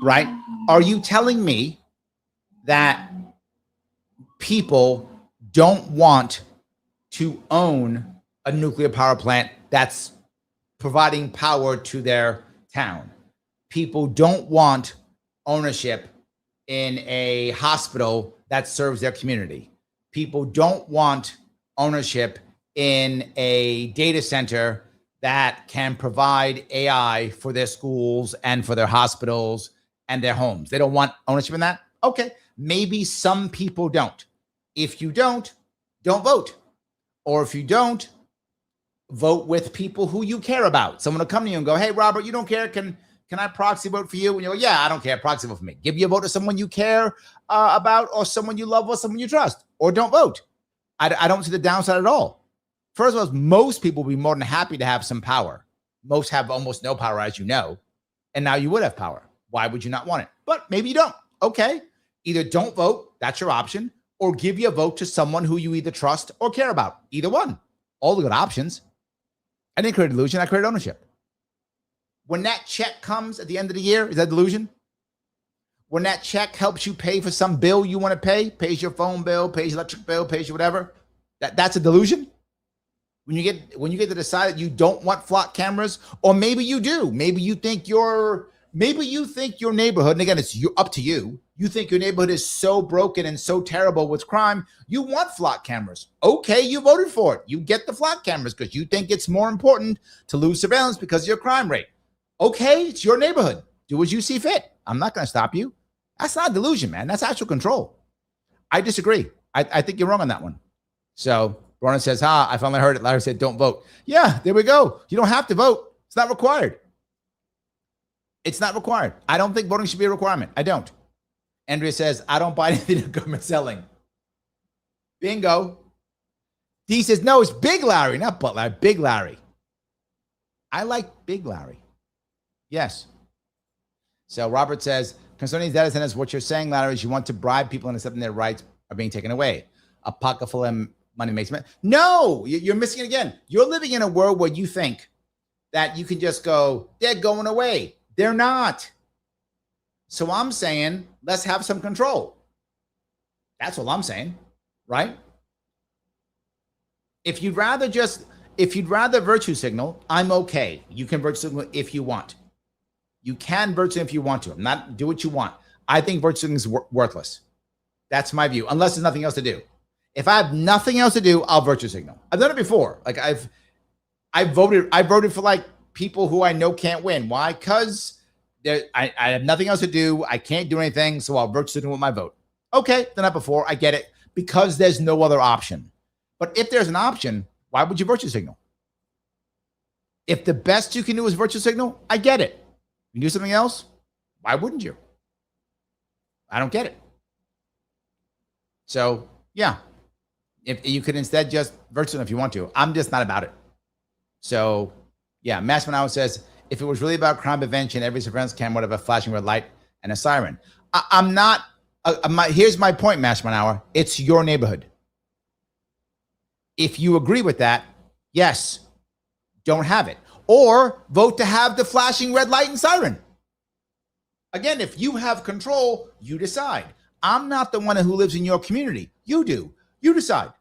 Right? Are you telling me that people don't want to own a nuclear power plant that's providing power to their town. People don't want ownership in a hospital that serves their community. People don't want ownership in a data center that can provide AI for their schools and for their hospitals and their homes. They don't want ownership in that. Okay, maybe some people don't. If you don't vote. Or if you don't, vote with people who you care about. Someone will come to you and go, hey, Robert, you don't care. Can I proxy vote for you? And you go, yeah, I don't care. Proxy vote for me. Give you a vote to someone you care about, or someone you love, or someone you trust, or don't vote. I don't see the downside at all. First of all, most people will be more than happy to have some power. Most have almost no power, as you know. And now you would have power. Why would you not want it? But maybe you don't. Okay. Either don't vote, that's your option, or give your vote to someone who you either trust or care about. Either one. All the good options. I didn't create delusion. I created ownership. When that check comes at the end of the year, is that delusion? When that check helps you pay for some bill you want to pay, pays your phone bill, pays your electric bill, pays your whatever, that's a delusion? When you get to decide that you don't want flock cameras, or maybe you do. Maybe you think your neighborhood, and again, it's up to you. You think your neighborhood is so broken and so terrible with crime, you want flock cameras. Okay, you voted for it. You get the flock cameras because you think it's more important to lose surveillance because of your crime rate. Okay, it's your neighborhood. Do as you see fit. I'm not going to stop you. That's not delusion, man. That's actual control. I disagree. I think you're wrong on that one. So Ronan says, I finally heard it. Larry said, don't vote. Yeah, there we go. You don't have to vote. It's not required. It's not required. I don't think voting should be a requirement. I don't. Andrea says, I don't buy anything the government's selling. Bingo. D says, no, it's Big Larry, not Butt Larry. Big Larry. I like Big Larry. Yes. So Robert says, concerning these data centers, what you're saying, Larry, is you want to bribe people into accepting their rights are being taken away. A pocket full of money makes money. No, you're missing it again. You're living in a world where you think that you can just go, they're going away. They're not. So I'm saying, let's have some control. That's all I'm saying, right? If you'd rather virtue signal, I'm okay. You can virtue signal if you want. You can virtue signal if you want to. Not do what you want. I think virtue signaling is worthless. That's my view, unless there's nothing else to do. If I have nothing else to do, I'll virtue signal. I've done it before. Like I voted for like people who I know can't win. Why? Because I have nothing else to do. I can't do anything, so I'll virtue signal with my vote. Okay, done that before. I get it. Because there's no other option. But if there's an option, why would you virtue signal? If the best you can do is virtue signal, I get it. You do something else, why wouldn't you? I don't get it. So, yeah. If you could instead just virtue signal if you want to. I'm just not about it. So, yeah, Mass Manow says, if it was really about crime prevention, every surveillance camera would have a flashing red light and a siren. I'm not. Here's my point, Mass Manow. It's your neighborhood. If you agree with that, yes, don't have it. Or vote to have the flashing red light and siren. Again, if you have control, you decide. I'm not the one who lives in your community. You do. You decide.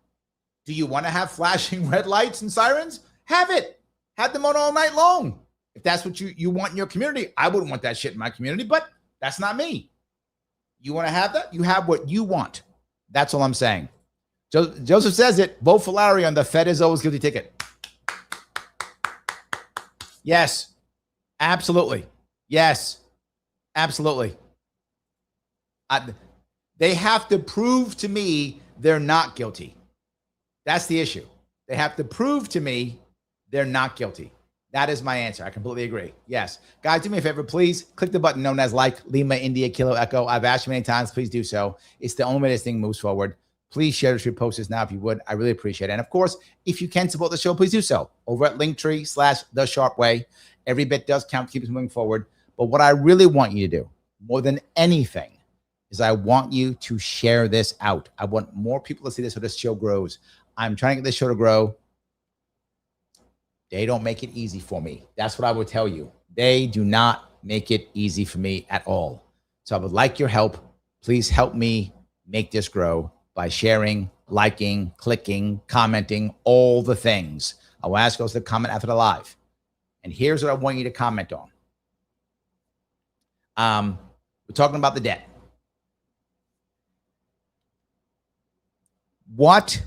Do you want to have flashing red lights and sirens? Have it. Have them on all night long. If that's what you want in your community, I wouldn't want that shit in my community, but that's not me. You want to have that? You have what you want. That's all I'm saying. Joseph says it. Vote for Larry on the Fed is always guilty ticket. Yes, absolutely. Yes, absolutely. They have to prove to me they're not guilty. That's the issue. They have to prove to me they're not guilty. That is my answer. I completely agree. Yes. Guys, do me a favor, please. Click the button known as like Lima, India, Kilo, Echo. I've asked you many times. Please do so. It's the only way this thing moves forward. Please share this, repost this now if you would. I really appreciate it. And of course, if you can support the show, please do so over at Linktree/The Sharpe Way. Every bit does count to keep us moving forward. But what I really want you to do more than anything is I want you to share this out. I want more people to see this so this show grows. I'm trying to get this show to grow. They don't make it easy for me. That's what I would tell you. They do not make it easy for me at all. So I would like your help. Please help me make this grow by sharing, liking, clicking, commenting, all the things. I will ask those to comment after the live. And here's what I want you to comment on. We're talking about the debt. What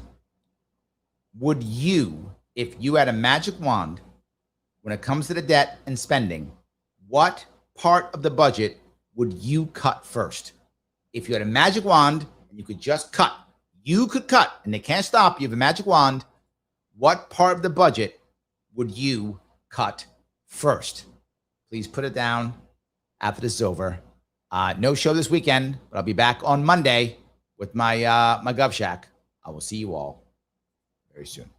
would you, if you had a magic wand, when it comes to the debt and spending, what part of the budget would you cut first? If you had a magic wand and you could just cut, you could cut, and they can't stop you. You have a magic wand. What part of the budget would you cut first? Please put it down after this is over. No show this weekend, but I'll be back on Monday with my my Gov Shack. I will see you all very soon.